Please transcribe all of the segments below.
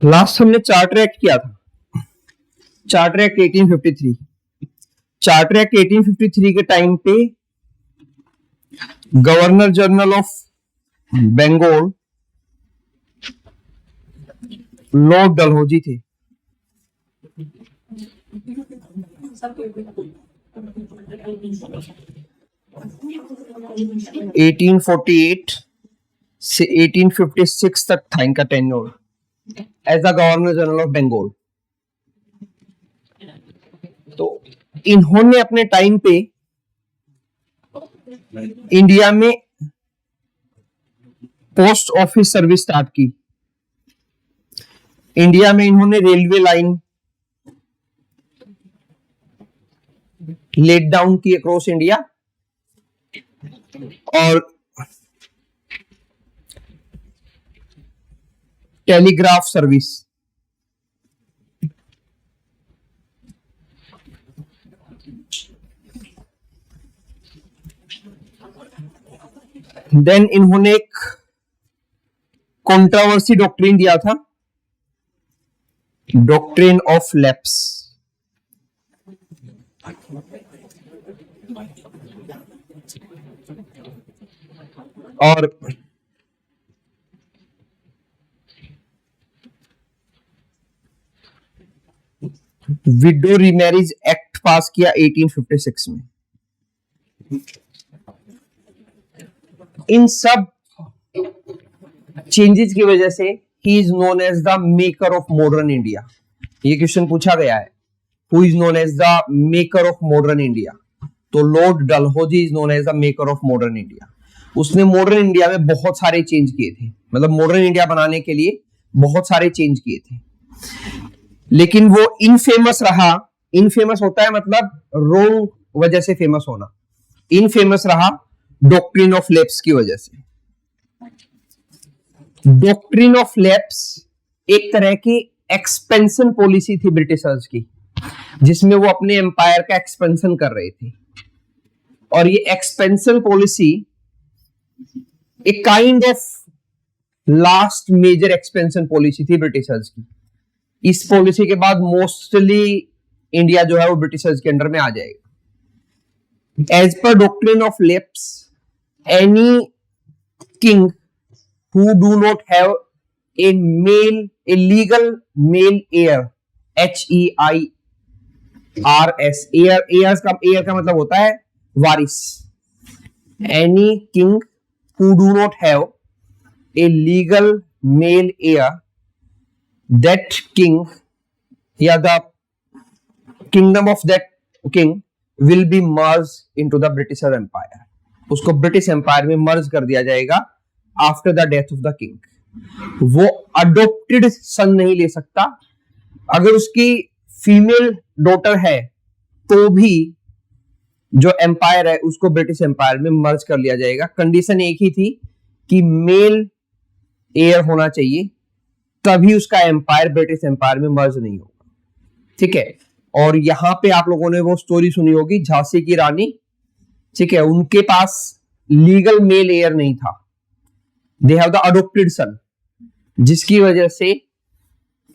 Last हमने charter act किया था, चार्टर एक्ट 1853। चार्टर एक्ट 1853 के टाइम पे governor general of Bengal lord Dalhousie थे। (1848) से 1856 तक था इनका tenure as the governor general of Bengal. तो इन्होंने अपने टाइम पे इंडिया में पोस्ट ऑफिस सर्विस स्टार्ट की। इंडिया में इन्होंने रेलवे लाइन लेट डाउन की अक्रॉस इंडिया और टेलीग्राफ सर्विस। देन इन्होंने एक कंट्रोवर्सी डॉक्ट्रिन दिया था, डॉक्ट्रिन ऑफ लैप्स। और विडो रीमैरिज एक्ट पास किया 1856 में। इन सब चेंजेस की वजह से ही is known as the maker of modern India. ये क्वेश्चन पूछा गया है, who is known as the maker of modern India. तो lord Dalhousie is known as the maker of modern India. उसने मॉडर्न इंडिया में बहुत सारे चेंज किए थे, मतलब मॉडर्न इंडिया बनाने के लिए बहुत सारे चेंज किए थे, लेकिन वो इनफेमस रहा। इनफेमस होता है मतलब रॉन्ग वजह से फेमस होना। इनफेमस रहा डॉक्ट्रिन ऑफ लैप्स की वजह से। डॉक्ट्रिन ऑफ लैप्स एक तरह की एक्सपेंशन पॉलिसी थी ब्रिटिशर्स की, जिसमें वो अपने एम्पायर का एक्सपेंशन कर रहे थे। और ये एक्सपेंशन पॉलिसी एक kind of last major expansion policy थी ब्रिटिशर्स की। इस पॉलिसी के बाद मोस्टली इंडिया जो है वो ब्रिटिशर्स के अंडर में आ जाएगा। As per doctrine of lapse, any king who do not have a legal male heir, HEIRS, heir का मतलब होता है वारिस। Any king who do not have a legal male heir, that king या the kingdom of that king will be merged into the British Empire। उसको British empire में मर्ज कर दिया जाएगा after the death of the king. वो adopted सन नहीं ले सकता। अगर उसकी फीमेल डॉटर है तो भी जो एम्पायर है उसको ब्रिटिश एम्पायर में मर्ज कर लिया जाएगा। कंडीशन एक ही थी कि मेल एयर होना चाहिए, तभी उसका एम्पायर ब्रिटिश एम्पायर में मर्ज नहीं होगा। ठीक है। और यहां पे आप लोगों ने वो स्टोरी सुनी होगी, झांसी की रानी। ठीक है, उनके पास लीगल मेल एयर नहीं था, दे हैव द अडोप्टेड सन, जिसकी वजह से,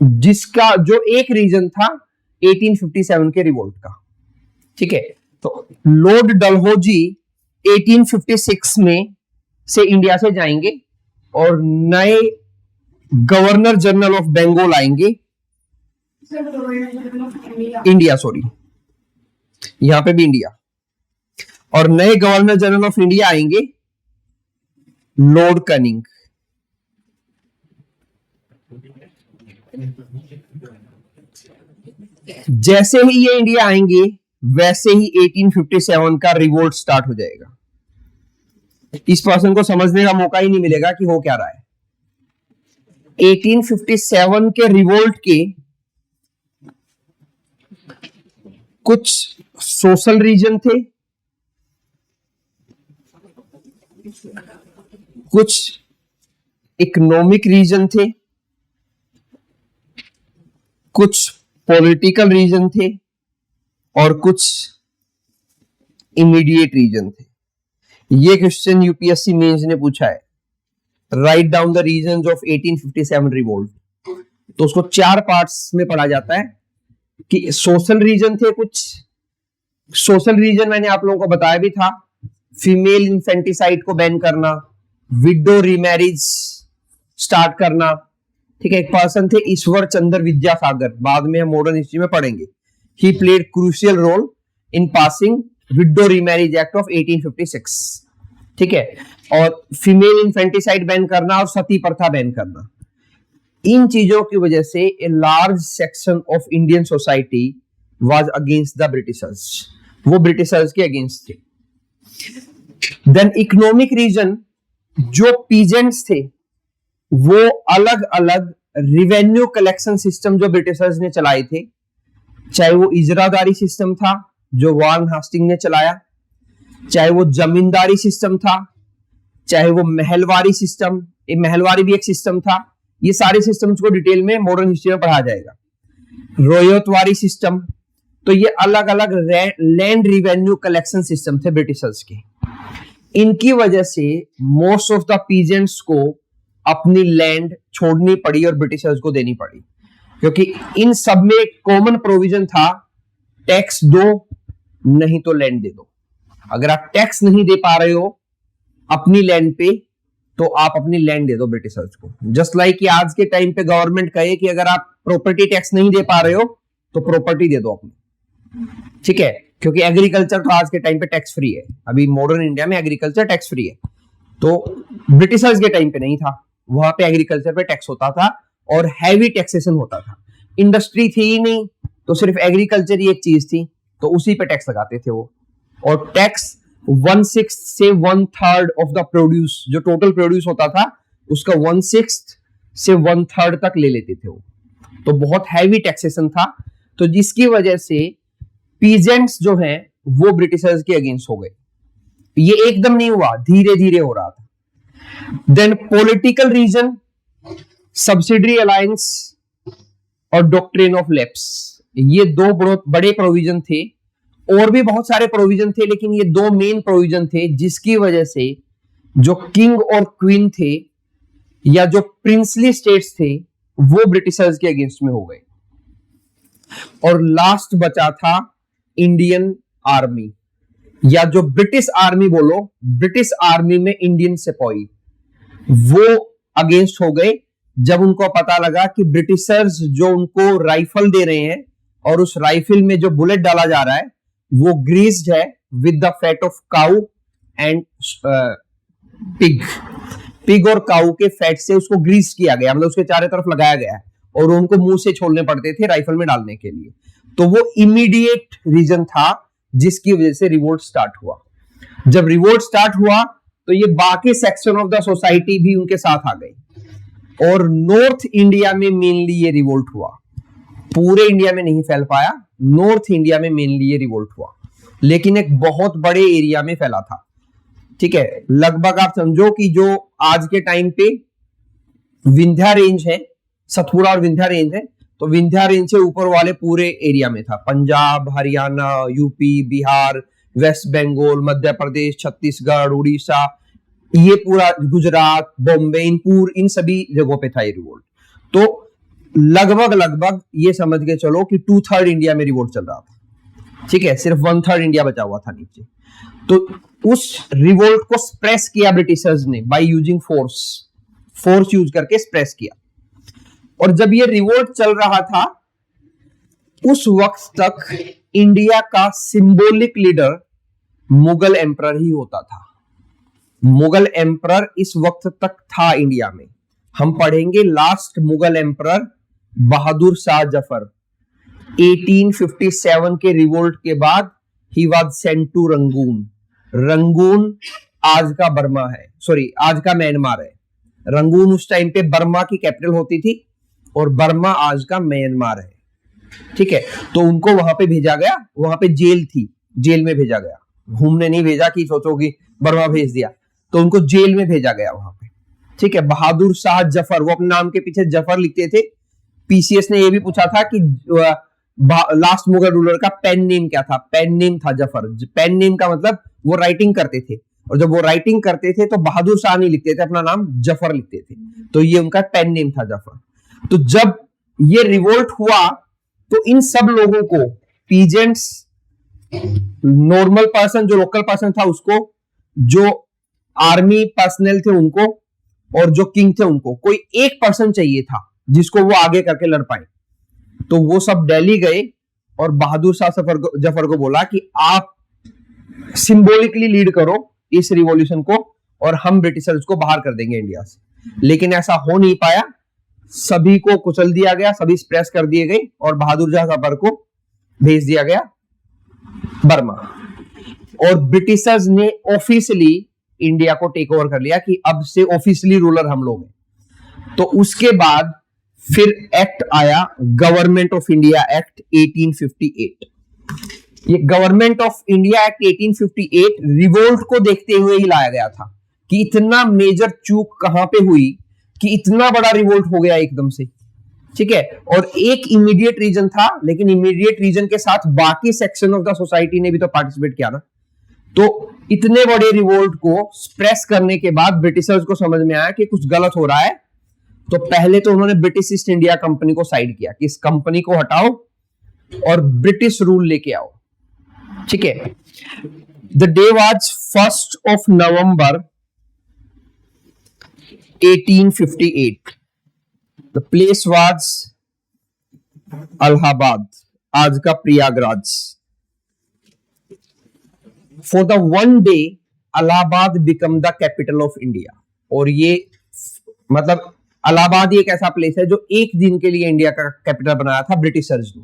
जिसका जो एक रीजन था 1857 के रिवोल्ट का। ठीक है। तो लॉर्ड डलहौजी 1856 में से इंडिया से जाएंगे और नए गवर्नर जनरल ऑफ बंगाल आएंगे, इंडिया, सॉरी यहां पे भी इंडिया। और नए गवर्नर जनरल ऑफ इंडिया आएंगे लॉर्ड कनिंग। जैसे ही ये इंडिया आएंगे वैसे ही 1857 का रिवोल्ट स्टार्ट हो जाएगा। इस पर्सन को समझने का मौका ही नहीं मिलेगा कि हो क्या रहा है। 1857 के रिवोल्ट के कुछ सोशल रीजन थे, कुछ इकोनॉमिक रीजन थे, कुछ पॉलिटिकल रीजन थे और कुछ इमीडिएट रीजन थे। ये क्वेश्चन यूपीएससी मेंस ने पूछा है। Write down the reasons of 1857 revolt. तो उसको 4 पार्ट्स में पढ़ा जाता है कि सोशल रीजन थे कुछ। सोशल रीजन मैंने आप लोगों को बताया भी था, फीमेल इन्फेंटिसाइड को बैन करना, विडो रीमैरिज स्टार्ट करना। ठीक है, एक पर्सन थे ईश्वर चंद्र विद्यासागर, बाद में हम मॉडर्न हिस्ट्री में पढ़ेंगे। He played crucial role in passing widow remarriage act of 1856। ठीक है, और फीमेल इन्फेंटिसाइड बैन करना और सती प्रथा बैन करना। इन चीजों की वजह से a large section of Indian society was against the Britishers, वो ब्रिटिशर्स के अगेंस्ट थे। देन इकोनॉमिक रीजन, जो पीजेंट्स थे वो अलग अलग रिवेन्यू कलेक्शन सिस्टम जो ब्रिटिशर्स ने चलाए थे, चाहे वो इजरादारी सिस्टम था जो वॉरेन हास्टिंग ने चलाया, चाहे वो जमींदारी सिस्टम था, चाहे वो महलवारी सिस्टम, महलवारी भी एक सिस्टम था। ये सारे सिस्टम्स को डिटेल में मॉडर्न हिस्ट्री में पढ़ा जाएगा। रोयतवारी सिस्टम, तो ये अलग अलग लैंड रिवेन्यू कलेक्शन सिस्टम थे ब्रिटिशर्स के। इनकी वजह से मोस्ट ऑफ द पीजेंट्स को अपनी लैंड छोड़नी पड़ी और ब्रिटिशर्स को देनी पड़ी, क्योंकि इन सब में एक कॉमन प्रोविजन था, टैक्स दो नहीं तो लैंड दे दो। अगर आप टैक्स नहीं दे पा रहे हो अपनी लैंड पे, तो आप अपनी लैंड दे दो ब्रिटिशर्स को। जस्ट लाइक कि आज के टाइम पे गवर्नमेंट कहे कि अगर आप प्रॉपर्टी टैक्स नहीं दे पा रहे हो तो प्रॉपर्टी दे दो अपनी। ठीक है, क्योंकि एग्रीकल्चर तो आज के टाइम पे टैक्स फ्री है, अभी मॉडर्न इंडिया में एग्रीकल्चर टैक्स फ्री है। तो ब्रिटिशर्स के टाइम पे नहीं था, वहां पे एग्रीकल्चर पे टैक्स होता था और हैवी टैक्सेशन होता था। इंडस्ट्री थी ही नहीं, तो सिर्फ एग्रीकल्चर ही एक चीज थी, तो उसी पे टैक्स लगाते थे वो। और टैक्स 1/6 से 1/3 ऑफ द प्रोड्यूस, जो टोटल प्रोड्यूस होता था उसका 1/6 से 1/3 तक ले लेते थे वो। तो बहुत हैवी टैक्सेशन था, तो जिसकी वजह से पीजेंट्स जो हैं वो ब्रिटिशर्स के अगेंस्ट हो गए। ये एकदम नहीं हुआ, धीरे धीरे हो रहा था। Then political reason, subsidiary alliance और डॉक्ट्रिन ऑफ लैप्स, ये दो बड़े प्रोविजन थे। और भी बहुत सारे प्रोविजन थे, लेकिन ये दो मेन प्रोविजन थे जिसकी वजह से जो किंग और क्वीन थे या जो प्रिंसली स्टेट्स थे वो ब्रिटिशर्स के अगेंस्ट में हो गए। और लास्ट बचा था इंडियन आर्मी, या जो ब्रिटिश आर्मी बोलो, ब्रिटिश आर्मी में इंडियन सिपाही, वो अगेंस्ट हो गए जब उनको पता लगा कि ब्रिटिशर्स जो उनको राइफल दे रहे हैं और उस राइफल में जो बुलेट डाला जा रहा है वो ग्रीस्ड है with the fat of cow and pig और काउ के फैट से उसको ग्रीस किया गया, मतलब उसके चारों तरफ लगाया गया है और उनको मुंह से छोड़ने पड़ते थे राइफल में डालने के लिए। तो वो इमीडिएट रीजन था जिसकी वजह से रिवोल्ट स्टार्ट हुआ। जब रिवोल्ट स्टार्ट हुआ तो ये बाकी सेक्शन ऑफ द सोसाइटी भी उनके साथ आ गई और नॉर्थ इंडिया में मेनली ये रिवोल्ट हुआ, पूरे इंडिया में नहीं फैल पाया, नॉर्थ इंडिया में मेनली ये रिवोल्ट हुआ, लेकिन एक बहुत बड़े एरिया में फैला था। ठीक है, लगभग आप समझो कि जो आज के टाइम पे विंध्या रेंज है, सतपुड़ा और विंध्या रेंज है, तो विंध्या रेंज से ऊपर वाले पूरे एरिया में था। पंजाब, हरियाणा, यूपी, बिहार, वेस्ट बंगाल, मध्य प्रदेश, छत्तीसगढ़, उड़ीसा, ये पूरा गुजरात, बॉम्बे, इन सभी जगहों पे था ये रिवोल्ट। तो लगभग ये समझ के चलो कि 2/3 इंडिया में रिवोल्ट चल रहा था। ठीक है, सिर्फ 1/3 इंडिया बचा हुआ था नीचे। तो उस रिवोल्ट को सप्रेस किया ब्रिटिशर्स ने बाय यूजिंग फोर्स यूज करके सप्रेस किया। और जब ये रिवोल्ट चल रहा था उस वक्त तक इंडिया का सिंबॉलिक लीडर मुगल एम्परर ही होता था। मुगल एम्परर इस वक्त तक था इंडिया में। हम पढ़ेंगे लास्ट मुगल एम्परर बहादुर शाह जफर, 1857 के रिवोल्ट के बाद ही was sent to Rangoon. Rangoon आज का बर्मा है, सॉरी आज का म्यांमार है। रंगून उस टाइम पे बर्मा की कैपिटल होती थी और बर्मा आज का म्यांमार है। ठीक है, तो उनको वहां पे भेजा गया, वहां पे जेल थी, जेल में भेजा गया, घूमने नहीं भेजा कि सोचो कि बर्मा भेज दिया, तो उनको जेल में भेजा गया वहां पे। ठीक है, बहादुर शाह जफर, वो अपने नाम के पीछे जफर लिखते थे। पीसीएस ने ये भी पूछा था कि लास्ट मुगल रूलर का पेन नेम क्या था, पेन नेम था जफर। पेन नेम का मतलब वो राइटिंग करते थे, और जब वो राइटिंग करते थे तो बहादुर शाह नहीं लिखते थे, अपना नाम जफर लिखते थे, तो ये उनका पेन नेम था जफर। तो जब ये रिवोल्ट हुआ तो इन सब लोगों को, पीजेंट्स, नॉर्मल पर्सन जो लोकल पर्सन था उसको, जो आर्मी पर्सनल थे उनको, और जो किंग थे उनको, कोई एक पर्सन चाहिए था जिसको वो आगे करके लड़ पाए। तो वो सब दिल्ली गए और बहादुर शाह जफर को बोला कि आप सिंबॉलिकली लीड करो इस रिवॉल्यूशन को और हम ब्रिटिशर्स को बाहर कर देंगे इंडिया से। लेकिन ऐसा हो नहीं पाया, सभी को कुचल दिया गया, सभी स्प्रेस कर दिए गए और बहादुर शाह जफर को भेज दिया गया बर्मा। और ब्रिटिशर्स ने ऑफिशियली इंडिया को टेक ओवर कर लिया कि अब से ऑफिशियली रूलर हम लोग हैं। तो उसके बाद फिर एक्ट आया, गवर्नमेंट ऑफ इंडिया एक्ट 1858। ये government of India act 1858 revolt को देखते हुए ही लाया गया था कि इतना मेजर चूक कहां पे हुई कि इतना बड़ा रिवोल्ट हो गया एकदम से। ठीक है, और एक इमीडिएट रीजन था, लेकिन इमीडिएट रीजन के साथ बाकी सेक्शन ऑफ द सोसाइटी ने भी तो पार्टिसिपेट किया ना। तो इतने बड़े रिवोल्ट को स्प्रेस करने के बाद ब्रिटिशर्स को समझ में आया कि कुछ गलत हो रहा है। तो पहले तो उन्होंने ब्रिटिश ईस्ट इंडिया कंपनी को साइड किया कि इस कंपनी को हटाओ और ब्रिटिश रूल लेके आओ। ठीक है, the day was 1st of November 1858। The place was Allahabad, आज का Prayagraj. For the one day Allahabad become the capital of India. और ये मतलब अलाहाबाद एक ऐसा प्लेस है जो एक दिन के लिए इंडिया का कैपिटल बनाया था ब्रिटिशर्स ने,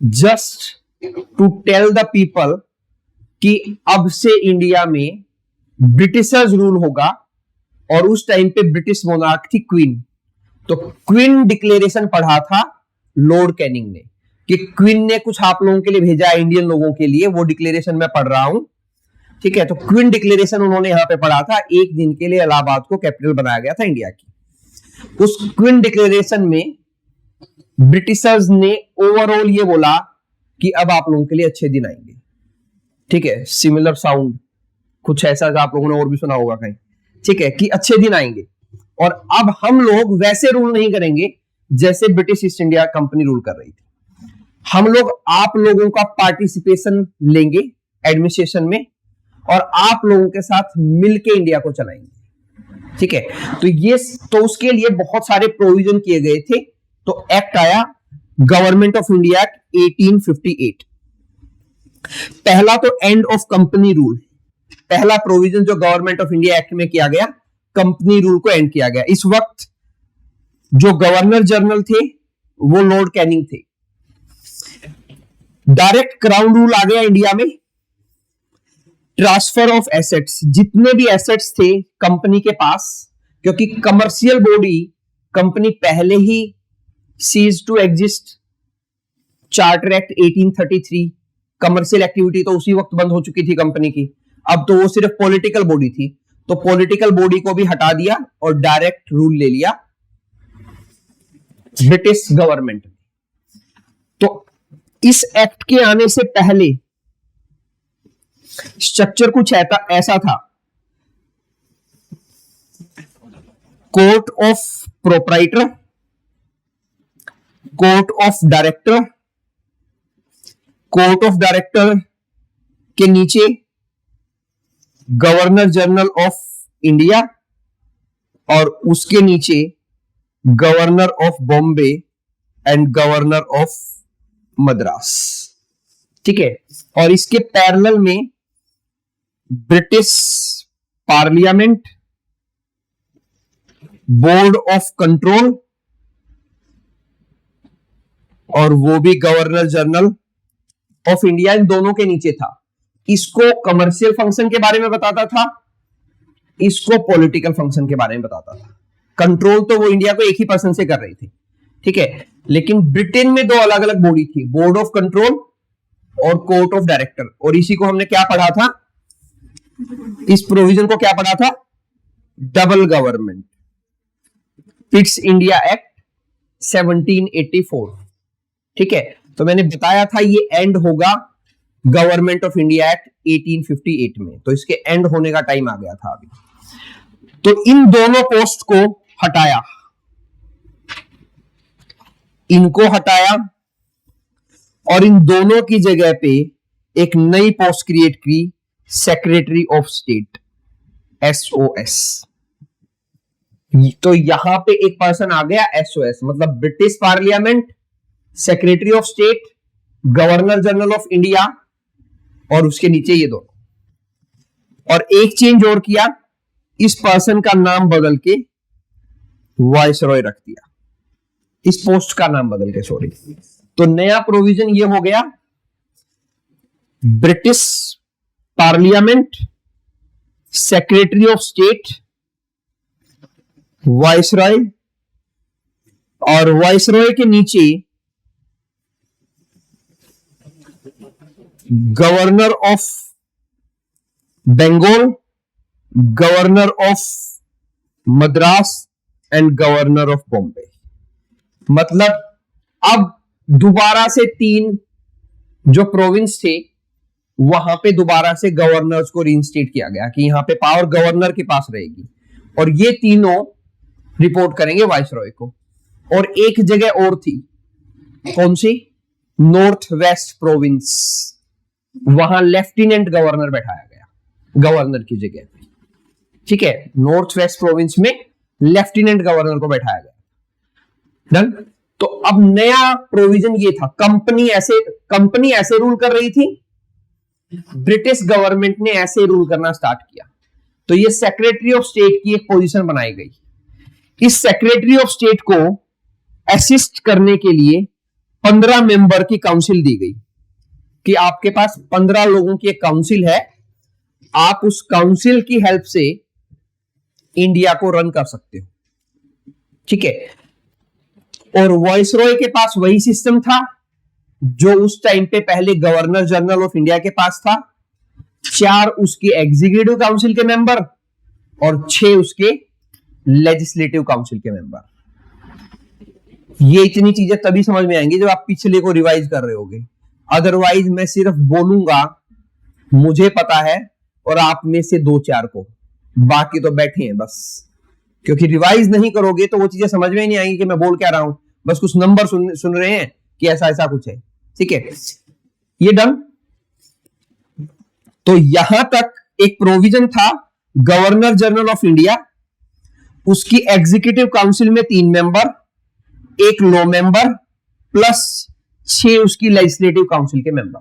just to tell the people कि अब से इंडिया में ब्रिटिशर्स रूल होगा। और उस टाइम पे ब्रिटिश मोनार्क थी क्वीन। तो क्वीन डिक्लेरेशन पढ़ा था लॉर्ड कैनिंग ने कि क्वीन ने कुछ आप लोगों के लिए भेजा है, इंडियन लोगों के लिए, वो डिक्लेरेशन मैं पढ़ रहा हूं। ठीक है, तो क्वीन डिक्लेरेशन उन्होंने यहां पे पढ़ा था। एक दिन के लिए इलाहाबाद को कैपिटल बनाया गया था इंडिया की। उस क्वीन डिक्लेरेशन में ब्रिटिशर्स ने ओवरऑल ये बोला कि अब आप लोगों के लिए अच्छे दिन आएंगे। ठीक है, सिमिलर साउंड कुछ ऐसा आप लोगों ने और भी सुना होगा कहीं। ठीक है, कि अच्छे दिन आएंगे और अब हम लोग वैसे रूल नहीं करेंगे जैसे British East India company rule कर रही थी। हम लोग आप लोगों का पार्टिसिपेशन लेंगे एडमिनिस्ट्रेशन में और आप लोगों के साथ मिलके इंडिया को चलाएंगे। ठीक है, तो उसके लिए बहुत सारे प्रोविजन किए गए थे। तो एक्ट आया गवर्नमेंट ऑफ इंडिया एक्ट 1858। पहला तो एंड ऑफ कंपनी रूल, पहला प्रोविजन जो गवर्नमेंट ऑफ इंडिया एक्ट में किया गया, कंपनी रूल को एंड किया गया। इस वक्त जो गवर्नर जनरल थे वो लॉर्ड कैनिंग थे। डायरेक्ट क्राउन रूल आ गया इंडिया में। ट्रांसफर ऑफ एसेट्स, जितने भी एसेट्स थे कंपनी के पास, क्योंकि कमर्शियल बॉडी कंपनी पहले ही ceased to exist, charter act 1833, commercial activity तो उसी वक्त बंद हो चुकी थी कंपनी की। अब तो वो सिर्फ पॉलिटिकल बॉडी थी, तो पॉलिटिकल बॉडी को भी हटा दिया और डायरेक्ट रूल ले लिया ब्रिटिश गवर्नमेंट। तो इस एक्ट के आने से पहले स्ट्रक्चर कुछ ऐसा था, court of proprietor, court of director, court of director के नीचे गवर्नर जनरल ऑफ इंडिया और उसके नीचे governor of Bombay and governor of Madras. ठीक है, और इसके पैरेलल में British parliament, board of control और वो भी गवर्नर जनरल ऑफ इंडिया, इन दोनों के नीचे था। इसको कमर्शियल फंक्शन के बारे में बताता था, इसको पॉलिटिकल फंक्शन के बारे में बताता था। कंट्रोल तो वो इंडिया को एक ही पर्सन से कर रही थी। ठीक है, लेकिन ब्रिटेन में दो अलग अलग बॉडी थी, बोर्ड ऑफ कंट्रोल और कोर्ट ऑफ डायरेक्टर। और इसी को हमने क्या पढ़ा था, इस प्रोविजन को क्या पढ़ा था, double government, Pitt's India act 1784। ठीक है, तो मैंने बताया था ये एंड होगा गवर्नमेंट ऑफ इंडिया एक्ट 1858 में, तो इसके एंड होने का टाइम आ गया था अभी। तो इन दोनों पोस्ट को हटाया इनको हटाया और इन दोनों की जगह पे एक नई पोस्ट क्रिएट की, सेक्रेटरी ऑफ स्टेट, SOS। तो यहां पे एक पर्सन आ गया SOS, मतलब British parliament, secretary of state, governor general of India और उसके नीचे ये दोनों। और एक चेंज और किया, इस पर्सन का नाम बदल के वाइसरॉय रख दिया, इस पोस्ट का नाम बदल के, सॉरी। तो नया प्रोविजन ये हो गया, British parliament, secretary of state, viceroy, और वाइसरॉय के नीचे governor of Bengal, governor of Madras and governor of Bombay. मतलब अब दोबारा से 3 जो प्रोविंस थे वहां पे दोबारा से गवर्नर्स को रीइंस्टेट किया गया कि यहां पे पावर गवर्नर के पास रहेगी, और ये तीनों रिपोर्ट करेंगे वाइसरॉय को। और एक जगह और थी, कौन सी? नॉर्थ वेस्ट प्रोविंस, वहां लेफ्टिनेंट गवर्नर बैठाया गया गवर्नर की जगह पे। ठीक है, नॉर्थ वेस्ट प्रोविंस में लेफ्टिनेंट गवर्नर को बैठाया गया। डन। तो अब नया प्रोविजन ये था, कंपनी ऐसे रूल कर रही थी, ब्रिटिश गवर्नमेंट ने ऐसे रूल करना स्टार्ट किया। तो ये सेक्रेटरी ऑफ स्टेट की एक पोजीशन बनाई गई। इस सेक्रेटरी ऑफ स्टेट को असिस्ट करने के लिए 15 मेंबर की काउंसिल दी गई कि आपके पास 15 लोगों की एक काउंसिल है, आप उस काउंसिल की हेल्प से इंडिया को रन कर सकते हो। ठीक है। और वाइसरॉय के पास वही सिस्टम था जो उस टाइम पे पहले गवर्नर जनरल ऑफ इंडिया के पास था, 4 उसके एग्जीक्यूटिव काउंसिल के मेंबर और 6 उसके लेजिस्लेटिव काउंसिल के मेंबर। ये इतनी चीजें तभी समझ में आएंगी जब आप पिछले को रिवाइज कर रहे होगे, अदरवाइज मैं सिर्फ बोलूंगा मुझे पता है और आप में से 2-4 को, बाकी तो बैठे हैं बस। क्योंकि रिवाइज नहीं करोगे तो वो चीजें समझ में ही नहीं आएंगी कि मैं बोल क्या रहा हूं, बस कुछ नंबर सुन रहे हैं कि ऐसा ऐसा कुछ है। ठीक है, ये डन। तो यहां तक एक प्रोविजन था, गवर्नर जनरल ऑफ इंडिया, उसकी एग्जीक्यूटिव काउंसिल में 3 मेंबर, 1 लॉ मेंबर प्लस 6 उसकी लेजिस्लेटिव काउंसिल के मेंबर,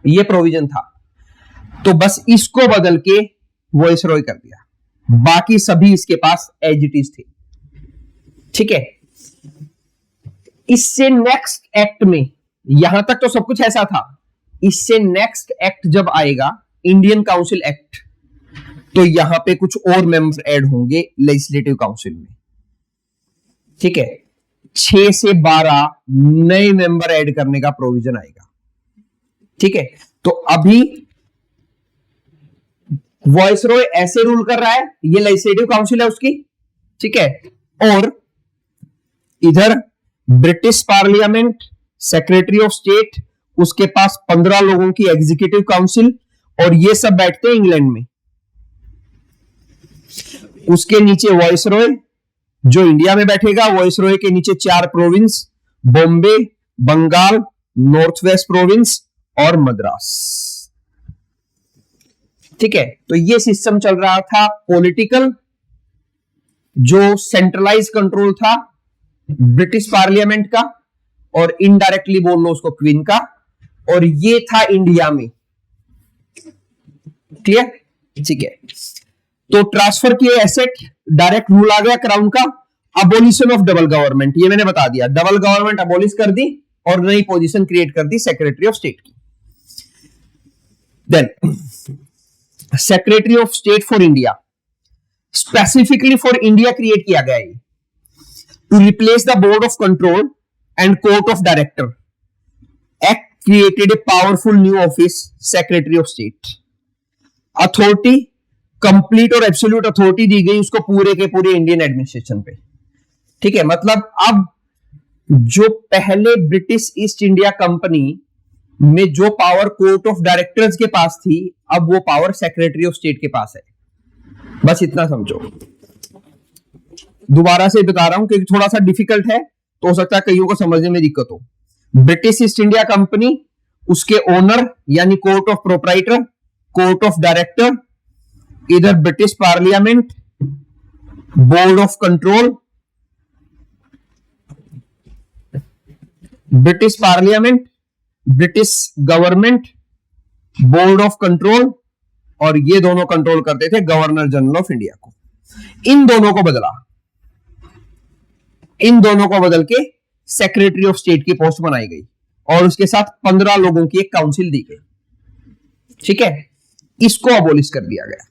ये प्रोविजन था। तो बस इसको बदल के वाइसरॉय कर दिया, बाकी सभी इसके पास एज इट इज थे। ठीक है, इससे नेक्स्ट एक्ट में, यहां तक तो सब कुछ ऐसा था, इससे नेक्स्ट एक्ट जब आएगा इंडियन काउंसिल एक्ट, तो यहां पे कुछ और मेंबर ऐड होंगे लेजिस्लेटिव काउंसिल में। ठीक है, 6 से 12 नए मेंबर ऐड करने का प्रोविजन आएगा। ठीक है, तो अभी वाइसरॉय ऐसे रूल कर रहा है, ये लेजिस्लेटिव काउंसिल है उसकी। ठीक है, और इधर British parliament, secretary of state, उसके पास 15 लोगों की एग्जीक्यूटिव काउंसिल, और ये सब बैठते हैं इंग्लैंड में। उसके नीचे वाइसरॉय जो इंडिया में बैठेगा, वाइसरॉय के नीचे 4 province, Bombay, Bengal, north west province और मद्रास। ठीक है, तो ये सिस्टम चल रहा था पॉलिटिकल, जो सेंट्रलाइज कंट्रोल था ब्रिटिश पार्लियामेंट का, और इनडायरेक्टली बोल लो उसको क्वीन का, और ये था इंडिया में। क्लियर? ठीक है, तो ट्रांसफर किए एसेट, डायरेक्ट रूल आ गया क्राउन का। अबोलिशन ऑफ डबल गवर्नमेंट, ये मैंने बता दिया, डबल गवर्नमेंट अबोलिश कर दी और नई पोजीशन क्रिएट कर दी सेक्रेटरी ऑफ स्टेट की। Then secretary of state for India, specifically for India create किया गया है to replace the board of control and court of director. Act created a powerful new office, secretary of state. Authority, complete और absolute authority दी गई उसको पूरे के पूरे इंडियन एडमिनिस्ट्रेशन पे। ठीक है, मतलब अब जो पहले ब्रिटिश ईस्ट इंडिया कंपनी में जो पावर कोर्ट ऑफ डायरेक्टर्स के पास थी, अब वो पावर सेक्रेटरी ऑफ स्टेट के पास है। बस इतना समझो, दोबारा से बता रहा हूं क्योंकि थोड़ा सा डिफिकल्ट है, तो हो सकता है कईयों को समझने में दिक्कत हो। ब्रिटिश ईस्ट इंडिया कंपनी, उसके ओनर यानी court of proprietor, court of director, इधर British parliament, board of control, British parliament, British government, board of control, और ये दोनों कंट्रोल करते थे गवर्नर जनरल ऑफ इंडिया को। इन दोनों को बदला, इन दोनों को बदल के सेक्रेटरी ऑफ स्टेट की पोस्ट बनाई गई और उसके साथ 15 लोगों की एक काउंसिल दी गई। ठीक है, इसको अबोलिश कर दिया गया।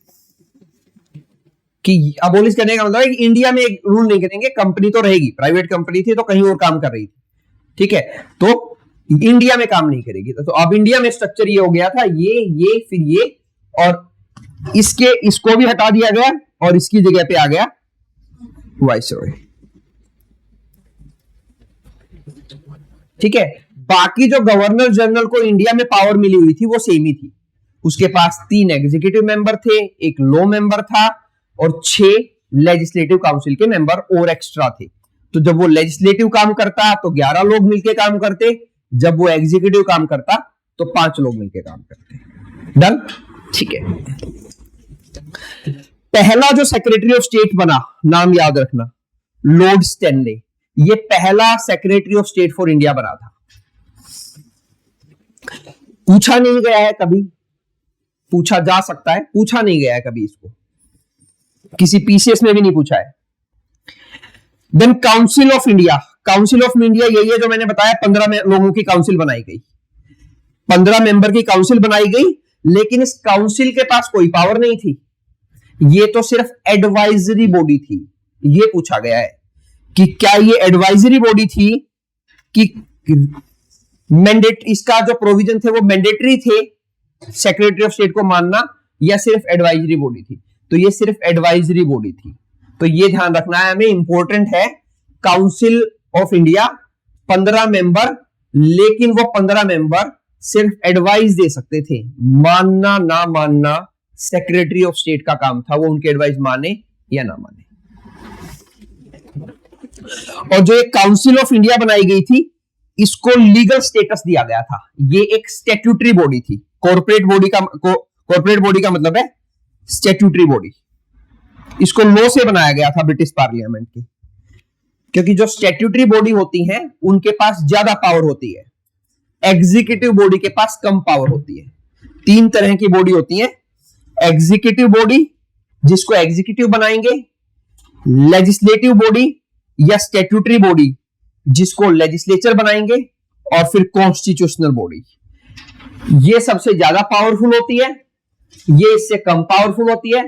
कि अबोलिश करने का मतलब है कि इंडिया में एक रूल नहीं करेंगे, कंपनी तो रहेगी, प्राइवेट कंपनी थी तो कहीं और काम कर रही थी। ठीक है, तो इंडिया में काम नहीं करेगी। तो अब इंडिया में स्ट्रक्चर ये हो गया था, ये फिर ये, और इसको भी हटा दिया गया और इसकी जगह पे आ गया वाइसरॉय। ठीक है, बाकी जो गवर्नर जनरल को इंडिया में पावर मिली हुई थी वो सेम ही थी। उसके पास 3 एग्जीक्यूटिव मेंबर थे, एक लॉ मेंबर था और 6 लेजिस्लेटिव काउंसिल के मेंबर और एक्स्ट्रा थे। तो जब वो लेजिस्लेटिव काम करता तो 11 लोग मिलकर काम करते, जब वो एग्जीक्यूटिव काम करता तो 5 लोग मिलकर काम करते। डन। ठीक है, पहला जो सेक्रेटरी ऑफ स्टेट बना, नाम याद रखना, लॉर्ड स्टैनले। ये पहला secretary of state for India बना था। पूछा नहीं गया है कभी, पूछा जा सकता है, पूछा नहीं गया है कभी, इसको किसी पीसीएस में भी नहीं पूछा है। Then council of India, council of India यही है जो मैंने बताया, 15 लोगों की काउंसिल बनाई गई, 15 मेंबर की काउंसिल बनाई गई, लेकिन इस काउंसिल के पास कोई पावर नहीं थी, ये तो सिर्फ एडवाइजरी बॉडी थी। ये पूछा गया है कि क्या ये एडवाइजरी बॉडी थी कि मैंडेट, इसका जो प्रोविजन थे वो मैंडेटरी थे सेक्रेटरी ऑफ स्टेट को मानना, या सिर्फ एडवाइजरी बॉडी थी? तो ये सिर्फ एडवाइजरी बॉडी थी। तो ये ध्यान रखना है हमें, इंपॉर्टेंट है। काउंसिल ऑफ इंडिया 15 मेंबर, लेकिन वो 15 मेंबर सिर्फ एडवाइस दे सकते थे, मानना ना मानना सेक्रेटरी ऑफ स्टेट का काम था, वो उनके एडवाइस माने या ना माने। और जो एक काउंसिल ऑफ इंडिया बनाई गई थी, इसको लीगल स्टेटस दिया गया था। ये एक स्टैट्यूटरी बॉडी थी। कॉर्पोरेट बॉडी का मतलब है स्टैट्यूटरी बॉडी। इसको लॉ से बनाया गया था ब्रिटिश पार्लियामेंट की, क्योंकि जो स्टैट्यूटरी बॉडी होती हैं उनके पास ज्यादा पावर होती है, एग्जीक्यूटिव बॉडी के पास कम पावर होती है। 3 तरह की बॉडी होती है, एग्जीक्यूटिव बॉडी जिसको एग्जीक्यूटिव बनाएंगे, लेजिस्लेटिव बॉडी या स्टैट्यूटरी बॉडी जिसको लेजिस्लेचर बनाएंगे, और फिर कॉन्स्टिट्यूशनल बॉडी। ये सबसे ज्यादा पावरफुल होती है, ये इससे कम पावरफुल होती है,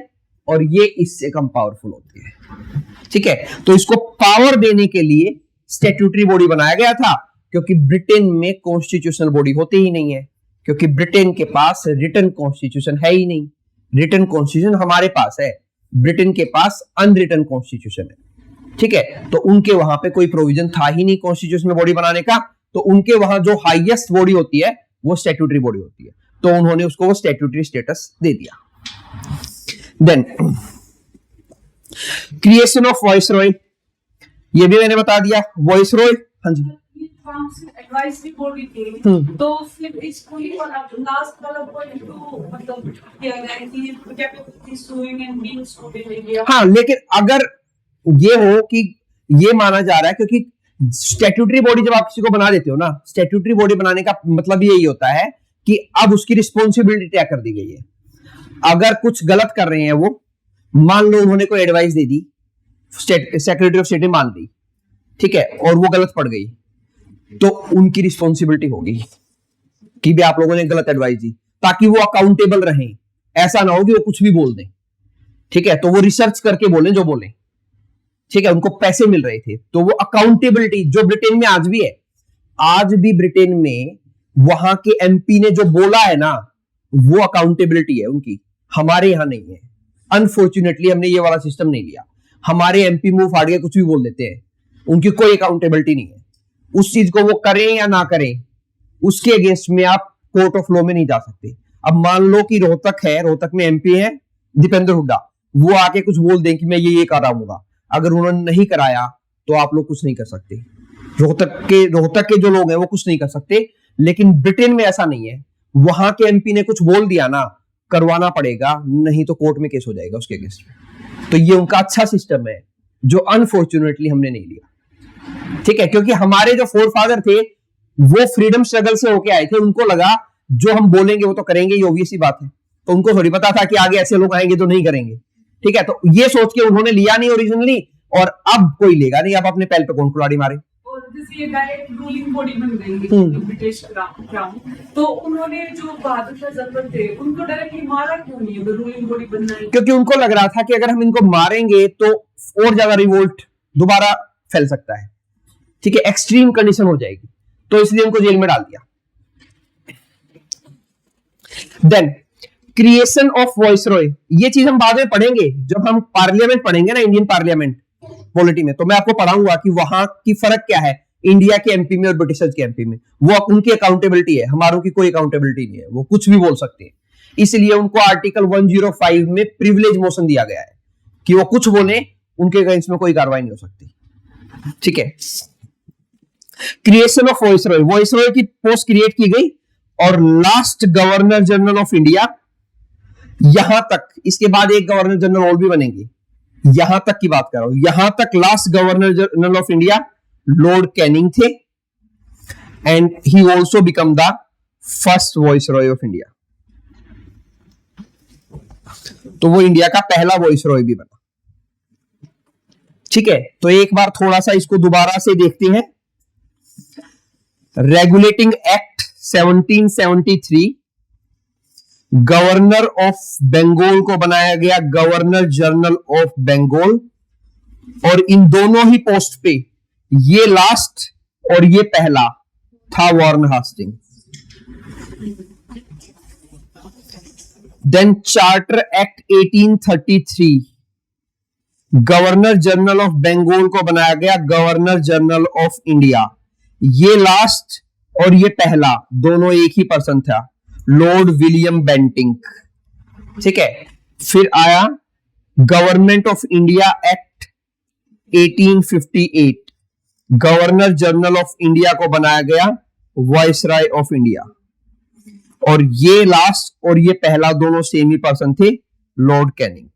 और ये इससे कम पावरफुल होती है। ठीक है, तो इसको पावर देने के लिए स्टैट्यूटरी बॉडी बनाया गया था, क्योंकि ब्रिटेन में कॉन्स्टिट्यूशनल बॉडी होती ही नहीं है, क्योंकि ब्रिटेन के पास रिटन कॉन्स्टिट्यूशन है ही नहीं। रिटन कॉन्स्टिट्यूशन हमारे पास है, ब्रिटेन के पास अनरिटन कॉन्स्टिट्यूशन है। ठीक है, तो उनके वहां पे कोई प्रोविजन था ही नहीं कॉन्स्टिट्यूशनल बॉडी बनाने का, तो उनके वहां जो हाईएस्ट बॉडी होती है वो स्टैट्यूटरी बॉडी होती है, तो उन्होंने उसको वो स्टैट्यूटरी स्टेटस दे दिया। देन क्रिएशन ऑफ वॉइसरॉय, ये भी मैंने बता दिया। वॉइसरॉय, हाँ जी, एडवाइजरी बॉडी थी, तो फिर इसको लास्ट वाला पॉइंट तो मतलब किया गया कि कैपेसिटी सुइंग एंड मींस को भी ले लिया। हाँ, लेकिन अगर ये हो कि ये माना जा रहा है, क्योंकि स्टैट्यूटरी बॉडी जब आप किसी को बना देते हो ना, स्टैट्यूटरी बॉडी बनाने का मतलब यही होता है कि अब उसकी रिस्पॉन्सिबिलिटी तय कर दी गई है। अगर कुछ गलत कर रहे हैं वो, मान लो उन्होंने कोई advice they the, secretary of state ने मान ली, ठीक है, और वो गलत पड़ गई, तो उनकी रिस्पॉन्सिबिलिटी होगी कि भी आप लोगों ने गलत एडवाइस दी, ताकि वो अकाउंटेबल रहें। ऐसा ना हो कि वो कुछ भी बोल दें। ठीक है, तो वो रिसर्च करके बोलें जो बोलें। ठीक है, उनको पैसे मिल रहे थे, तो वो अकाउंटेबिलिटी जो ब्रिटेन में आज भी है, आज भी ब्रिटेन में वहां के एमपी ने जो बोला है ना, वो अकाउंटेबिलिटी है उनकी। हमारे यहां नहीं है, अनफॉर्चुनेटली हमने ये वाला सिस्टम नहीं लिया। हमारे एमपी मुंह फाड़ के कुछ भी बोल देते हैं, उनकी कोई अकाउंटेबिलिटी नहीं है। उस चीज को वो करें या ना करें, उसके अगेंस्ट में आप कोर्ट ऑफ लॉ में नहीं जा सकते। अब मान लो कि रोहतक है, रोहतक में एमपी है दीपेंद्र हुड्डा, वो आके कुछ बोल दें कि मैं ये करा हूंगा, अगर उन्होंने नहीं कराया तो आप लोग कुछ नहीं कर सकते। रोहतक के जो लोग हैं वो कुछ नहीं कर सकते, लेकिन ब्रिटेन में ऐसा नहीं है। वहां के एमपी ने कुछ बोल दिया ना, करवाना पड़ेगा, नहीं तो कोर्ट में केस हो जाएगा उसके अगेंस्ट में। तो ये उनका अच्छा सिस्टम है जो अनफॉर्चुनेटली हमने नहीं लिया। ठीक है, क्योंकि हमारे जो फोर फादर थे वो फ्रीडम स्ट्रगल से होके आए थे, उनको लगा जो हम बोलेंगे वो तो करेंगे, ये ऑब्वियस ही बात है। तो उनको थोड़ी पता था कि आगे ऐसे लोग आएंगे तो नहीं करेंगे। ठीक है, तो ये सोच के उन्होंने लिया नहीं ओरिजिनली, और अब कोई लेगा नहीं। अब अपने पैर पे कौन कुल्हाड़ी मारे। और जैसे ये डायरेक्ट रूलिंग बॉडी बन गई ब्रिटिश क्राउन, तो उन्होंने जो बहादुर शाह जफर थे उनको डायरेक्टली मारा क्यों नहीं अगर रूलिंग बॉडी बनना है? क्योंकि उनको लग रहा था कि अगर हम इनको मारेंगे तो और ज्यादा रिवोल्ट दोबारा फैल सकता है। ठीक है, एक्सट्रीम कंडीशन हो जाएगी, तो इसलिए उनको जेल में डाल दिया। देन क्रिएशन ऑफ वॉइसरॉय, ये चीज हम बाद में पढ़ेंगे जब हम पार्लियामेंट पढ़ेंगे ना, इंडियन पार्लियामेंट पॉलिटी में, तो मैं आपको पढ़ाऊंगा कि वहां की फर्क क्या है इंडिया के एमपी में और ब्रिटिशर्स के एमपी में। वो उनकी अकाउंटेबिलिटी है, हमारों की कोई अकाउंटेबिलिटी नहीं है, वो कुछ भी बोल सकते हैं। इसलिए उनको आर्टिकल 105 में प्रिविलेज मोशन दिया गया है कि वो कुछ बोले, उनके अगेंस्ट में कोई कार्रवाई नहीं हो सकती। ठीक है, क्रिएशन ऑफ वॉइसरॉय, वॉइसरॉय की पोस्ट क्रिएट की गई, और last governor general of India, यहां तक, इसके बाद एक गवर्नर जनरल और भी बनेंगे, यहां तक की बात कर रहा हूं, यहां तक last governor general of India lord Canning थे, and he also become the first viceroy of India. तो वो इंडिया का पहला वॉइसरॉय भी बना। ठीक है, तो एक बार थोड़ा सा इसको दोबारा से देखते हैं। Regulating act 1773, governor of Bengal को बनाया गया गवर्नर जनरल ऑफ बंगाल, और इन दोनों ही पोस्ट पे, ये लास्ट और ये पहला था Warren Hasting. Then charter act 1833, governor general of Bengal को बनाया गया गवर्नर जनरल ऑफ इंडिया, ये लास्ट और ये पहला, दोनों एक ही पर्सन था, लॉर्ड विलियम बेंटिंक। ठीक है, फिर आया Government of India act 1858, governor general of India को बनाया गया वाइसराय ऑफ इंडिया, और ये लास्ट और ये पहला दोनों सेम ही पर्सन थे, लॉर्ड कैनिंग।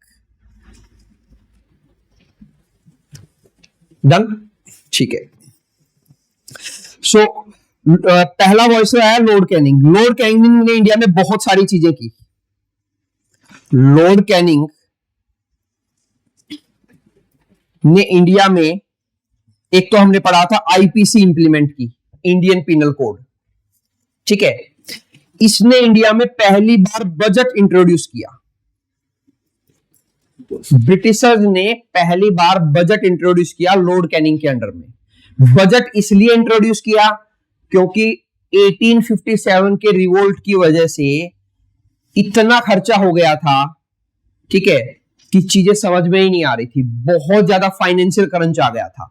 डन, ठीक है। सो पहला वॉइसराय आया लॉर्ड कैनिंग। लॉर्ड कैनिंग ने इंडिया में बहुत सारी चीजें की। लॉर्ड कैनिंग ने इंडिया में, एक तो हमने पढ़ा था आईपीसी इंप्लीमेंट की, इंडियन पिनल कोड। ठीक है, इसने इंडिया में पहली बार बजट इंट्रोड्यूस किया। ब्रिटिशर्स ने पहली बार बजट इंट्रोड्यूस किया लॉर्ड कैनिंग के अंडर में। बजट इसलिए इंट्रोड्यूस किया क्योंकि 1857 के रिवोल्ट की वजह से इतना खर्चा हो गया था, ठीक है, कि चीजें समझ में ही नहीं आ रही थी, बहुत ज्यादा फाइनेंशियल क्रंच आ गया था।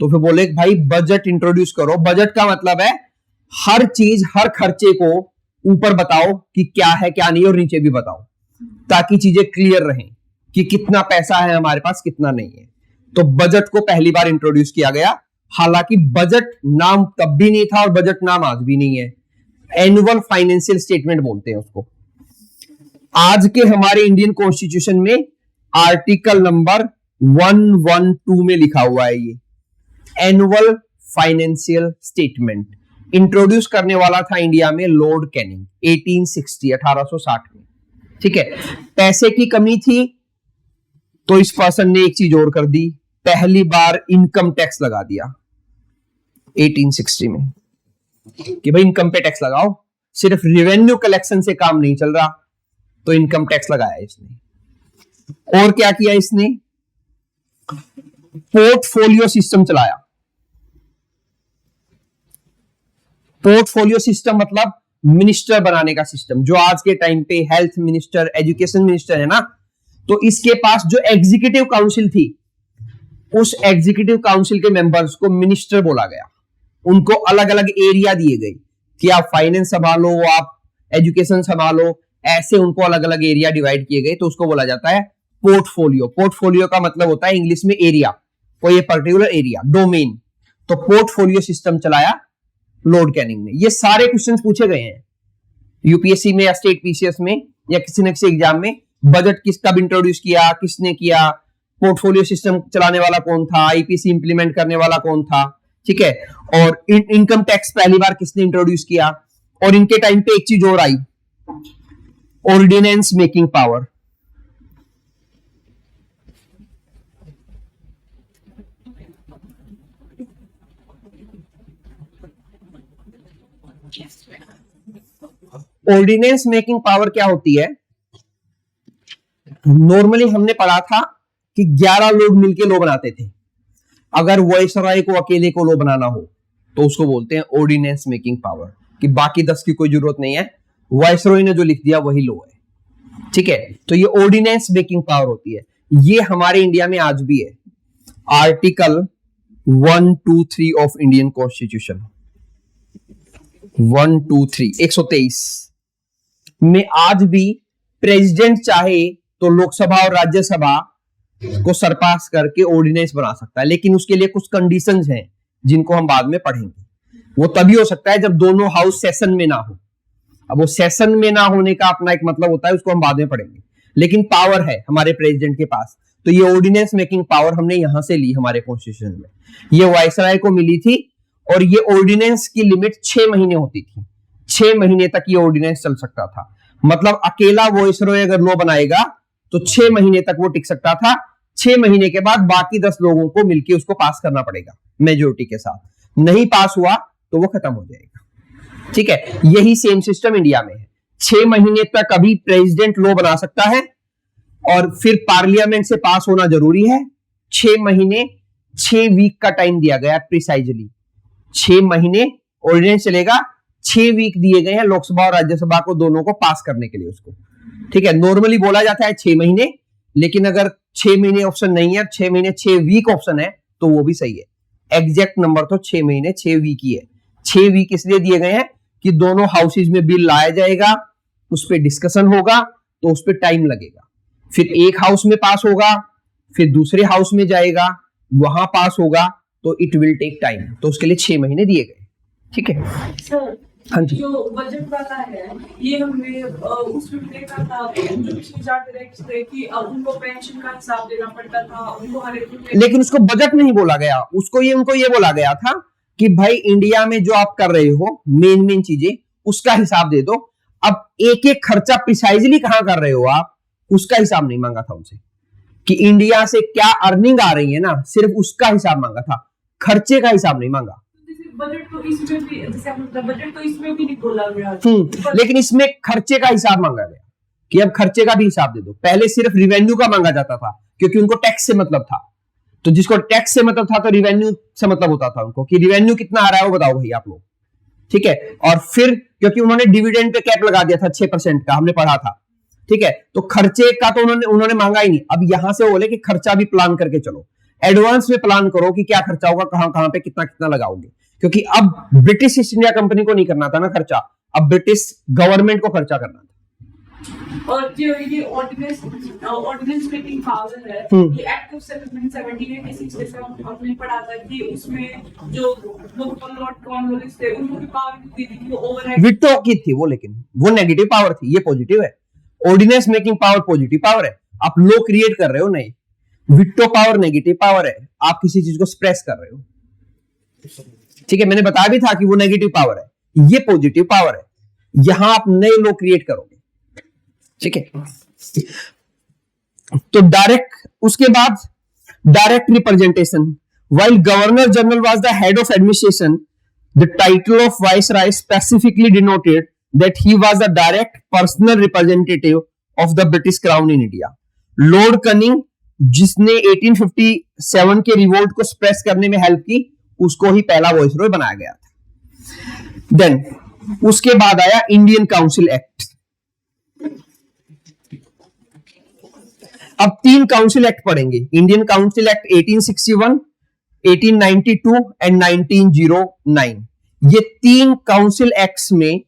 तो फिर बोले भाई बजट इंट्रोड्यूस करो। बजट का मतलब है हर चीज, हर खर्चे को ऊपर बताओ कि क्या है क्या नहीं, और नीचे भी बताओ, ताकि चीजें क्लियर रहें कि कितना पैसा है हमारे पास, कितना नहीं है। तो बजट को पहली बार इंट्रोड्यूस किया गया। हालांकि बजट नाम तब भी नहीं था और बजट नाम आज भी नहीं है, एनुअल फाइनेंशियल स्टेटमेंट बोलते हैं उसको। आज के हमारे इंडियन कॉन्स्टिट्यूशन में आर्टिकल नंबर 112 में लिखा हुआ है ये एनुअल फाइनेंशियल स्टेटमेंट। इंट्रोड्यूस करने वाला था इंडिया में लॉर्ड कैनिंग 1860 में। ठीक है, पैसे की कमी थी तो इस पर्सन ने एक चीज और कर दी, पहली बार इनकम टैक्स लगा दिया 1860 में कि भाई इनकम पे टैक्स लगाओ। सिर्फ रेवेन्यू कलेक्शन से काम नहीं चल रहा, तो इनकम टैक्स लगाया इसने। और क्या किया इसने, पोर्टफोलियो सिस्टम चलाया। पोर्टफोलियो सिस्टम मतलब मिनिस्टर बनाने का सिस्टम, जो आज के टाइम पे हेल्थ मिनिस्टर, एजुकेशन मिनिस्टर है ना, तो इसके पास जो एग्जीक्यूटिव काउंसिल थी, उस एग्जीक्यूटिव काउंसिल के मेंबर्स को मिनिस्टर बोला गया। उनको अलग अलग एरिया दिए गए कि आप फाइनेंस संभालो, आप एजुकेशन संभालो, ऐसे उनको अलग अलग एरिया डिवाइड किए गए, तो उसको बोला जाता है पोर्टफोलियो। पोर्टफोलियो का मतलब होता है इंग्लिश में एरिया, कोई पर्टिकुलर एरिया, डोमेन। तो पोर्टफोलियो सिस्टम चलाया लॉर्ड कैनिंग ने। ये सारे क्वेश्चंस पूछे गए हैं यूपीएससी में या स्टेट पीसीएस में या किसी न किसी एग्जाम में। बजट किस कब इंट्रोड्यूस किया, किसने किया, पोर्टफोलियो सिस्टम चलाने वाला कौन था, आईपीसी इंप्लीमेंट करने वाला कौन था, ठीक है, और इनकम टैक्स पहली बार किसने इंट्रोड्यूस किया। और इनके टाइम पे एक चीज और आई, ordinance making power. Ordinance making power क्या होती है? नॉर्मली हमने पढ़ा था कि 11 लोग मिलके लॉ बनाते थे। अगर वायसराय को अकेले को लॉ बनाना हो तो उसको बोलते हैं ऑर्डिनेंस मेकिंग पावर, कि बाकी 10 की कोई जरूरत नहीं है, वायसराय ने जो लिख दिया वही लॉ है, ठीक है। तो ये ऑर्डिनेंस मेकिंग पावर होती है। ये हमारे इंडिया में आज भी है। आर्टिकल 123 ऑफ इंडियन कॉन्स्टिट्यूशन 123 में आज भी प्रेसिडेंट चाहे तो लोकसभा और राज्यसभा को सरपास करके ऑर्डिनेंस बना सकता है, लेकिन उसके लिए कुछ कंडीशंस हैं जिनको हम बाद में पढ़ेंगे। वो तभी हो सकता है जब दोनों हाउस सेशन में ना हो। अब वो सेशन में ना होने का अपना एक मतलब होता है, उसको हम बाद में पढ़ेंगे, लेकिन पावर है हमारे प्रेसिडेंट के पास। तो ये ऑर्डिनेंस मेकिंग पावर हमने यहां से ली हमारे कॉन्स्टिट्यूशन में। ये वायसराय को मिली थी और ये ऑर्डिनेंस की लिमिट 6 महीने होती थी। 6 महीने तक ये ऑर्डिनेंस चल सकता था। मतलब अकेला वायसराय अगर लॉ बनाएगा तो 6 महीने तक वो टिक सकता था। 6 महीने के बाद बाकी 10 लोगों को मिलकर उसको पास करना पड़ेगा मेजोरिटी के साथ। नहीं पास हुआ तो वो खत्म हो जाएगा, ठीक है। यही सेम सिस्टम इंडिया में है। 6 महीने तक अभी प्रेसिडेंट लॉ बना सकता है और फिर पार्लियामेंट से पास होना जरूरी है। 6 महीने 6 वीक का टाइम दिया गया प्रिसाइजली। 6 महीने ऑर्डिनेंस चलेगा, 6 वीक दिए गए हैं लोकसभा और राज्यसभा को दोनों को पास करने के लिए उसको, ठीक है। नॉर्मली बोला जाता है 6 महीने, लेकिन अगर 6 महीने ऑप्शन नहीं है, 6 महीने 6 वीक ऑप्शन है तो वो भी सही है। एग्जैक्ट नंबर तो 6 महीने 6 वीक ही है। 6 वीक इसलिए दिए गए हैं कि दोनों हाउसेज में बिल लाया जाएगा, उस पर डिस्कशन होगा तो उस पर टाइम लगेगा। फिर एक हाउस में पास होगा, फिर दूसरे हाउस में जाएगा, वहां पास होगा, तो इट विल टेक टाइम। तो उसके लिए 6 महीने दिए गए, ठीक है। सर, हाँ जी। जो बजट वाला है ये हमने उसमें देखा था जो पिछले 4 डायरेक्ट थे कि उनको पेंशन का हिसाब देना पड़ता था, उनको हर एक, लेकिन उसको बजट नहीं बोला गया, उनको ये बोला गया था कि भाई इंडिया में जो आप कर रहे हो मेन चीजें उसका हिसाब दे दो। अब एक एक खर्चा प्रिसाइजली कहां कर रहे हो आप, उसका हिसाब नहीं मांगा था उनसे कि इंडिया से क्या अर्निंग आ रही है ना, सिर्फ उसका हिसाब मांगा था, खर्चे का हिसाब नहीं मांगा। बजट तो इसमें भी, जैसे बजट तो इसमें भी नहीं बोला गया, लेकिन इसमें खर्चे का हिसाब मांगा गया कि अब खर्चे का भी हिसाब दे दो। पहले सिर्फ रिवेन्यू का मांगा जाता था क्योंकि उनको टैक्स से मतलब था, तो जिसको टैक्स से मतलब था तो रिवेन्यू से मतलब होता था उनको कि रिवेन्यू कितना आ रहा है वो बताओ भाई आप लोग, ठीक है। और फिर क्योंकि उन्होंने डिविडेंड पे कैप लगा दिया था 6% का, हमने पढ़ा था, ठीक है, तो खर्चे का तो उन्होंने मांगा ही नहीं। अब यहां से वो बोले कि खर्चा भी प्लान करके चलो, एडवांस में प्लान करो कि क्या खर्चा होगा, कहां पे कितना कितना लगाओगे, क्योंकि अब ब्रिटिश ईस्ट इंडिया कंपनी को नहीं करना था ना खर्चा, अब ब्रिटिश गवर्नमेंट को खर्चा करना था। और जो ये ऑर्डिनेंस मेकिंग पावर है, ये एक्ट ऑफ 1786 जैसे हमने पढ़ा था कि उसमें जो लॉर्ड कॉर्नवालिस थे उनको भी पावर दी थी कि ओवरराइड विटो की थी वो, लेकिन वो नेगेटिव पावर थी, ये पॉजिटिव है। Ordinance making power positive power है, आप लॉ क्रिएट कर रहे हो, नहीं। विटो पावर नेगेटिव पावर है, आप किसी चीज को सप्रेस कर रहे हो, ठीक है। मैंने बताया भी था कि वो नेगेटिव पावर है, ये पॉजिटिव पावर है, यहां आप नए लॉ क्रिएट करोगे, ठीक है। तो डायरेक्ट, उसके बाद direct representation. While governor general was the head of administration, the title of viceroy specifically denoted that he was the direct personal representative of the British crown in India. Lord cunning, जिसने 1857 के revolt को suppress करने में help की, उसको ही पहला viceroy बनाया गया था। देन उसके बाद आया इंडियन काउंसिल एक्ट। अब 3 काउंसिल एक्ट पढ़ेंगे, इंडियन काउंसिल एक्ट 1861, 1892 एंड 1909। ये 3 काउंसिल एक्ट्स में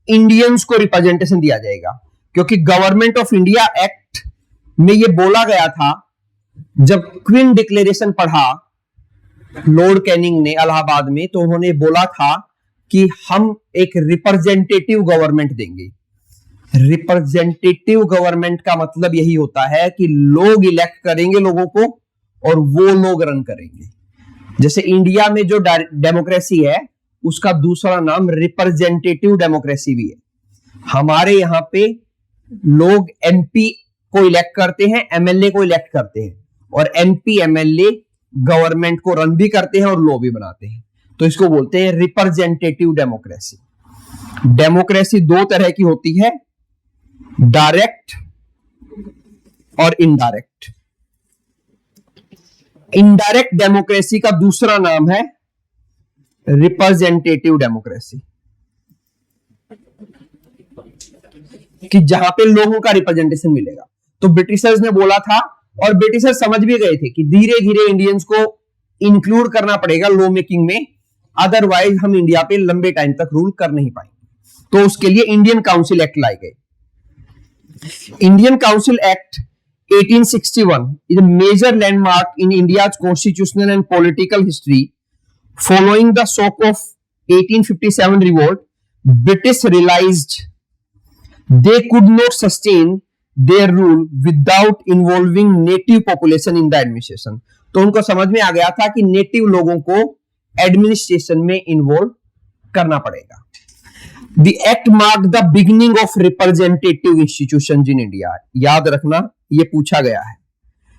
इंडियंस को रिप्रेजेंटेशन दिया जाएगा, क्योंकि गवर्नमेंट ऑफ इंडिया एक्ट में ये बोला गया था, जब क्वीन डिक्लेरेशन पढ़ा लॉर्ड कैनिंग ने इलाहाबाद में, तो उन्होंने बोला था कि हम एक रिप्रेजेंटेटिव गवर्नमेंट देंगे। रिप्रेजेंटेटिव गवर्नमेंट का मतलब यही होता है कि लोग इलेक्ट करेंगे लोगों को और वो लोग रन करेंगे। जैसे इंडिया में जो डेमोक्रेसी है उसका दूसरा नाम रिप्रेजेंटेटिव डेमोक्रेसी भी है। हमारे यहां पे लोग एमपी को इलेक्ट करते हैं, एमएलए को इलेक्ट करते हैं, और एमपी एमएलए गवर्नमेंट को रन भी करते हैं और लॉ भी बनाते हैं। तो इसको बोलते हैं रिप्रेजेंटेटिव डेमोक्रेसी। डेमोक्रेसी दो तरह की होती है, डायरेक्ट और इनडायरेक्ट। इनडायरेक्ट डेमोक्रेसी का दूसरा नाम है रिप्रेजेंटेटिव डेमोक्रेसी, कि जहां पे लोगों का रिप्रेजेंटेशन मिलेगा। तो ब्रिटिशर्स ने बोला था, और ब्रिटिशर्स समझ भी गए थे कि धीरे धीरे इंडियंस को इंक्लूड करना पड़ेगा लॉ मेकिंग में, अदरवाइज हम इंडिया पे लंबे टाइम तक रूल कर नहीं पाएंगे। तो उसके लिए इंडियन काउंसिल एक्ट लाए गए। Indian council act 1861 is a major landmark in India's constitutional and political history. Following the shock of 1857 revolt, British realized they could not sustain their rule without involving native population in the administration. तो उनको समझ में आ गया था कि native लोगों को administration में इन्वॉल्व करना पड़ेगा। The act marked the beginning of representative institutions in India. याद रखना, ये पूछा गया है।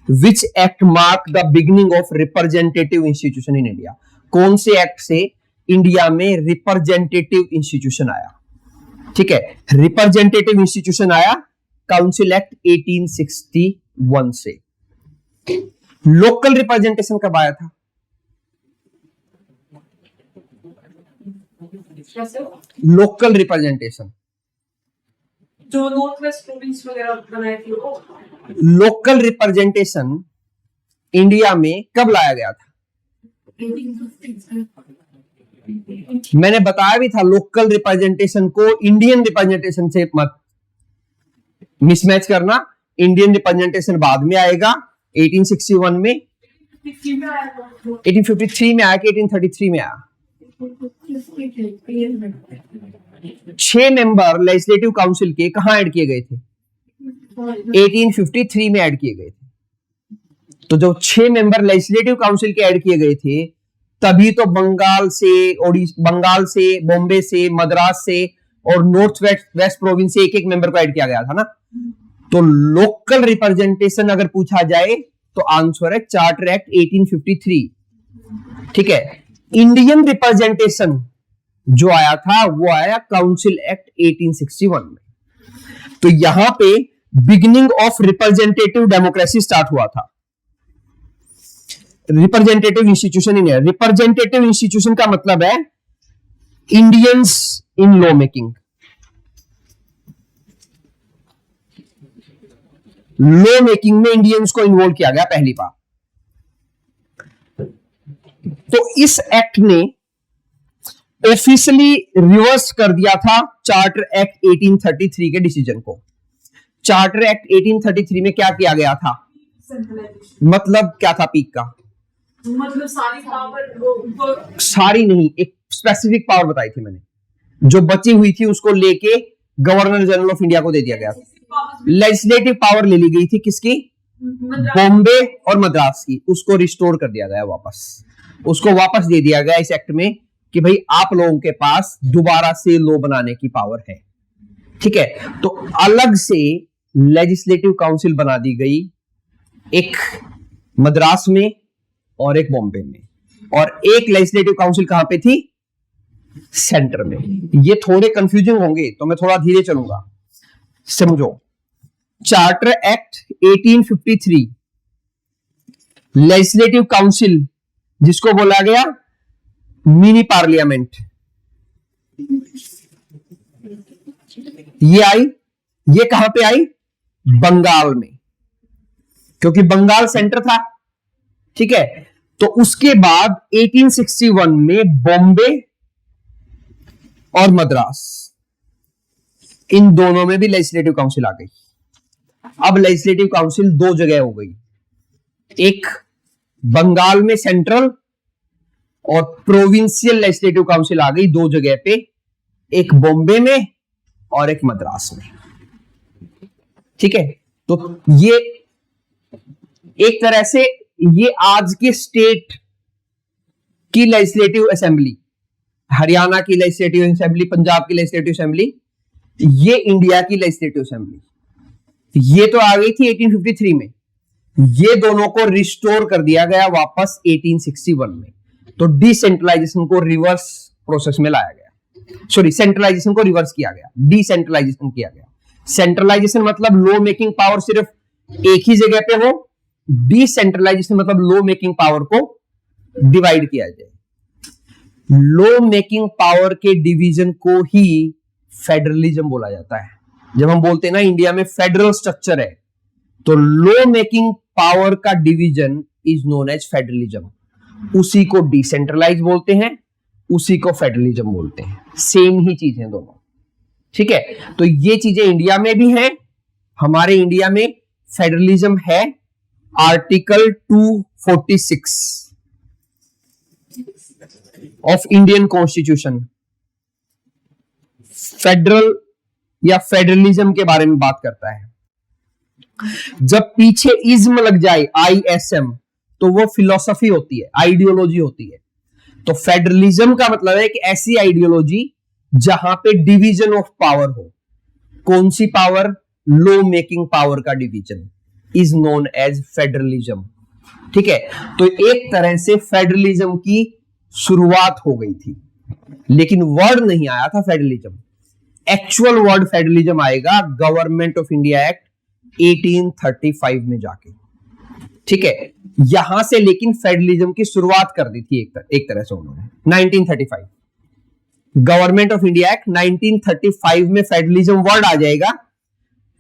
Which act marked the beginning of representative institution in India? कौन से एक्ट से इंडिया में रिप्रेजेंटेटिव इंस्टीट्यूशन आया? ठीक है, रिप्रेजेंटेटिव इंस्टीट्यूशन आया काउंसिल एक्ट 1861 से। लोकल रिप्रेजेंटेशन कब आया था? लोकल रिप्रेजेंटेशन जो नॉर्थ वेस्ट प्रोविंस वगैरह बनाई थी वो। लोकल रिप्रेजेंटेशन इंडिया में कब लाया गया था? मैंने बताया भी था, लोकल रिप्रेजेंटेशन को इंडियन रिप्रेजेंटेशन से मत मिसमैच करना। इंडियन रिप्रेजेंटेशन बाद में आएगा 1861 में, 1853 में आया कि 1833 में आया? 6 मेंबर लेजिस्लेटिव काउंसिल के कहां ऐड किए गए थे? 1853 में ऐड किए गए थे। तो जब 6 मेंबर लेजिस्लेटिव काउंसिल के ऐड किए गए थे, तभी तो बंगाल से, बॉम्बे से, मद्रास से और नॉर्थ वेस्ट प्रोविंस से एक एक मेंबर को ऐड किया गया था ना। तो लोकल रिप्रेजेंटेशन अगर पूछा जाए तो आंसर है चार्टर एक्ट 1853। ठीक है, इंडियन रिप्रेजेंटेशन जो आया था वो आया काउंसिल एक्ट 1861 में। तो यहां पे beginning of representative democracy start हुआ था। रिप्रेजेंटेटिव इंस्टीट्यूशन इन है। रिप्रेजेंटेटिव इंस्टीट्यूशन का मतलब है Indians in law making. Law making में इंडियंस को इन्वॉल्व किया गया पहली बार। तो इस एक्ट ने ऑफिशियली रिवर्स कर दिया था चार्टर एक्ट 1833 के डिसीजन को। चार्टर एक्ट 1833 में क्या किया गया था? मतलब क्या था पीक का? मतलब सारी पावर, सारी नहीं, एक स्पेसिफिक पावर बताई थी मैंने, जो बची हुई थी उसको लेके गवर्नर जनरल ऑफ इंडिया को दे दिया गया था। लेजिस्लेटिव पावर ले ली गई थी किसकी? बॉम्बे और मद्रास की। उसको रिस्टोर कर दिया गया वापस, उसको वापस दे दिया गया इस एक्ट में कि भाई आप लोगों के पास दोबारा से लॉ बनाने की पावर है। ठीक है, तो अलग से लेजिस्लेटिव काउंसिल बना दी गई, एक मद्रास में और एक बॉम्बे में, और एक लेजिस्लेटिव काउंसिल कहां पे थी? सेंटर में। ये थोड़े कंफ्यूजिंग होंगे तो मैं थोड़ा धीरे चलूंगा, समझो। चार्टर एक्ट 1853 लेजिस्लेटिव काउंसिल, जिसको बोला गया मिनी पार्लियामेंट, ये आई। ये कहां पे आई? बंगाल में, क्योंकि बंगाल सेंटर था। ठीक है, तो उसके बाद 1861 में बॉम्बे और मद्रास, इन दोनों में भी लेजिस्लेटिव काउंसिल आ गई। अब लेजिस्लेटिव काउंसिल दो जगह हो गई, एक बंगाल में सेंट्रल और प्रोविंशियल लेजिस्लेटिव काउंसिल आ गई दो जगह पे, एक बॉम्बे में और एक मद्रास में। ठीक है, तो ये एक तरह से ये आज के स्टेट की लेजिस्लेटिव असेंबली, हरियाणा की लेजिस्लेटिव असेंबली, पंजाब की लेजिस्लेटिव असेंबली, ये इंडिया की लेजिस्लेटिव असेंबली, ये तो आ गई थी 1853 में। ये दोनों को रिस्टोर कर दिया गया वापस 1861 में। तो डिसेंट्रलाइजेशन को रिवर्स प्रोसेस में लाया गया, सॉरी सेंट्रलाइजेशन को रिवर्स किया गया, डिसेंट्रलाइजेशन किया गया। सेंट्रलाइजेशन मतलब लॉ मेकिंग पावर सिर्फ एक ही जगह पे हो, डिसेंट्रलाइजेशन मतलब लॉ मेकिंग पावर को डिवाइड किया जाए। लॉ मेकिंग पावर के डिवीजन को ही फेडरलिज्म बोला जाता है। जब हम बोलते हैं ना इंडिया में फेडरल स्ट्रक्चर है, तो लॉ मेकिंग पावर का division is known as federalism. उसी को डिसेंट्रलाइज बोलते हैं, उसी को फेडरलिज्म बोलते हैं, सेम ही चीज है दोनों। ठीक है, तो ये चीजें इंडिया में भी हैं। हमारे इंडिया में फेडरलिज्म है, article 246 of Indian constitution federal या फेडरलिज्म के बारे में बात करता है। जब पीछे इज्म लग जाए ISM, तो वो फिलॉसफी होती है, आइडियोलॉजी होती है। तो फेडरलिज्म का मतलब है कि ऐसी आइडियोलॉजी जहां पे डिवीजन ऑफ पावर हो। कौन सी पावर? लॉ मेकिंग पावर का division is known as federalism. ठीक है, तो एक तरह से फेडरलिज्म की शुरुआत हो गई थी, लेकिन वर्ड नहीं आया था फेडरलिज्म। एक्चुअल वर्ड फेडरलिज्म आएगा गवर्नमेंट ऑफ इंडिया एक्ट 1835 में जाके। ठीक है, यहां से लेकिन फेडरलिज्म की शुरुआत कर दी थी एक तरह से उन्होंने 1935। गवर्नमेंट ऑफ इंडिया एक्ट 1935 में फेडरलिज्म वर्ड आ जाएगा,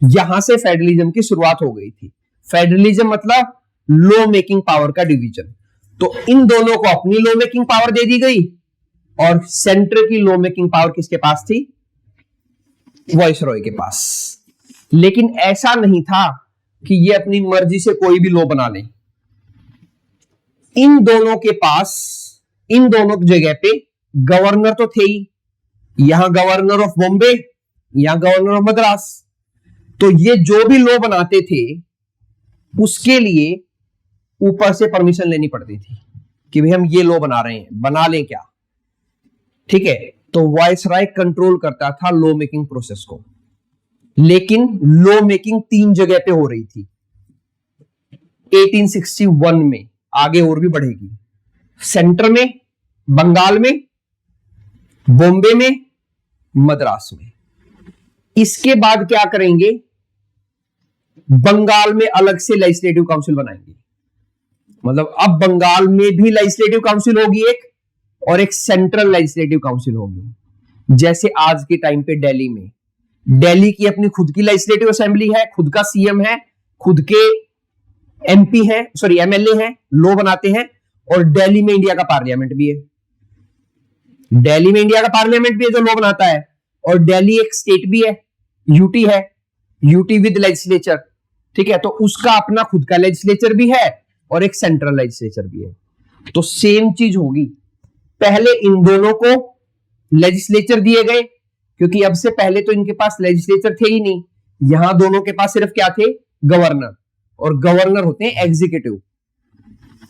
यहां से फेडरलिज्म की शुरुआत हो गई थी। फेडरलिज्म मतलब लॉ मेकिंग पावर का डिवीजन। तो इन दोनों को अपनी लॉ मेकिंग पावर दे दी गई, और सेंटर की लॉ मेकिंग पावर किसके पास थी? वाइसरॉय के पास। लेकिन ऐसा नहीं था कि ये अपनी मर्जी से कोई भी लॉ बना ले। इन दोनों के पास, इन दोनों जगह पे गवर्नर तो थे ही, यहां गवर्नर ऑफ बॉम्बे, यहां गवर्नर ऑफ मद्रास। तो ये जो भी लॉ बनाते थे उसके लिए ऊपर से परमिशन लेनी पड़ती थी कि भाई हम ये लॉ बना रहे हैं, बना लें क्या। ठीक है, तो वाइसराय कंट्रोल करता था लॉ मेकिंग प्रोसेस को। लेकिन लॉ मेकिंग तीन जगह पे हो रही थी 1861 में, आगे और भी बढ़ेगी। सेंटर में, बंगाल में, बॉम्बे में, मद्रास में। इसके बाद क्या करेंगे? बंगाल में अलग से लेजिस्लेटिव काउंसिल बनाएंगे। मतलब अब बंगाल में भी लेजिस्लेटिव काउंसिल होगी एक, और एक सेंट्रल लेजिस्लेटिव काउंसिल होगी। जैसे आज के टाइम पे दिल्ली में, दिल्ली की अपनी खुद की लेजिस्लेटिव असेंबली है, खुद का CM है, खुद के MP हैं, सॉरी MLA हैं, लॉ बनाते हैं। और दिल्ली में इंडिया का पार्लियामेंट भी है, दिल्ली में इंडिया का पार्लियामेंट भी है जो लॉ बनाता है। और दिल्ली एक स्टेट भी है, UT है, UT विद लेजिस्लेचर। ठीक है, तो उसका अपना खुद का लेजिस्लेचर भी है और एक सेंट्रल लेजिस्लेचर भी है। तो सेम चीज होगी। पहले इन दोनों को लेजिस्लेचर दिए गए, क्योंकि अब से पहले तो इनके पास लेजिस्लेचर थे ही नहीं। यहां दोनों के पास सिर्फ क्या थे? गवर्नर। और गवर्नर होते हैं एग्जीक्यूटिव,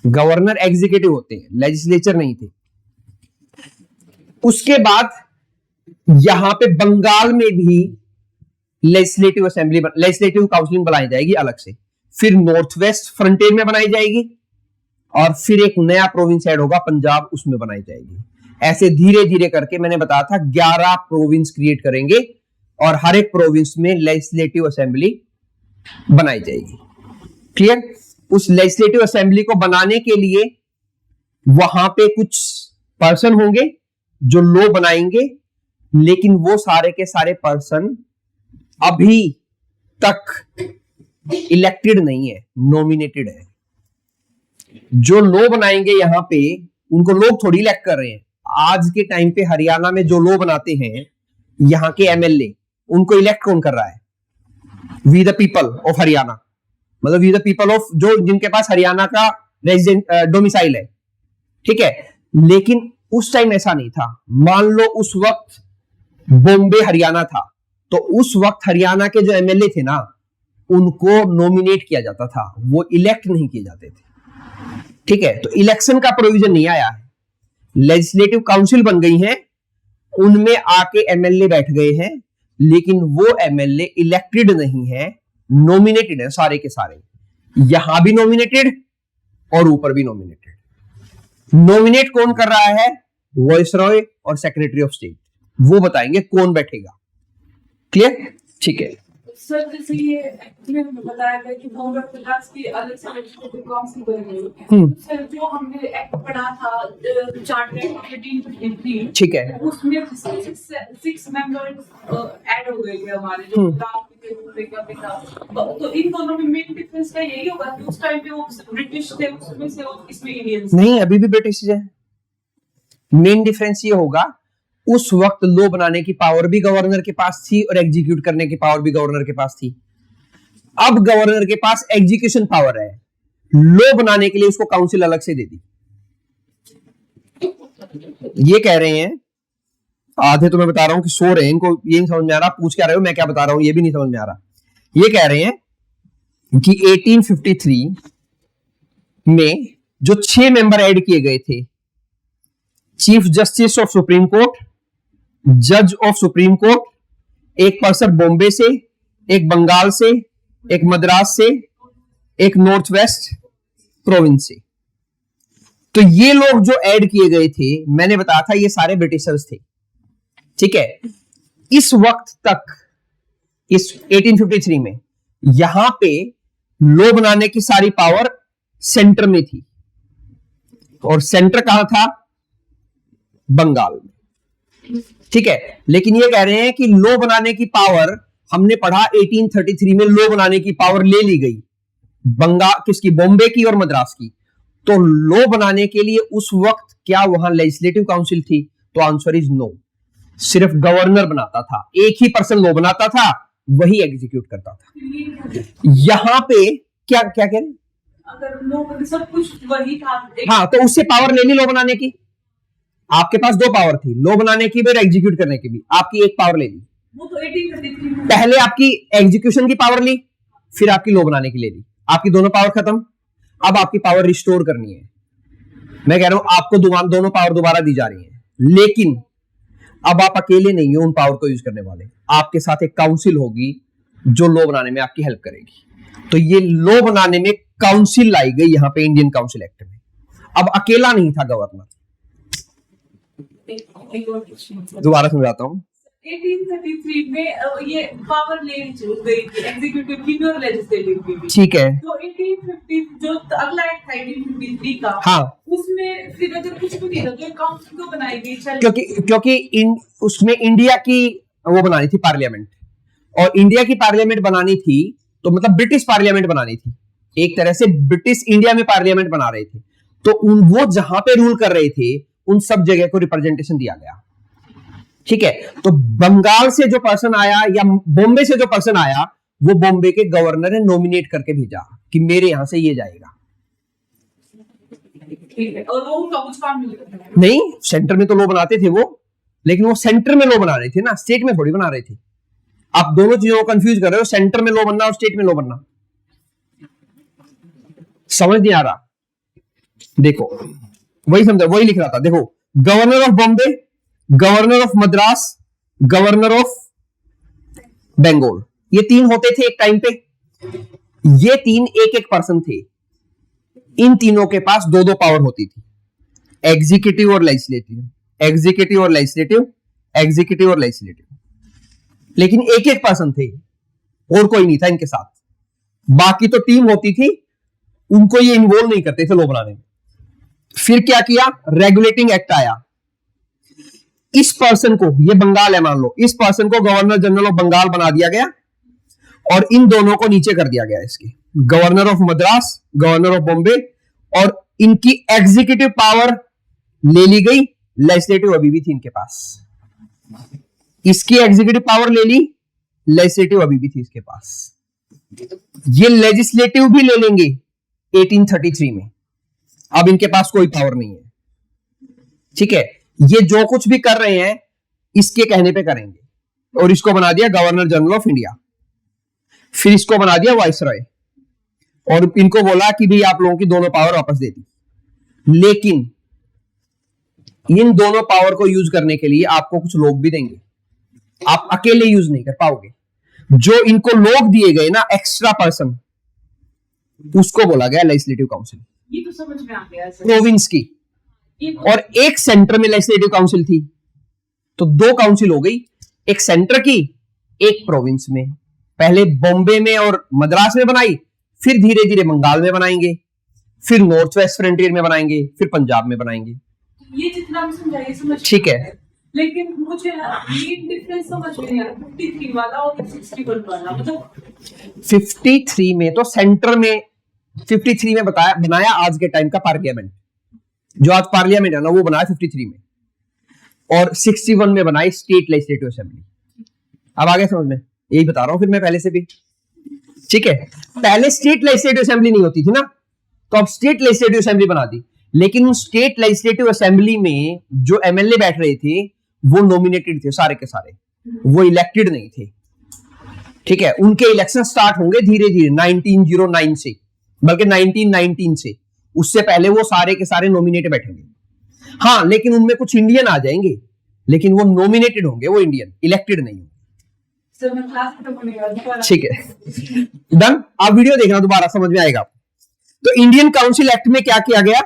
गवर्नर एग्जीक्यूटिव होते हैं, लेजिस्लेचर नहीं थे। उसके बाद यहां पे बंगाल में भी लेजिस्लेटिव असेंबली, लेजिस्लेटिव काउंसिल बनाई जाएगी अलग से। फिर नॉर्थ वेस्ट फ्रंटियर में बनाई जाएगी, और फिर एक नया प्रोविंस ऐड होगा पंजाब, उसमें बनाई जाएगी। ऐसे धीरे धीरे करके मैंने बताया था 11 प्रोविंस क्रिएट करेंगे, और हर एक प्रोविंस में लेजिस्लेटिव असेंबली बनाई जाएगी। क्लियर? उस लेजिस्लेटिव असेंबली को बनाने के लिए वहां पे कुछ पर्सन होंगे जो लॉ बनाएंगे, लेकिन वो सारे के सारे पर्सन अभी तक इलेक्टेड नहीं है, नॉमिनेटेड है। जो लॉ बनाएंगे यहां पे, उनको लोग थोड़ी इलेक्ट कर रहे हैं। आज के टाइम पे हरियाणा में जो लॉ बनाते हैं यहां के MLA, उनको इलेक्ट कौन कर रहा है? We the people of Haryana, मतलब वी द पीपल ऑफ जो जिनके पास हरियाणा का रेजिडेंट डोमिसाइल है। ठीक है, लेकिन उस टाइम ऐसा नहीं था। मान लो उस वक्त बॉम्बे हरियाणा था, तो उस वक्त हरियाणा के जो एमएलए थे ना, उनको नॉमिनेट किया जाता था, वो इलेक्ट नहीं किए जाते थे। ठीक है, तो इलेक्शन का प्रोविजन नहीं आया है। लेजिस्लेटिव काउंसिल बन गई है, उनमें आके एमएलए बैठ गए हैं, लेकिन वो एमएलए इलेक्टेड नहीं है, नॉमिनेटेड है सारे के सारे। यहां भी नॉमिनेटेड और ऊपर भी नॉमिनेटेड। नॉमिनेट कौन कर रहा है? वाइसरॉय और सेक्रेटरी ऑफ स्टेट, वो बताएंगे कौन बैठेगा। क्लियर? ठीक है। सर जैसे ये एक्चुअली हमें बताया गया कि बॉम्बे प्रकाश की अलग से लेजिस्लेटिव काउंसिल बनी है। सर जो हमने एक्ट पढ़ा था चार्टर 1853, ठीक है, उसमें 6 मेंबर्स ऐड हो गए थे हमारे, जो तो इन दोनों में मेन डिफरेंस क्या यही होगा कि उस टाइम पे वो ब्रिटिश थे, उसमें से इसमें इंडियंस नहीं, अभी भी ब्रिटिश है। मेन डिफरेंस ये होगा, उस वक्त लॉ बनाने की पावर भी गवर्नर के पास थी और एग्जीक्यूट करने की पावर भी गवर्नर के पास थी। अब गवर्नर के पास एग्जीक्यूशन पावर है, लॉ बनाने के लिए उसको काउंसिल अलग से दे दी। ये कह रहे हैं, आधे तो मैं बता रहा हूं कि सो रहे हैं, इनको ये नहीं समझ में आ रहा, पूछ क्या रहे हो, मैं क्या बता रहा हूं ये भी नहीं समझ में आ रहा। ये कह रहे हैं कि 1853 में जो 6 मेंबर ऐड किए गए थे, chief justice of supreme court, जज ऑफ सुप्रीम कोर्ट, एक पर्सन बॉम्बे से, एक बंगाल से, एक मद्रास से, एक नॉर्थ वेस्ट प्रोविंस से, तो ये लोग जो ऐड किए गए थे, मैंने बताया था ये सारे ब्रिटिशर्स थे। ठीक है, इस वक्त तक, इस 1853 में यहां पे लॉ बनाने की सारी पावर सेंटर में थी, और सेंटर कहां था? बंगाल में। ठीक है, लेकिन ये कह रहे हैं कि लॉ बनाने की पावर, हमने पढ़ा 1833 में लॉ बनाने की पावर ले ली गई बंगाल किसकी? बॉम्बे की और मद्रास की। तो लॉ बनाने के लिए उस वक्त क्या वहां लेजिस्लेटिव काउंसिल थी? तो आंसर इज नो, सिर्फ गवर्नर बनाता था, एक ही पर्सन लॉ बनाता था, वही एग्जीक्यूट करता था। यहां पे क्या क्या कह रहे? अगर लोग सब कुछ वही था। हाँ, तो उससे पावर ले ली लॉ बनाने की। आपके पास 2 पावर थी, लॉ बनाने की भी और एग्जीक्यूट करने की भी। आपकी एक पावर ले ली, वो तो 1833 में पहले आपकी एग्जीक्यूशन की पावर ली, फिर आपकी लॉ बनाने की ले ली, आपकी दोनों पावर खत्म। अब आपकी पावर रिस्टोर करनी है। मैं कह रहा हूं आपको दोनों पावर दोबारा दी जा रही है, लेकिन अब आप अकेले नहीं हो उन पावर को यूज करने वाले, आपके साथ एक काउंसिल होगी जो लॉ बनाने में आपकी हेल्प करेगी। तो ये लॉ बनाने में काउंसिल लाई गई यहां पे इंडियन काउंसिल एक्ट में। अब अकेला नहीं था गवर्नर। दोबारा समझाता हूं। 1833 में ये पावर ले गई थी एग्जीक्यूटिव की भी और लेजिस्लेटिव की भी। ठीक है, तो 1850 जो अगला एक्ट था 1853 का, हाँ, उसमें फिर अगर कुछ भी नहीं था तो काउंसिल क्यों बनाई गई? क्योंकि उसमें इंडिया की वो बनानी थी पार्लियामेंट, और इंडिया की पार्लियामेंट बनानी थी तो मतलब ब्रिटिश पार्लियामेंट बनानी थी। एक तरह से ब्रिटिश इंडिया में पार्लियामेंट बना रहे थे, तो वो जहां पे रूल कर रहे थे उन सब जगह को रिप्रेजेंटेशन दिया गया। ठीक है, तो बंगाल से जो पर्सन आया या बॉम्बे से जो पर्सन आया, वो बॉम्बे के गवर्नर ने नॉमिनेट करके भेजा कि मेरे यहां से ये जाएगा। और वो उनका कुछ काम नहीं, सेंटर में तो लॉ बनाते थे वो, लेकिन वो सेंटर में लॉ बना रहे थे ना, स्टेट में थोड़ी बना रहे थे। आप दोनों चीजों को कंफ्यूज कर रहे हो, सेंटर में लॉ बनना और स्टेट में लॉ बनना। समझ नहीं आ रहा? देखो, वही समझा, वही लिख रहा था। देखो, governor of Bombay, governor of Madras, governor of Bengal, ये 3 होते थे एक टाइम पे। ये 3 एक एक पर्सन थे। इन तीनों के पास 2-2 पावर होती थी, एग्जीक्यूटिव और लेजिस्लेटिव, एग्जीक्यूटिव और लेजिस्लेटिव, एग्जीक्यूटिव और लेजिस्लेटिव। लेकिन एक एक पर्सन थे, और कोई नहीं था इनके साथ। बाकी तो टीम होती थी, उनको ये इन्वॉल्व नहीं करते थे लॉ बनाने में। फिर क्या किया? रेगुलेटिंग एक्ट आया। इस पर्सन को, ये बंगाल है मान लो, इस पर्सन को गवर्नर जनरल ऑफ बंगाल बना दिया गया, और इन दोनों को नीचे कर दिया गया, इसके governor of Madras, governor of Bombay, और इनकी एग्जीक्यूटिव पावर ले ली गई, लेजिस्लेटिव अभी भी थी इनके पास। इसकी एग्जीक्यूटिव पावर ले ली, लेजिस्लेटिव अभी भी थी इसके पास। ये लेजिस्लेटिव भी ले लेंगे 1833 में, अब इनके पास कोई पावर नहीं है। ठीक है, ये जो कुछ भी कर रहे हैं इसके कहने पे करेंगे, और इसको बना दिया गवर्नर जनरल ऑफ इंडिया, फिर इसको बना दिया वाइसरॉय, और इनको बोला कि भाई आप लोगों की दोनों पावर वापस दे दी। लेकिन इन दोनों पावर को यूज करने के लिए आपको कुछ लोग भी देंगे, आप अकेले यूज नहीं कर पाओगे। जो इनको लोग दिए गए ना, एक्स्ट्रा पर्सन, उसको बोला गया लेजिस्लेटिव काउंसिल, ये तो समझ में आ गया सर। प्रोविंस की, और एक सेंटर में लेजिस्लेटिव काउंसिल थी। तो दो काउंसिल हो गई, एक सेंटर की, एक प्रोविंस में। पहले बॉम्बे में और मद्रास में बनाई, फिर धीरे धीरे बंगाल में बनाएंगे, फिर नॉर्थ वेस्ट फ्रंटियर में बनाएंगे, फिर पंजाब में बनाएंगे। ये जितना भी समझाइए समझ ठीक है, लेकिन मुझे ये डिफरेंस समझ में नहीं आ रहा 53 वाला और 61 वाला, मतलब 53 में तो सेंटर में, 53 में बताया बनाया आज के टाइम का पार्लियामेंट, जो आज पार्लियामेंट है ना, वो बनाया 53 में, और 61 में बनाई स्टेट लेजिस्लेटिव असेंबली। अब आगे समझ में, यही बता रहा हूं फिर मैं पहले से भी। ठीक है, पहले स्टेट लेजिस्लेटिव असेंबली नहीं होती थी ना, तो अब स्टेट लेजिस्लेटिव असेंबली बना दी। लेकिन उन स्टेट लेजिस्लेटिव असेंबली में जो एमएलए बैठ रहे थे वो नॉमिनेटेड थे सारे के सारे, वो इलेक्टेड नहीं थे। ठीक है, उनके इलेक्शन स्टार्ट होंगे धीरे धीरे 1909 से, बल्कि 1919 से, उससे पहले वो सारे के सारे नॉमिनेटेड बैठेंगे। हाँ, लेकिन उनमें कुछ इंडियन आ जाएंगे, लेकिन वो नॉमिनेटेड होंगे, वो इंडियन, इलेक्टेड नहीं होंगे। सर मैं क्लास खत्म होने के बाद दोबारा- ठीक है, डन। आप वीडियो देखना, दोबारा समझ में आएगा। तो इंडियन काउंसिल एक्ट में क्या किया गया?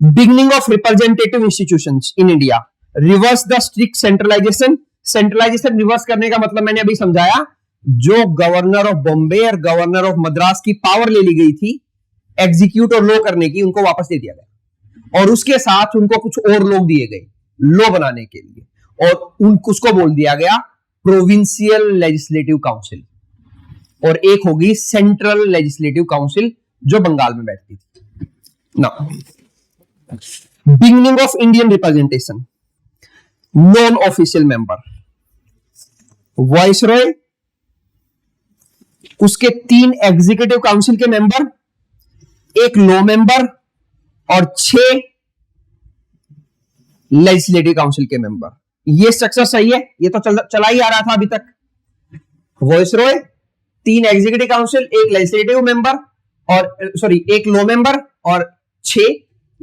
Beginning of representative institutions in India, reverse the strict centralisation. Centralisation reverse करने का मतलब मैंने अभी समझाया, जो गवर्नर ऑफ बॉम्बे और गवर्नर ऑफ मद्रास की पावर ले ली गई थी एग्जीक्यूट और लॉ करने की, उनको वापस दे दिया गया, और उसके साथ उनको कुछ और लोग दिए गए लॉ बनाने के लिए, और उसको बोल दिया गया प्रोविंशियल लेजिस्लेटिव काउंसिल, और एक होगी सेंट्रल लेजिस्लेटिव काउंसिल जो बंगाल में बैठती थी ना। Beginning of Indian representation, non official member, viceroy, उसके 3 एग्जीक्यूटिव काउंसिल के मेंबर, एक लॉ मेंबर, और 6 लेजिस्लेटिव काउंसिल के मेंबर। ये स्ट्रक्चर सही है, ये तो चला ही आ रहा था अभी तक। वाइसरॉय, 3 एग्जीक्यूटिव काउंसिल, एक लेजिस्लेटिव मेंबर, और सॉरी एक लॉ मेंबर, और 6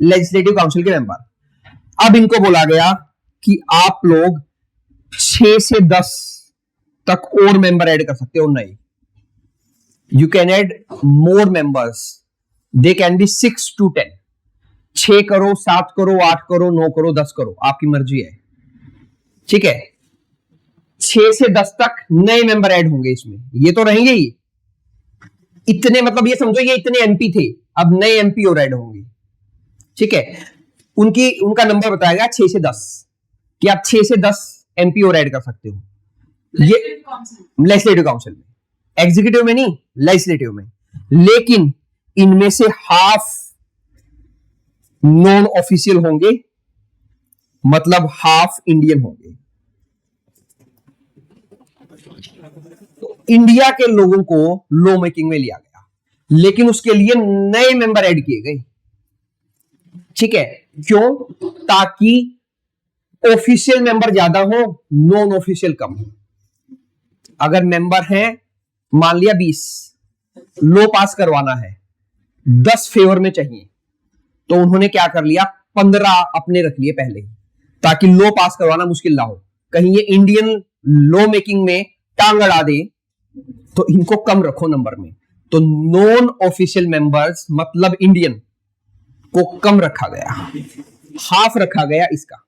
लेजिस्लेटिव काउंसिल के मेंबर। अब इनको बोला गया कि आप लोग 6 से 10 तक और मेंबर ऐड कर सकते हो नए। You can add more members, they can be 6 to 10। 6 करो, 7 करो, 8 करो, 9 करो, 10 करो, आपकी मर्जी है। ठीक है, 6 से 10 तक नए मेंबर ऐड होंगे इसमें, ये तो रहेंगे ही इतने, मतलब ये समझो ये इतने एमपी थे, अब नए एमपी और ऐड होंगे। ठीक है, उनका नंबर बताया गया 6 से 10, कि आप 6 से 10 एमपी और ऐड कर सकते हो। ये लेजिस्लेटिव काउंसिल में, एग्जीक्यूटिव में नहीं, लेजिस्लेटिव में। लेकिन इनमें से हाफ नॉन ऑफिशियल होंगे, मतलब हाफ इंडियन होंगे। तो इंडिया के लोगों को लॉ मेकिंग में लिया गया, लेकिन उसके लिए नए मेंबर ऐड किए गए। ठीक है, क्यों? ताकि ऑफिशियल मेंबर ज्यादा हो, नॉन ऑफिशियल कम हो। अगर मेंबर हैं मान लिया 20, लॉ पास करवाना है, 10 फेवर में चाहिए, तो उन्होंने क्या कर लिया, 15 अपने रख लिए पहले ही, ताकि लॉ पास करवाना मुश्किल ना हो। कहीं ये इंडियन लॉ मेकिंग में टांग अड़ा दे, तो इनको कम रखो नंबर में। तो नॉन ऑफिशियल मेंबर्स मतलब इंडियन को कम रखा गया, हाफ रखा गया इसका।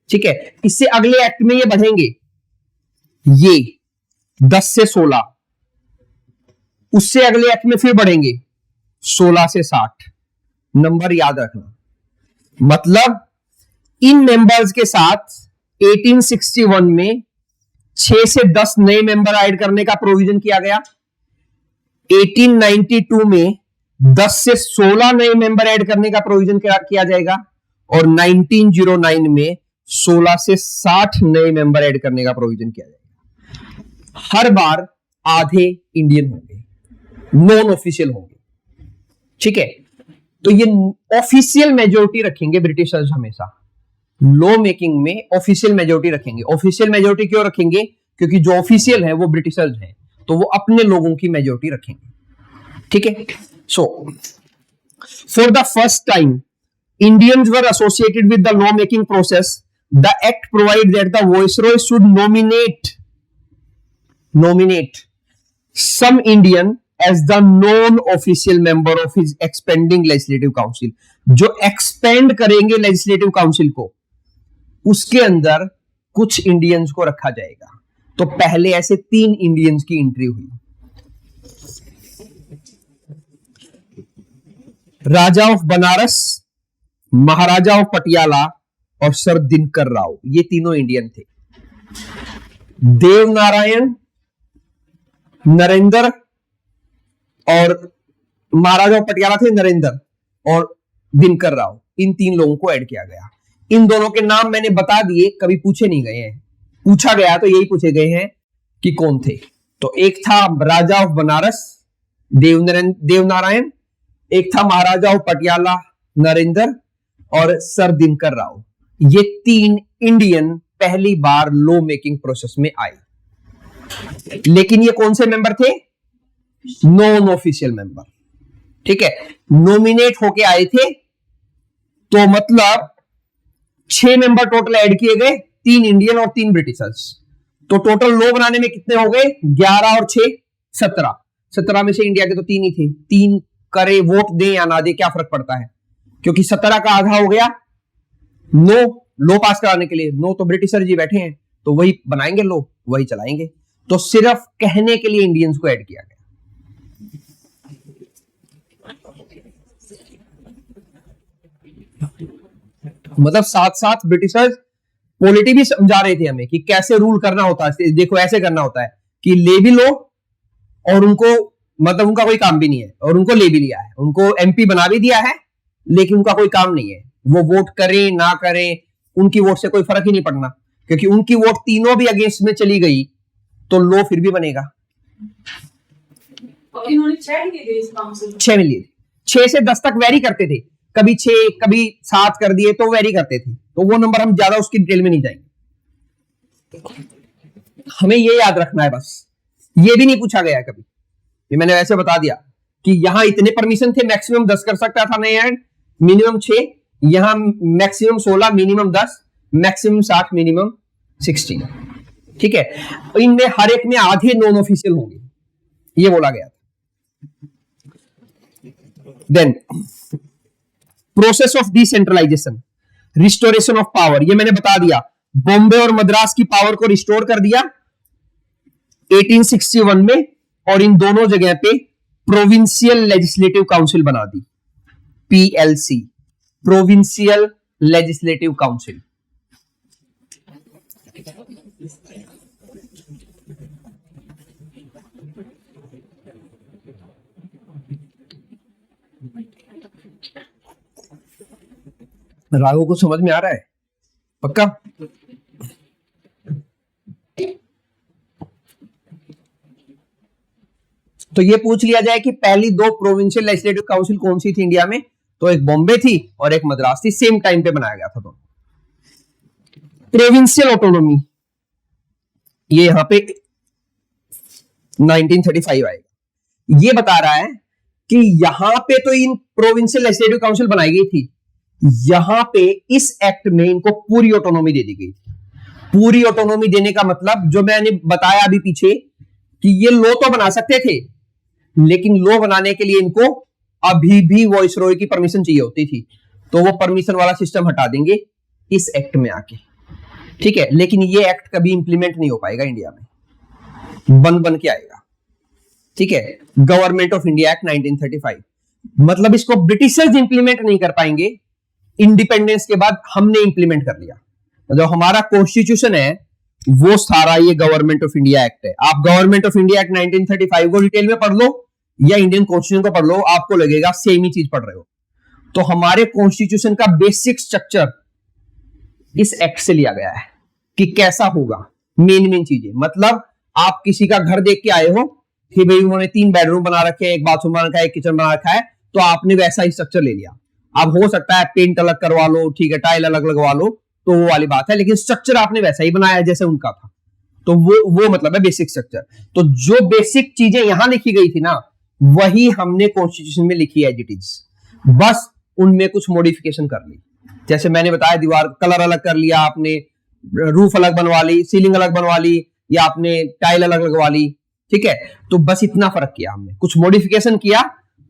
ठीक है, इससे अगले एक्ट में ये बढ़ेंगे, ये 10 से 16, उससे अगले एक्ट में फिर बढ़ेंगे 16 से 60। नंबर याद रखना, मतलब इन मेंबर्स के साथ 1861 में 6 से 10 नए मेंबर ऐड करने का प्रोविजन किया गया। 1892 में 10 से 16 नए मेंबर ऐड करने का प्रोविजन किया जाएगा, और 1909 में 16 से 60 नए मेंबर ऐड करने का प्रोविजन किया जाएगा। हर बार आधे इंडियन होंगे, नॉन ऑफिशियल होंगे। ठीक है, तो ये ऑफिशियल मेजोरिटी रखेंगे ब्रिटिशर्स हमेशा, लॉ मेकिंग में ऑफिशियल मेजोरिटी रखेंगे। ऑफिशियल मेजोरिटी क्यों रखेंगे? क्योंकि जो ऑफिशियल है वो ब्रिटिशर्स हैं, तो वो अपने लोगों की मेजोरिटी रखेंगे। ठीक है, so for the first time Indians were associated with the law making process. The act provided that the viceroy should nominate some Indian as the non-official member of his expanding legislative council. जो expand करेंगे legislative council को, उसके अंदर कुछ Indians को रखा जाएगा। तो पहले ऐसे 3 इंडियंस की एंट्री हुई। राजा ऑफ बनारस, महाराजा ऑफ पटियाला और सर दिनकर राव, ये तीनों इंडियन थे। देव नारायण, नरेंद्र और महाराजा ऑफ पटियाला थे नरेंद्र और दिनकर राव, इन 3 लोगों को ऐड किया गया। इन दोनों के नाम मैंने बता दिए, कभी पूछे नहीं गए हैं। पूछा गया तो यही पूछे गए हैं कि कौन थे। तो एक था राजा ऑफ बनारस देव नारायण, एक था महाराजा ऑफ पटियाला नरेंद्र और सर दिनकर राव। ये 3 इंडियन पहली बार लॉ मेकिंग प्रोसेस में आए। लेकिन ये कौन से मेंबर थे? Non official member. ठीक है, नॉमिनेट होके आए थे, तो मतलब 6 मेंबर टोटल ऐड किए गए, 3 इंडियन और 3 ब्रिटिशर्स। तो टोटल लॉ बनाने में कितने हो गए? 11 और 6 17। 17 में से इंडिया के तो 3 ही थे। 3 करे, वोट दें या ना दें, क्या फर्क पड़ता है? क्योंकि 17 का आधा हो गया नो लॉ पास कराने के लिए। नो तो ब्रिटिशर जी बैठे हैं, तो वही बनाएंगे लॉ, वही चलाएंगे। तो सिर्फ कहने के लिए इंडियंस को ऐड किया गया। मतलब साथ साथ ब्रिटिशर्स पॉलिटी भी समझा रहे थे हमें कि कैसे रूल करना होता है। देखो ऐसे करना होता है कि ले भी लो और उनको, मतलब उनका कोई काम भी नहीं है और उनको ले भी लिया है, उनको एमपी बना भी दिया है, लेकिन उनका कोई काम नहीं है। वो वोट करें ना करें, उनकी वोट से कोई फर्क ही नहीं पड़ना, क्योंकि उनकी वोट तीनों भी अगेंस्ट में चली गई तो लॉ फिर भी बनेगा। इन्होंने 6 लिए इस काउंसिल 6 में लिए, 6 से 10 तक वेरी करते थे, कभी 6 कभी 7 कर दिए तो वेरी करते थे। तो वो नंबर हम ज्यादा उसकी डिटेल में नहीं जाएंगे, हमें ये याद रखना है बस। ये भी नहीं पूछा गया कभी, ये मैंने वैसे बता दिया कि यहां इतने परमिशन थे, मैक्सिमम 10 कर सकता था नया एंड, मिनिमम 6, यहां मैक्सिमम 16, मिनिमम 10, मैक्सिमम 60, मिनिमम 16। ठीक है, इनमें हर एक में आधे नॉन ऑफिशियल होंगे, ये बोला गया था। Then process of decentralisation, restoration of power, ये मैंने बता दिया। बॉम्बे और मद्रास की पावर को रिस्टोर कर दिया 1861 में, और इन दोनों जगह पे प्रोविंशियल लेजिस्लेटिव काउंसिल बना दी, PLC, provincial legislative council. Raghav को समझ में आ रहा है पक्का? तो ये पूछ लिया जाए कि पहली 2 प्रोविंशियल लेजिस्लेटिव काउंसिल कौन सी थी इंडिया में, तो एक बॉम्बे थी और एक मद्रास थी, सेम टाइम पे बनाया गया था दोनों। प्रोविंशियल ऑटोनॉमी, ये यहां पे 1935 आएगा। ये बता रहा है कि यहां पे तो इन प्रोविंशियल लेजिस्लेटिव काउंसिल बनाई गई थी, यहां पे इस एक्ट में इनको पूरी ऑटोनॉमी दे दी गई थी। पूरी ऑटोनॉमी देने का मतलब जो मैंने बताया अभी पीछे कि ये लॉ तो बना सकते थे, लेकिन लॉ बनाने के लिए इनको अभी भी वॉइसरॉय की परमिशन चाहिए होती थी, तो वो परमिशन वाला सिस्टम हटा देंगे इस एक्ट में आके। ठीक है, लेकिन ये एक्ट कभी इंप्लीमेंट नहीं हो पाएगा इंडिया में, बन के आएगा। ठीक है, गवर्नमेंट ऑफ इंडिया एक्ट 1935, मतलब इसको ब्रिटिशर्स इंप्लीमेंट नहीं कर पाएंगे, इंडिपेंडेंस के बाद हमने इंप्लीमेंट कर लिया। जो हमारा कॉन्स्टिट्यूशन है वो सारा ये गवर्नमेंट ऑफ इंडिया एक्ट है। आप गवर्नमेंट ऑफ इंडिया एक्ट 1935 को डिटेल में पढ़ लो या इंडियन कॉन्स्टिट्यूशन को पढ़ लो, आपको लगेगा सेम ही चीज पढ़ रहे हो। तो हमारे कॉन्स्टिट्यूशन का बेसिक स्ट्रक्चर इस एक्ट से लिया गया है कि कैसा होगा, मेन चीजें। मतलब आप किसी का घर देख के आए हो कि भाई उन्होंने 3 बेडरूम बना रखे हैं, एक बाथरूम बना रखा है, एक किचन बना रखा है, तो आपने वैसा ही स्ट्रक्चर ले लिया। अब हो सकता है पेंट अलग करवा लो, ठीक है, टाइल अलग लगवा लो, तो वो वाली बात है, लेकिन स्ट्रक्चर आपने वैसा ही बनाया जैसे उनका था। तो वो मतलब है बेसिक स्ट्रक्चर। तो जो बेसिक चीजें यहां लिखी गई थी ना, वही हमने कॉन्स्टिट्यूशन में लिखी है एज इट इज, बस उनमें कुछ मॉडिफिकेशन कर ली। जैसे मैंने बताया, दीवार कलर अलग कर लिया आपने, रूफ अलग बनवा ली, सीलिंग अलग बनवा ली, या आपने टाइल अलग लगवा ली, ठीक है। तो बस इतना फर्क किया हमने, कुछ मॉडिफिकेशन किया,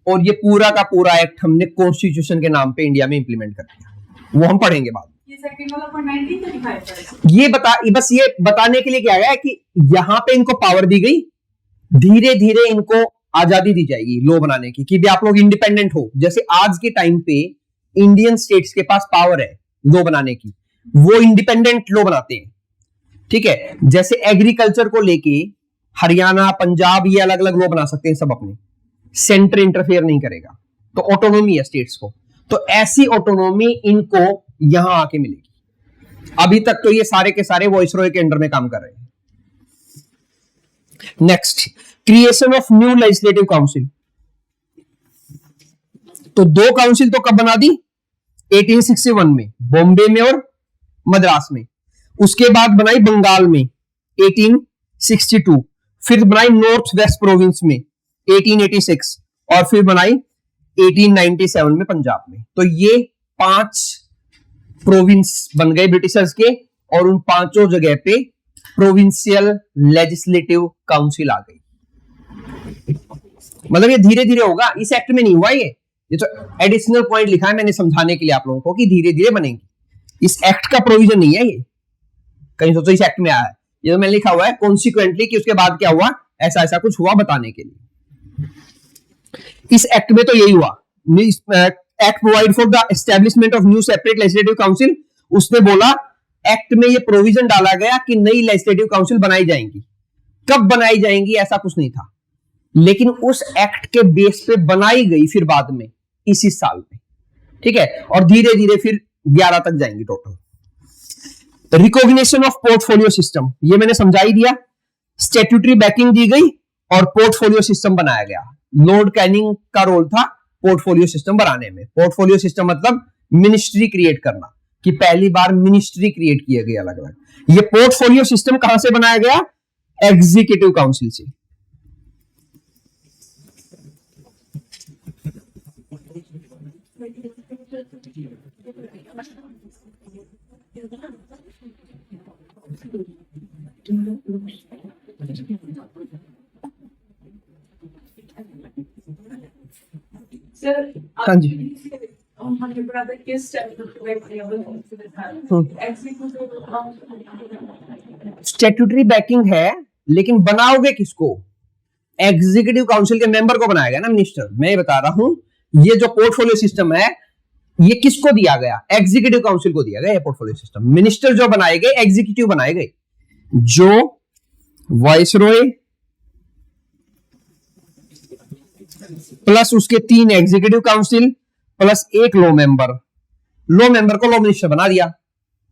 और ये पूरा का पूरा एक्ट हमने कॉन्स्टिट्यूशन के नाम पे इंडिया में इंप्लीमेंट कर दिया। वो हम पढ़ेंगे बाद में। ये सेकंड वाला पॉइंट 1935 ये बस ये बताने के लिए क्या है कि यहां पे इनको पावर दी गई, धीरे धीरे इनको आजादी दी जाएगी लॉ बनाने की, कि भी आप लोग इंडिपेंडेंट हो। जैसे आज के टाइम पे इंडियन स्टेट्स के पास पावर है लॉ बनाने की, वो इंडिपेंडेंट लॉ बनाते हैं, ठीक है। जैसे एग्रीकल्चर को लेके हरियाणा, पंजाब, ये अलग अलग लॉ बना सकते हैं सब अपने, सेंटर इंटरफेयर नहीं करेगा, तो ऑटोनॉमी है स्टेट्स को। तो ऐसी ऑटोनॉमी इनको यहां आके मिलेगी। अभी तक तो ये सारे के सारे वॉइसरॉय के अंडर में काम कर रहे हैं। Next, creation of new legislative council. तो दो काउंसिल तो कब बना दी? 1861 में, बॉम्बे में और मद्रास में। उसके बाद बनाई बंगाल में 1862, फिर बनाई नॉर्थ वेस्ट प्रोविंस में 1886, और फिर बनाई 1897 में पंजाब में। तो ये 5 प्रोविंस बन गए ब्रिटिशर्स के, और उन 5 जगह पे प्रोविंशियल लेजिस्लेटिव काउंसिल आ गई। मतलब ये धीरे धीरे होगा, इस एक्ट में नहीं हुआ ये तो एडिशनल पॉइंट लिखा है मैंने समझाने के लिए आप लोगों को कि धीरे धीरे बनेंगी। इस एक्ट का प्रोविजन नहीं है ये, कहीं सोचो इस एक्ट में आया है, ये तो मैंने लिखा हुआ है कॉन्सिक्वेंटली कि उसके बाद क्या हुआ, ऐसा ऐसा कुछ हुआ बताने के लिए। इस एक्ट में तो यही हुआ, act provide for the establishment of new separate legislative council. उसने बोला, एक्ट में ये प्रोविजन डाला गया कि नई लेजिस्लेटिव काउंसिल बनाई जाएंगी। कब बनाई जाएंगी ऐसा कुछ नहीं था, लेकिन उस एक्ट के बेस पे बनाई गई फिर बाद में इसी साल में, ठीक है। और धीरे धीरे फिर 11 तक जाएंगी total. Recognition of portfolio system, ये मैंने समझा ही दिया। स्टैट्यूटरी बैकिंग दी गई और पोर्टफोलियो सिस्टम बनाया गया। लॉर्ड कैनिंग का रोल था पोर्टफोलियो सिस्टम बनाने में। पोर्टफोलियो सिस्टम मतलब मिनिस्ट्री क्रिएट करना, कि पहली बार मिनिस्ट्री क्रिएट किए गए अलग अलग। ये पोर्टफोलियो सिस्टम कहां से बनाया गया? एग्जीक्यूटिव काउंसिल से। सर, हाँ जी। हमारे ब्रदर के स्टैट्यूटरी बैकिंग है, लेकिन बनाओगे किसको? एग्जीक्यूटिव काउंसिल के मेंबर को बनाया गया ना, मिनिस्टर। मैं बता रहा हूं, ये जो पोर्टफोलियो सिस्टम है, ये किसको दिया गया? एग्जीक्यूटिव काउंसिल को दिया गया ये पोर्टफोलियो सिस्टम। मिनिस्टर जो बनाए गए, एग्जीक्यूटिव बनाए गए, जो वाइसरॉय प्लस उसके 3 executive council plus 1 law member को लॉ मिनिस्टर बना दिया।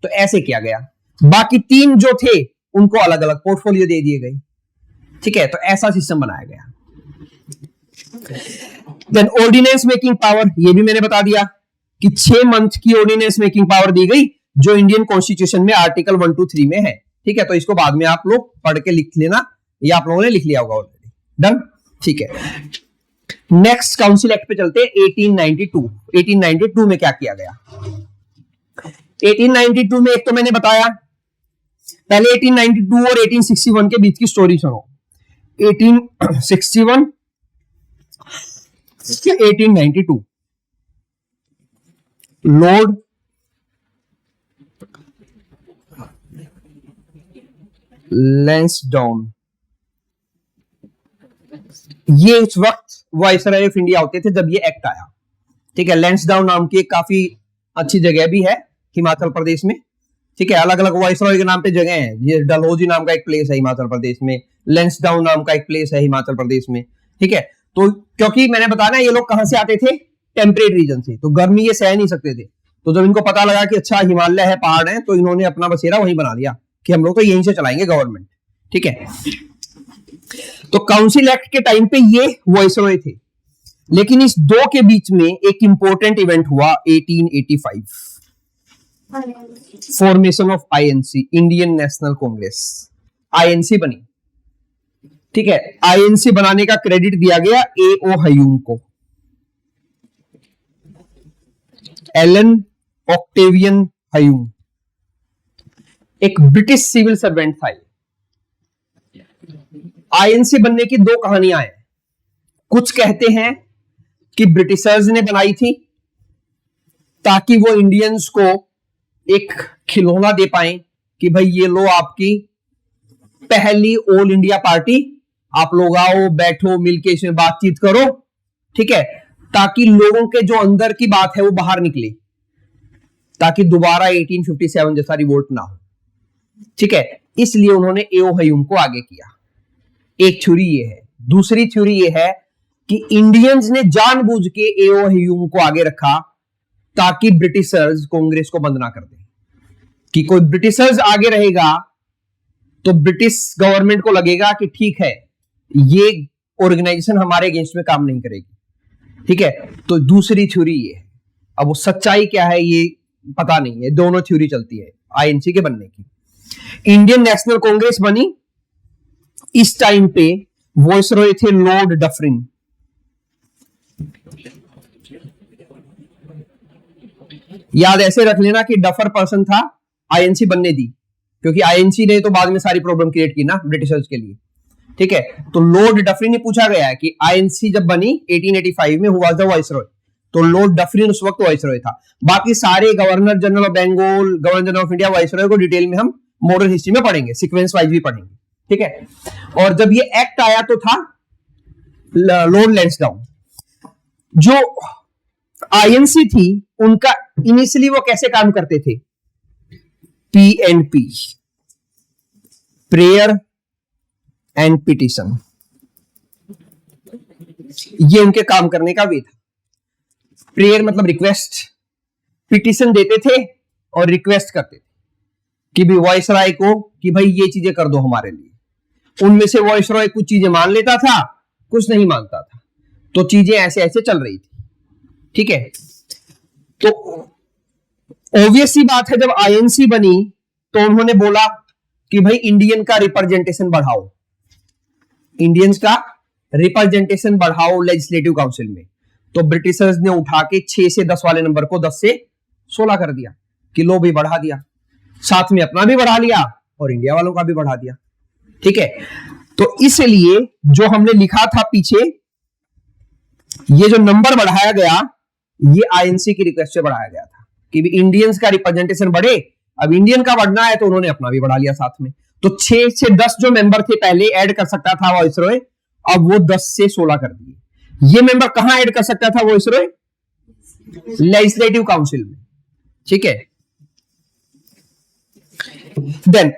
तो ऐसे किया गया। बाकी 3 जो थे उनको अलग अलग पोर्टफोलियो दे दिए गए, ठीक है। तो ऐसा सिस्टम बनाया गया। देन ऑर्डिनेंस मेकिंग पावर, ये भी मैंने बता दिया कि 6 मंथ की ऑर्डिनेंस मेकिंग पावर दी गई, जो इंडियन कॉन्स्टिट्यूशन में आर्टिकल 1 to 3 में है, ठीक है। तो इसको बाद में आप लोग पढ़ के लिख लेना, ये आप लोगों ने लिख लिया होगा ऑलरेडी। डन, ठीक है। नेक्स्ट काउंसिल एक्ट पे चलते हैं। 1892 में क्या किया गया? 1892 में एक तो मैंने बताया, पहले 1892 और 1861 के बीच की स्टोरी सुनो। 1861 से 1892 लॉर्ड लैंसडाउन, ये उस वक्त वाइसरॉय ऑफ इंडिया होते थे जब ये एक्ट आया, ठीक है। लैंसडाउन नाम की एक काफी अच्छी जगह भी है हिमाचल प्रदेश में, ठीक है। अलग अलग वाइसरॉय के नाम पे जगह है। ये डलहौजी नाम का एक प्लेस है हिमाचल प्रदेश में, लैंसडाउन नाम का एक प्लेस है हिमाचल प्रदेश में, ठीक है। तो क्योंकि मैंने बताया ये लोग कहां से आते थे? टेम्परेट रीजन से, तो गर्मी ये सह नहीं सकते थे। तो जब इनको पता लगा कि अच्छा हिमालय है, पहाड़ है, तो इन्होंने अपना बसेरा वहीं बना लिया कि हम लोग तो यहीं से चलाएंगे गवर्नमेंट, ठीक है। तो काउंसिल एक्ट के टाइम पे ये वाइसरॉय थे। लेकिन इस दो के बीच में एक इंपॉर्टेंट इवेंट हुआ 1885, formation of INC, Indian national Congress. INC बनी, ठीक है। आईएनसी बनाने का क्रेडिट दिया गया A.O. हयूम को, एलन ऑक्टेवियन हयूम, एक ब्रिटिश सिविल सर्वेंट था। आईएनसी बनने की दो कहानियां हैं। कुछ कहते हैं कि ब्रिटिशर्स ने बनाई थी ताकि वो इंडियंस को एक खिलौना दे पाए कि भाई ये लो आपकी पहली ऑल इंडिया पार्टी, आप लोग आओ बैठो मिलके इसमें बातचीत करो, ठीक है, ताकि लोगों के जो अंदर की बात है वो बाहर निकले, ताकि दोबारा 1857 जैसा रिवोल्ट ना हो, ठीक है। इसलिए उन्होंने A.O. हयूम को आगे किया। एक थ्योरी ये है। दूसरी थ्योरी ये है कि इंडियंस ने जानबूझ के A.O. हयूम को आगे रखा ताकि ब्रिटिशर्स कांग्रेस को बंद ना कर दें, कि कोई ब्रिटिशर्स आगे रहेगा तो ब्रिटिश गवर्नमेंट को लगेगा कि ठीक है ये ऑर्गेनाइजेशन हमारे अगेंस्ट में काम नहीं करेगी, ठीक है। तो दूसरी थ्योरी ये है। अब वो सच्चाई क्या है ये पता नहीं है, दोनों थ्योरी चलती है आईएनसी के बनने की। इंडियन नेशनल कांग्रेस बनी, इस टाइम पे वॉइसरॉय थे लॉर्ड डफरिन। याद ऐसे रख लेना कि डफर पर्सन था आईएनसी बनने दी, क्योंकि आईएनसी ने तो बाद में सारी प्रॉब्लम क्रिएट की ना ब्रिटिशर्स के लिए, ठीक है। तो लॉर्ड डफरिन ने पूछा गया है कि आईएनसी जब बनी 1885 में, हु वाज द वॉइसरॉय, तो लॉर्ड डफरिन उस वक्त वॉइसरॉय था। बाकी सारे governor general of Bengal, governor general of India, viceroy को डिटेल में हम मॉडर्न हिस्ट्री में पढ़ेंगे, सीक्वेंस वाइज भी पढ़ेंगे, ठीक है। और जब ये एक्ट आया तो था लॉर्ड लैंसडाउन। जो आईएनसी थी उनका इनिशियली वो कैसे काम करते थे, P&P, प्रेयर एंड पिटिशन, ये उनके काम करने का वे था। प्रेयर मतलब रिक्वेस्ट, पिटिशन देते थे और रिक्वेस्ट करते थे कि भी वॉइसरॉय को कि भाई ये चीजें कर दो हमारे लिए। उनमें से वॉइसरॉय कुछ चीजें मान लेता था, कुछ नहीं मानता था, तो चीजें ऐसे ऐसे चल रही थी, ठीक है। तो ऑब्वियस सी बात है, जब आईएनसी बनी तो उन्होंने बोला कि भाई इंडियन का रिप्रेजेंटेशन बढ़ाओ, इंडियंस का रिप्रेजेंटेशन बढ़ाओ लेजिस्लेटिव काउंसिल में। तो ब्रिटिशर्स ने उठा के 6 से 10 वाले नंबर को 10 से 16 कर दिया कि लो भी बढ़ा दिया, साथ में अपना भी बढ़ा लिया और इंडिया वालों का भी बढ़ा दिया, ठीक है। तो इसलिए जो हमने लिखा था पीछे, ये जो नंबर बढ़ाया गया ये आईएनसी की रिक्वेस्ट से बढ़ाया गया था कि भी इंडियंस का रिप्रेजेंटेशन बढ़े। अब इंडियन का बढ़ना है तो उन्होंने अपना भी बढ़ा लिया साथ में। तो 6 से 10 जो मेंबर थे पहले ऐड कर सकता था वॉइसरॉय, अब वो 10 से 16 कर दिए। ये मेंबर कहां ऐड कर सकता था वॉइसरॉय, लेजिस्लेटिव काउंसिल में, ठीक है। Then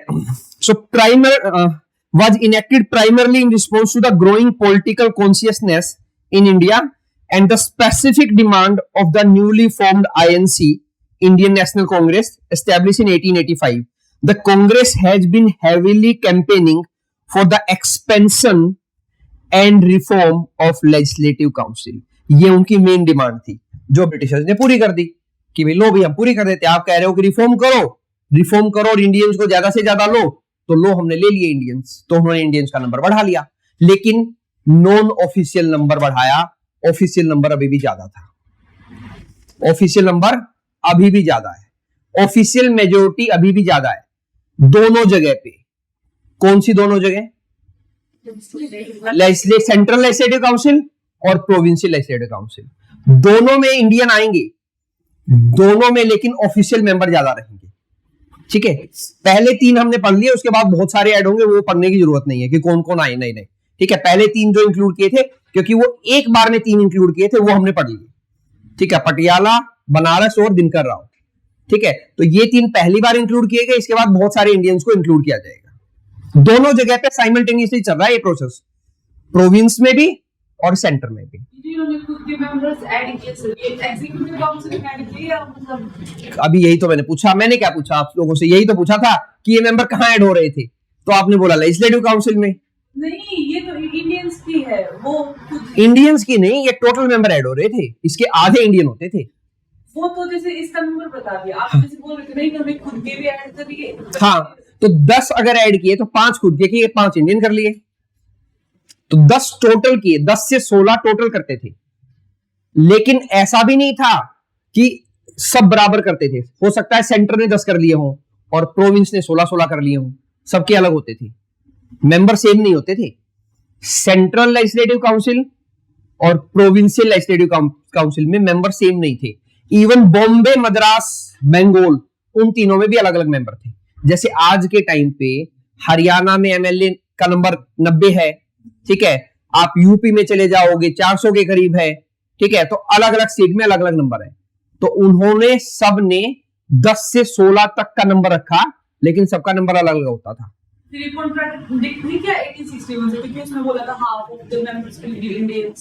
so primer was enacted primarily in response to the growing political consciousness in India and the specific demand of the newly formed INC, Indian National Congress, established in 1885. The Congress has been heavily campaigning for the expansion and reform of Legislative Council. ये उनकी main demand थी जो Britishers ने पूरी कर दी कि भाई लो भाई हम पूरी कर देते, आप कह रहे हो कि रिफॉर्म करो और इंडियंस को ज्यादा से ज्यादा लो, तो लो हमने ले लिए इंडियंस। तो उन्होंने इंडियंस का नंबर बढ़ा लिया, लेकिन नॉन ऑफिशियल नंबर बढ़ाया, ऑफिशियल नंबर अभी भी ज्यादा था, ऑफिशियल नंबर अभी भी ज्यादा है, ऑफिशियल मेजोरिटी अभी भी ज्यादा है दोनों जगह पे। कौन सी दोनों जगह, सेंट्रल लेजिस्लेटिव काउंसिल और प्रोविंशियल लेजिस्लेटिव काउंसिल, दोनों में इंडियन आएंगे, दोनों में लेकिन ऑफिशियल मेंबर ज्यादा रहेंगे, ठीक है। पहले 3 हमने पढ़ लिए, उसके बाद बहुत सारे ऐड होंगे, वो पढ़ने की जरूरत नहीं है कि कौन कौन आए, नहीं, ठीक है। पहले 3 जो इंक्लूड किए थे, क्योंकि वो एक बार में 3 इंक्लूड किए थे, वो हमने पढ़ लिए, ठीक है। पटियाला, बनारस और दिनकर राव, ठीक है। तो ये 3 पहली बार इंक्लूड किए गए, इसके बाद बहुत सारे इंडियंस को इंक्लूड किया जाएगा। दोनों जगह पे साइमल्टेनियसली चल रहा है ये प्रोसेस, प्रोविंस में भी और सेंटर में भी। अभी यही तो मैंने पूछा, मैंने क्या पूछा आप लोगों से, यही तो पूछा था कि ये मेंबर कहां ऐड हो रहे थे, तो आपने बोला लेजिस्लेटिव काउंसिल में। नहीं, ये तो इंडियंस इंडियंस की है वो खुद, इंडियंस की नहीं, ये टोटल मेंबर ऐड हो रहे थे, इसके आधे इंडियन होते थे। वो तो जैसे इसका नंबर बता दिया आप, जैसे बोल रहे थे नहीं हमें खुद के भी ऐड करिए। हाँ, तो 10 अगर ऐड किए तो 5 खुद के किए, 5 इंडियन कर लिए, तो 10 टोटल किए, 10 से 16 टोटल करते थे। लेकिन ऐसा भी नहीं था कि सब बराबर करते थे, हो सकता है सेंटर ने 10 कर लिए हों और प्रोविंस ने 16-16 कर लिए हों, सबके अलग होते थे, मेंबर सेम नहीं होते थे। सेंट्रल लेजिस्लेटिव काउंसिल और प्रोविंशियल लेजिस्लेटिव काउंसिल में मेंबर सेम नहीं थे। इवन बॉम्बे, मद्रास, बंगाल, उन तीनों में भी अलग अलग मेंबर थे। जैसे आज के टाइम पे हरियाणा में एमएलए का नंबर 90 है, ठीक है, आप यूपी में चले जाओगे 400 के करीब है, ठीक है, तो अलग अलग स्टेट में अलग अलग नंबर है। तो उन्होंने सब ने 10 से 16 तक का नंबर रखा, लेकिन सबका नंबर अलग अलग होता था।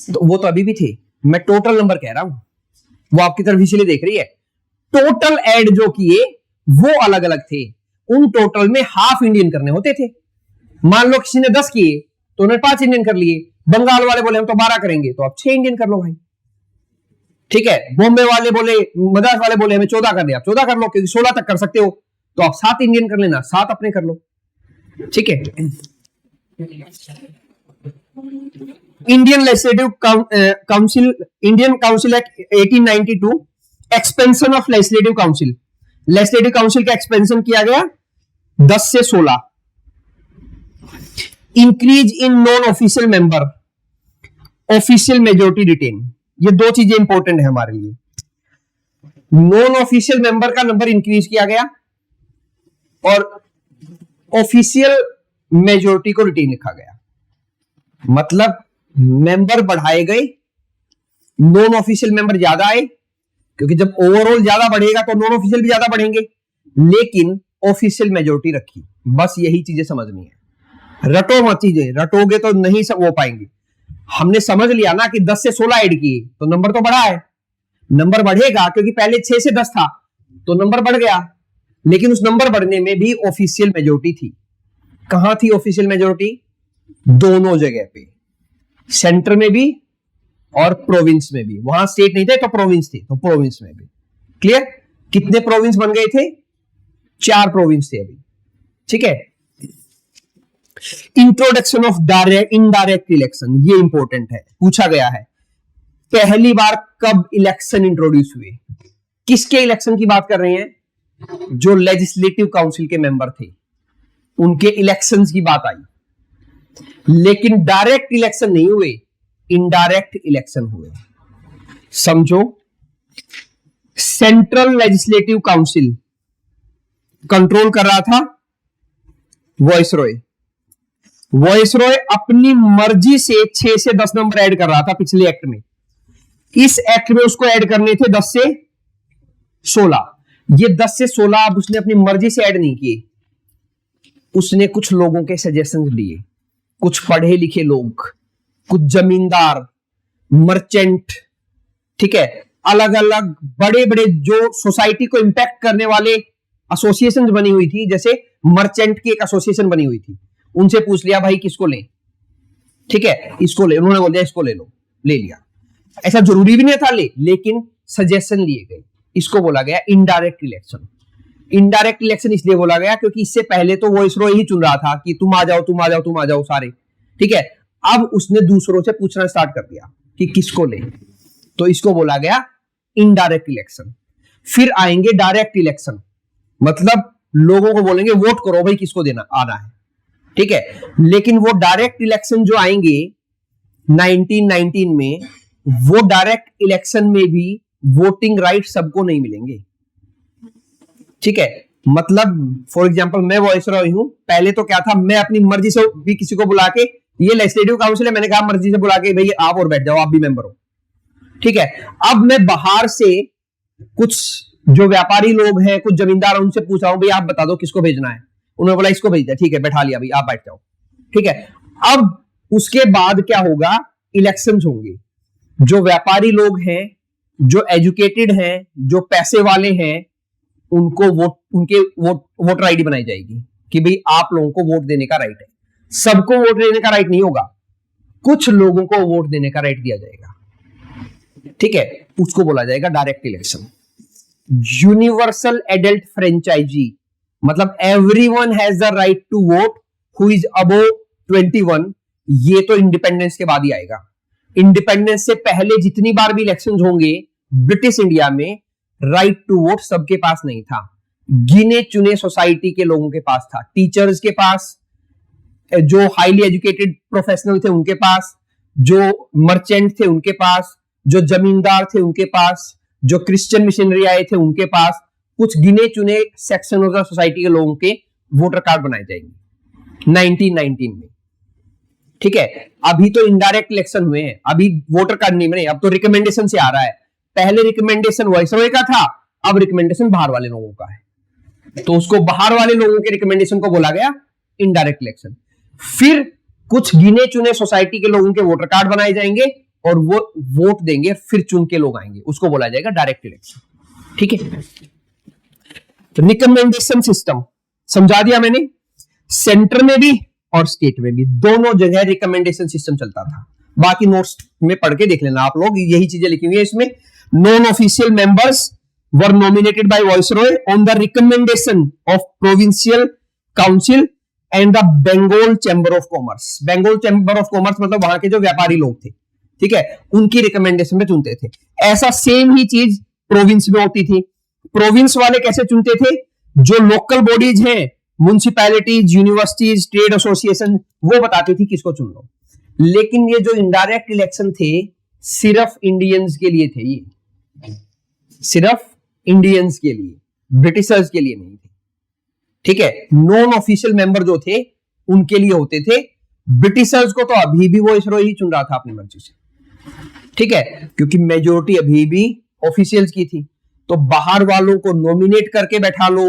तो वो तो अभी भी थे, मैं टोटल नंबर कह रहा हूं, वो आपकी तरफ इसलिए देख रही है। टोटल ऐड जो किए वो अलग अलग थे, उन टोटल में हाफ इंडियन करने होते थे। मान लो किसी ने 10 किए तो उन्होंने 5 इंडियन कर लिए, बंगाल वाले बोले हम तो 12 करेंगे, तो आप 6 इंडियन कर लो भाई, ठीक है। बॉम्बे वाले बोले, मद्रास वाले बोले हमें 14 कर दिया, आप 14 कर लो, क्योंकि 16 तक कर सकते हो, तो आप 7 इंडियन कर लेना, 7 अपने कर लो, ठीक है। Indian legislative council, Indian council act 1892, expansion of legislative council. Legislative council का एक्सपेंशन किया गया 10 से 16। Increase in non official member, official majority retain, ये दो चीजें इंपॉर्टेंट है हमारे लिए। नॉन ऑफिशियल मेंबर का नंबर इंक्रीज किया गया और ऑफिशियल मेजोरिटी को रिटेन लिखा गया, मतलब मेंबर बढ़ाए गए, नॉन ऑफिशियल मेंबर ज्यादा आए, क्योंकि जब ओवरऑल ज्यादा बढ़ेगा तो नॉन ऑफिशियल भी ज्यादा बढ़ेंगे, लेकिन ऑफिशियल मेजोरिटी रखी। बस यही चीजें समझनी है, रटो मत चीजें, रटोगे तो नहीं सब हो पाएंगे। हमने समझ लिया ना कि 10 से 16 ऐड किए तो नंबर तो बढ़ा है, नंबर बढ़ेगा क्योंकि पहले 6 से 10 था तो नंबर बढ़ गया, लेकिन उस नंबर बढ़ने में भी ऑफिशियल मेजोरिटी थी। कहां थी ऑफिशियल मेजोरिटी? दोनों जगह पे, सेंटर में भी और प्रोविंस में भी। वहां स्टेट नहीं थे तो प्रोविंस थे, तो प्रोविंस में भी। क्लियर? कितने प्रोविंस बन गए थे? 4 प्रोविंस थे अभी, ठीक है। Introduction of direct indirect election, ये इंपॉर्टेंट है, पूछा गया है पहली बार कब इलेक्शन इंट्रोड्यूस हुए। किसके इलेक्शन की बात कर रहे हैं? जो लेजिस्लेटिव काउंसिल के मेंबर थे उनके इलेक्शंस की बात आई, लेकिन डायरेक्ट इलेक्शन नहीं हुए, इनडायरेक्ट इलेक्शन हुए। समझो, सेंट्रल लेजिस्लेटिव काउंसिल कंट्रोल कर रहा था वॉइसरॉय। वॉइसरॉय अपनी मर्जी से 6 से 10 नंबर ऐड कर रहा था पिछले एक्ट में। इस एक्ट में उसको ऐड करने थे 10 से 16। ये 10 से 16 अब उसने अपनी मर्जी से ऐड नहीं किए, उसने कुछ लोगों के सजेशंस लिए, कुछ पढ़े लिखे लोग, कुछ जमींदार, मर्चेंट, ठीक है, अलग अलग बड़े बड़े जो सोसाइटी को इंपैक्ट करने वाले एसोसिएशन बनी हुई थी, जैसे मर्चेंट की एक एसोसिएशन बनी हुई थी, उनसे पूछ लिया भाई किसको लें, ठीक है, इसको ले, उन्होंने बोल दिया इसको ले लो, ले लिया। ऐसा जरूरी भी नहीं था लेकिन सजेशन लिए गए। इसको बोला गया इनडायरेक्ट इलेक्शन। इनडायरेक्ट इलेक्शन इसलिए बोला गया क्योंकि इससे पहले तो वॉइसरॉय ही चुन रहा था कि तुम आ जाओ, तुम आ जाओ, तुम आ जाओ सारे, ठीक है। अब उसने दूसरों से पूछना स्टार्ट कर दिया कि किसको ले, तो इसको बोला गया इनडायरेक्ट इलेक्शन। फिर आएंगे डायरेक्ट इलेक्शन, मतलब लोगों को बोलेंगे वोट करो भाई किसको देना आना है, ठीक है। लेकिन वो डायरेक्ट इलेक्शन जो आएंगे 1919 में, वो डायरेक्ट इलेक्शन में भी वोटिंग राइट सबको नहीं मिलेंगे, ठीक है। मतलब फॉर एग्जांपल मैं वॉइसरॉय हूं, पहले तो क्या था, मैं अपनी मर्जी से भी किसी को बुला के, ये लेजिस्लेटिव काउंसिल है, मैंने कहा मर्जी से बुला के भाई आप और बैठ जाओ, आप भी मेंबर हो, ठीक है। अब मैं बाहर से कुछ जो व्यापारी लोग हैं, कुछ जमींदार, उनसे पूछ रहा हूं भाई आप बता दो किसको भेजना है, उन्होंने बोला इसको भेज दिया, ठीक है, बैठा लिया भाई, आप बैठ जाओ, ठीक है। अब उसके बाद क्या होगा, इलेक्शंस होंगे। जो व्यापारी लोग हैं, जो एजुकेटेड हैं, जो पैसे वाले हैं, उनको वोट, उनके वोटर आईडी बनाई जाएगी कि भाई आप लोगों को वोट देने का राइट है। सबको वोट देने का राइट नहीं होगा, कुछ लोगों को वोट देने का राइट दिया जाएगा, ठीक है, उसको बोला जाएगा direct election. Universal adult franchise मतलब everyone has the right to vote who is above 21। ये तो इंडिपेंडेंस के बाद ही आएगा। इंडिपेंडेंस से पहले जितनी बार भी इलेक्शंस होंगे ब्रिटिश इंडिया में, राइट टू वोट सबके पास नहीं था, गिने चुने सोसाइटी के लोगों के पास था। टीचर्स के पास, जो हाईली एजुकेटेड प्रोफेशनल थे उनके पास, जो मर्चेंट थे उनके पास, जो जमींदार थे उनके पास, जो क्रिश्चियन मिशनरी आए थे उनके पास, कुछ गिने चुने सेक्शन ऑफ द सोसाइटी के लोगों के वोटर कार्ड बनाए जाएंगे 1919 में, ठीक है। अभी तो इनडायरेक्ट इलेक्शन हुए हैं, अभी वोटर कार्ड नहीं बने, अब तो रिकमेंडेशन से आ रहा है। पहले रिकमेंडेशन वाइसरॉय का था, अब रिकमेंडेशन बाहर वाले लोगों का है, तो उसको बाहर वाले लोगों के रिकमेंडेशन को बोला गया इनडायरेक्ट इलेक्शन। फिर कुछ गिने चुने सोसाइटी के लोगों के वोटर कार्ड बनाए जाएंगे और वो वोट देंगे, फिर चुन के लोग आएंगे, उसको बोला जाएगा डायरेक्ट इलेक्शन, ठीक है। रिकमेंडेशन सिस्टम समझा दिया मैंने, सेंटर में भी और स्टेट में भी, दोनों जगह रिकमेंडेशन सिस्टम चलता था। बाकी नोट्स में पढ़ के देख लेना आप लोग, यही चीजें लिखी हुई है इसमें। Non official members were nominated by viceroy on the recommendation of provincial council and the Bengal chamber of commerce. Bengal chamber of commerce मतलब वहां के जो व्यापारी लोग थे, ठीक है, उनकी रिकमेंडेशन में चुनते थे। ऐसा सेम ही चीज प्रोविंस में होती थी। प्रोविंस वाले कैसे चुनते थे? जो लोकल बॉडीज हैं, म्युनिसिपैलिटीज, यूनिवर्सिटीज, ट्रेड एसोसिएशन, वो बताती थी किसको चुन लो। लेकिन ये जो इनडायरेक्ट इलेक्शन थे सिर्फ इंडियंस के लिए थे, ये सिर्फ इंडियंस के लिए, ब्रिटिशर्स के लिए नहीं थे, ठीक है। नॉन ऑफिशियल मेंबर जो थे उनके लिए होते थे। ब्रिटिशर्स को तो अभी भी वो वाइसरॉय ही चुन रहा था अपनी मर्जी से, ठीक है, क्योंकि मेजोरिटी अभी भी ऑफिशियल्स की थी। तो बाहर वालों को नॉमिनेट करके बैठा लो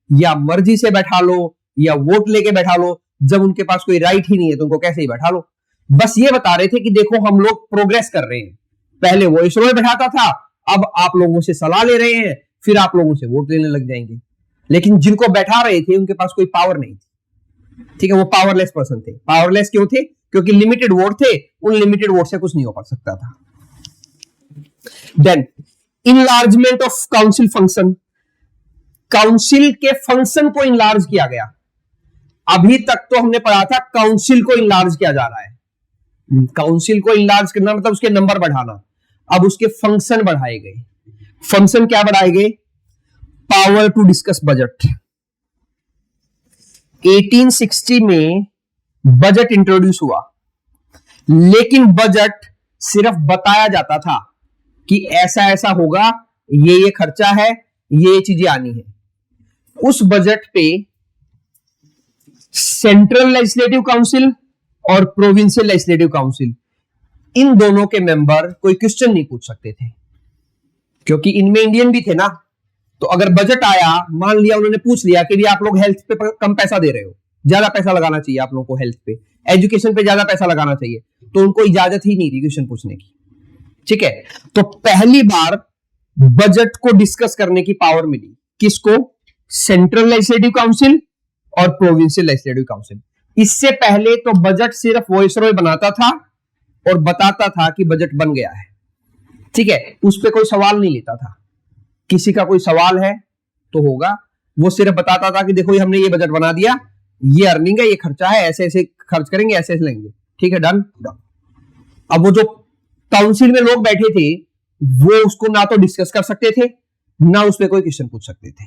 या मर्जी से बैठा लो या वोट लेके बैठा लो, जब उनके पास कोई राइट ही नहीं है तो उनको कैसे ही बैठा लो। बस ये बता रहे थे कि देखो हम लोग प्रोग्रेस कर रहे हैं, पहले वाइसरॉय बैठाता था, अब आप लोगों से सलाह ले रहे हैं, फिर आप लोगों से वोट लेने लग जाएंगे। लेकिन जिनको बैठा रहे थे उनके पास कोई पावर नहीं थी, ठीक है, वो पावरलेस पर्सन थे। पावरलेस क्यों थे? क्योंकि लिमिटेड वोट थे, उन लिमिटेड वोट से कुछ नहीं हो पा सकता था। Then enlargement of council function, council के फंक्शन को इनलार्ज किया गया। अभी तक तो हमने पढ़ा था काउंसिल को इनलार्ज किया जा रहा है। काउंसिल को इनलार्ज करना मतलब उसके नंबर बढ़ाना, अब उसके फंक्शन बढ़ाए गए। फंक्शन क्या बढ़ाए गए? Power to discuss budget. 1860 में बजट इंट्रोड्यूस हुआ, लेकिन बजट सिर्फ बताया जाता था कि ऐसा ऐसा होगा, ये खर्चा है, ये चीजें आनी है। उस बजट पे सेंट्रल लेजिस्लेटिव काउंसिल और प्रोविंशियल लेजिस्लेटिव काउंसिल, इन दोनों के मेंबर कोई क्वेश्चन नहीं पूछ सकते थे, क्योंकि इनमें इंडियन भी थे ना। तो अगर बजट आया, मान लिया उन्होंने पूछ लिया कि भी आप लोग हेल्थ पे कम पैसा दे रहे हो, ज्यादा पैसा लगाना चाहिए आप लोगों को, हेल्थ पे, एजुकेशन पे ज्यादा पैसा लगाना चाहिए, तो उनको इजाजत ही नहीं थी क्वेश्चन पूछने की, ठीक है। तो पहली बार बजट को डिस्कस करने की पावर मिली किसको? सेंट्रल लेजिस्लेटिव काउंसिल और प्रोविंशियल लेजिस्लेटिव काउंसिल। इससे पहले तो बजट सिर्फ वाइसरॉय बनाता था और बताता था कि बजट बन गया है, ठीक है, उस पर कोई सवाल नहीं लेता था। किसी का कोई सवाल है तो होगा, वो सिर्फ बताता था कि देखो हमने ये बजट बना दिया, ये अर्निंग है, ये खर्चा है, ऐसे ऐसे खर्च करेंगे, ऐसे ऐसे लेंगे, ठीक है, डन डन। अब वो जो काउंसिल में लोग बैठे थे वो उसको ना तो डिस्कस कर सकते थे, ना उस पर कोई क्वेश्चन पूछ सकते थे,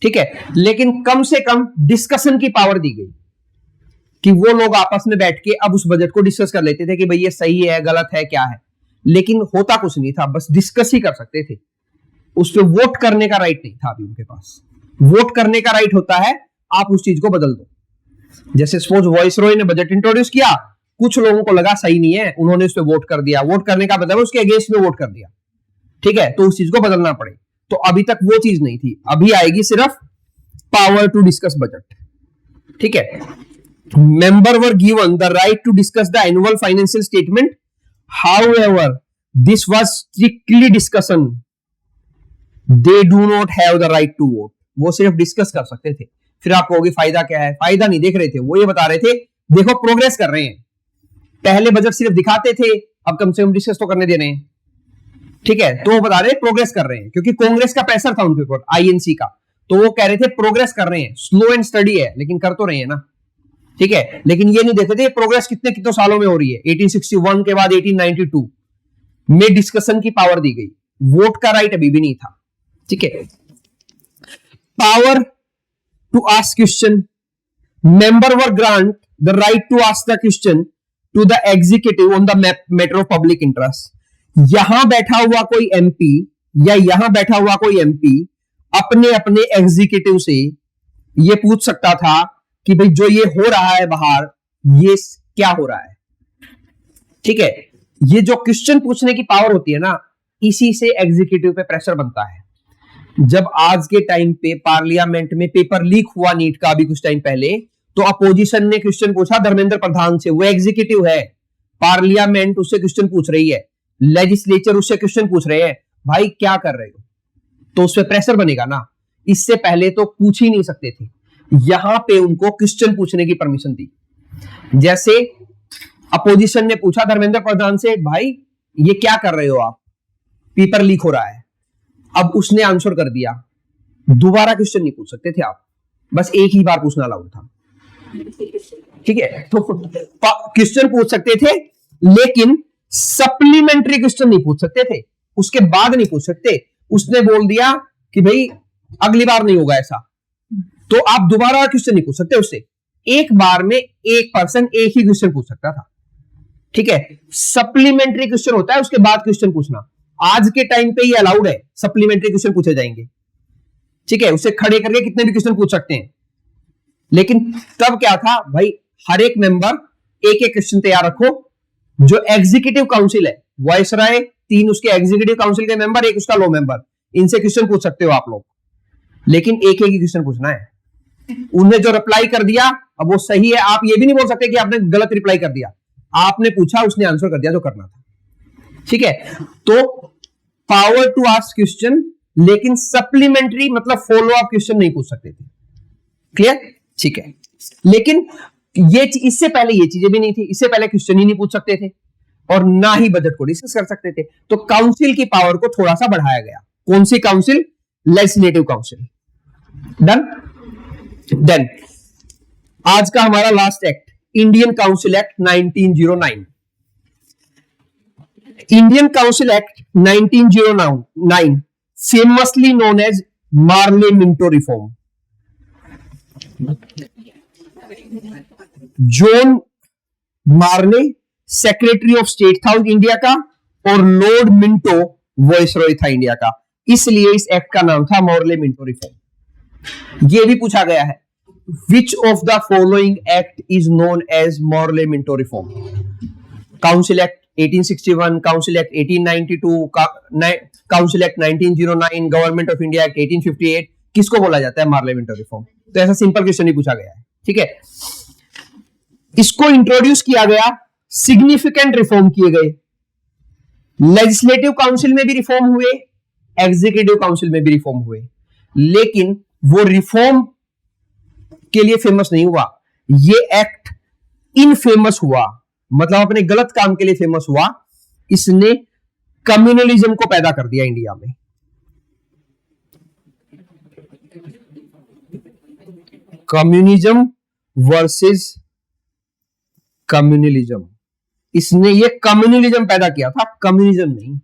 ठीक है, लेकिन कम से कम डिस्कशन की पावर दी गई कि वो लोग आपस में बैठ के अब उस बजट को डिस्कस कर लेते थे कि भाई ये सही है, गलत है, क्या है। लेकिन होता कुछ नहीं था, बस डिस्कस ही कर सकते थे, उस पर वोट करने का राइट नहीं था अभी उनके पास। वोट करने का राइट होता है आप उस चीज को बदल दो। जैसे सपोज वाइसरॉय ने बजट इंट्रोड्यूस किया, कुछ लोगों को लगा सही नहीं है, उन्होंने उस पर वोट कर दिया, वोट करने का मतलब उसके अगेंस्ट में वोट कर दिया, ठीक है, तो उस चीज को बदलना पड़े। तो अभी तक वो चीज नहीं थी, अभी आएगी सिर्फ पावर टू डिस्कस बजट, ठीक है। Member were given the right to discuss the annual financial statement, however this was strictly discussion, they do not have the right to vote. वो सिर्फ डिस्कस कर सकते थे। फिर आप कहोगे फायदा क्या है? फायदा नहीं देख रहे थे, वो ये बता रहे थे देखो प्रोग्रेस कर रहे हैं, पहले बजट सिर्फ दिखाते थे, अब कम से कम डिस्कस तो करने दे रहे हैं, ठीक है। तो वो बता रहे प्रोग्रेस कर रहे हैं, क्योंकि कांग्रेस का प्रेशर था उनके ऊपर, आईएनसी का, तो वो कह रहे थे प्रोग्रेस कर रहे हैं, स्लो एंड स्टडी है लेकिन कर तो रहे हैं ना, ठीक है। लेकिन ये नहीं देखते थे प्रोग्रेस कितने कितने सालों में हो रही है। 1861 के बाद 1892 में डिस्कशन की पावर दी गई, वोट का राइट अभी भी नहीं था, ठीक है। Power to ask question, member were grant the right to ask the question to the executive on the matter of public interest. यहां बैठा हुआ कोई एमपी या यहां बैठा हुआ कोई एमपी अपने अपने एग्जीक्यूटिव से ये पूछ सकता था कि भाई जो ये हो रहा है बाहर, ये क्या हो रहा है, ठीक है। ये जो क्वेश्चन पूछने की पावर होती है ना, इसी से एग्जीक्यूटिव पे प्रेशर बनता है। जब आज के टाइम पे पार्लियामेंट में पेपर लीक हुआ नीट का अभी कुछ टाइम पहले, तो अपोजिशन ने क्वेश्चन पूछा धर्मेंद्र प्रधान से, वो एग्जीक्यूटिव है, पार्लियामेंट उससे क्वेश्चन पूछ रही है, लेजिस्लेचर उससे क्वेश्चन पूछ रहे हैं, भाई क्या कर रहे हो, तो उस पर प्रेशर बनेगा ना। इससे पहले तो पूछ ही नहीं सकते थे, यहां पे उनको क्वेश्चन पूछने की परमिशन दी। जैसे अपोजिशन ने पूछा धर्मेंद्र प्रधान से, भाई ये क्या कर रहे हो आप, पेपर लीक हो रहा है, अब उसने आंसर कर दिया, दोबारा क्वेश्चन नहीं पूछ सकते थे आप, बस एक ही बार पूछना अलाउड था, ठीक है। तो क्वेश्चन पूछ सकते थे लेकिन सप्लीमेंट्री क्वेश्चन नहीं पूछ सकते थे, उसके बाद नहीं पूछ सकते। उसने बोल दिया कि भाई अगली बार नहीं होगा ऐसा, तो आप दोबारा क्वेश्चन नहीं पूछ सकते उससे। एक बार में एक पर्सन एक ही क्वेश्चन पूछ सकता था, ठीक है। सप्लीमेंट्री क्वेश्चन होता है उसके बाद क्वेश्चन पूछना, आज के टाइम पे ये अलाउड है, सप्लीमेंट्री क्वेश्चन पूछे जाएंगे, ठीक है। उसे खड़े करके कितने भी क्वेश्चन पूछ सकते हैं। लेकिन तब क्या था भाई, हर एक मेंबर एक एक क्वेश्चन तैयार रखो, जो एग्जीक्यूटिव काउंसिल है, वाइसराय, 3 उसके एग्जीक्यूटिव काउंसिल के मेंबर, एक उसका लो मेंबर, इनसे क्वेश्चन पूछ सकते हो आप लोग, लेकिन एक एक ही क्वेश्चन पूछना है। उन्हें जो रिप्लाई कर दिया अब वो सही है, आप ये भी नहीं बोल सकते कि आपने गलत रिप्लाई कर दिया, आपने पूछा उसने आंसर कर दिया जो करना था, ठीक है। तो पावर टू आस्क क्वेश्चन, लेकिन सप्लीमेंट्री मतलब फॉलो अप क्वेश्चन नहीं पूछ सकते थे, क्लियर, ठीक है। लेकिन ये इससे पहले ये चीजें भी नहीं थी, इससे पहले क्वेश्चन ही नहीं पूछ सकते थे और ना ही बजट को डिस्कस कर सकते थे। तो काउंसिल की पावर को थोड़ा सा बढ़ाया गया। कौन सी council? Legislative council. Done. Then आज का हमारा last act, Indian council act 1909। Indian council act 1909 famously known as Morley Minto reform. John Morley secretary of state था इंडिया का और लॉर्ड मिंटो वाइसरॉय था इंडिया का, इसलिए इस एक्ट का नाम था मार्ले मिंटो रिफॉर्म। यह भी पूछा गया है, which of the following act is known as Morley Minto reform? Council act 1861, council act 1892, council act 1909, government of India act 1858, किसको बोला जाता है मार्ले मिंटो रिफॉर्म? तो ऐसा सिंपल क्वेश्चन ही पूछा गया है, ठीक है। इसको इंट्रोड्यूस किया गया, सिग्निफिकेंट रिफॉर्म किए गए, लेजिस्लेटिव काउंसिल में भी रिफॉर्म हुए, एग्जीक्यूटिव काउंसिल में भी रिफॉर्म हुए, लेकिन वो रिफॉर्म के लिए फेमस नहीं हुआ। ये एक्ट इनफेमस हुआ, मतलब अपने गलत काम के लिए फेमस हुआ। इसने कम्युनलिज्म को पैदा कर दिया इंडिया में। कम्युनिज्म वर्सेस कम्युनलिज्म, इसने ये कम्युनलिज्म पैदा किया था, कम्युनिज्म नहीं।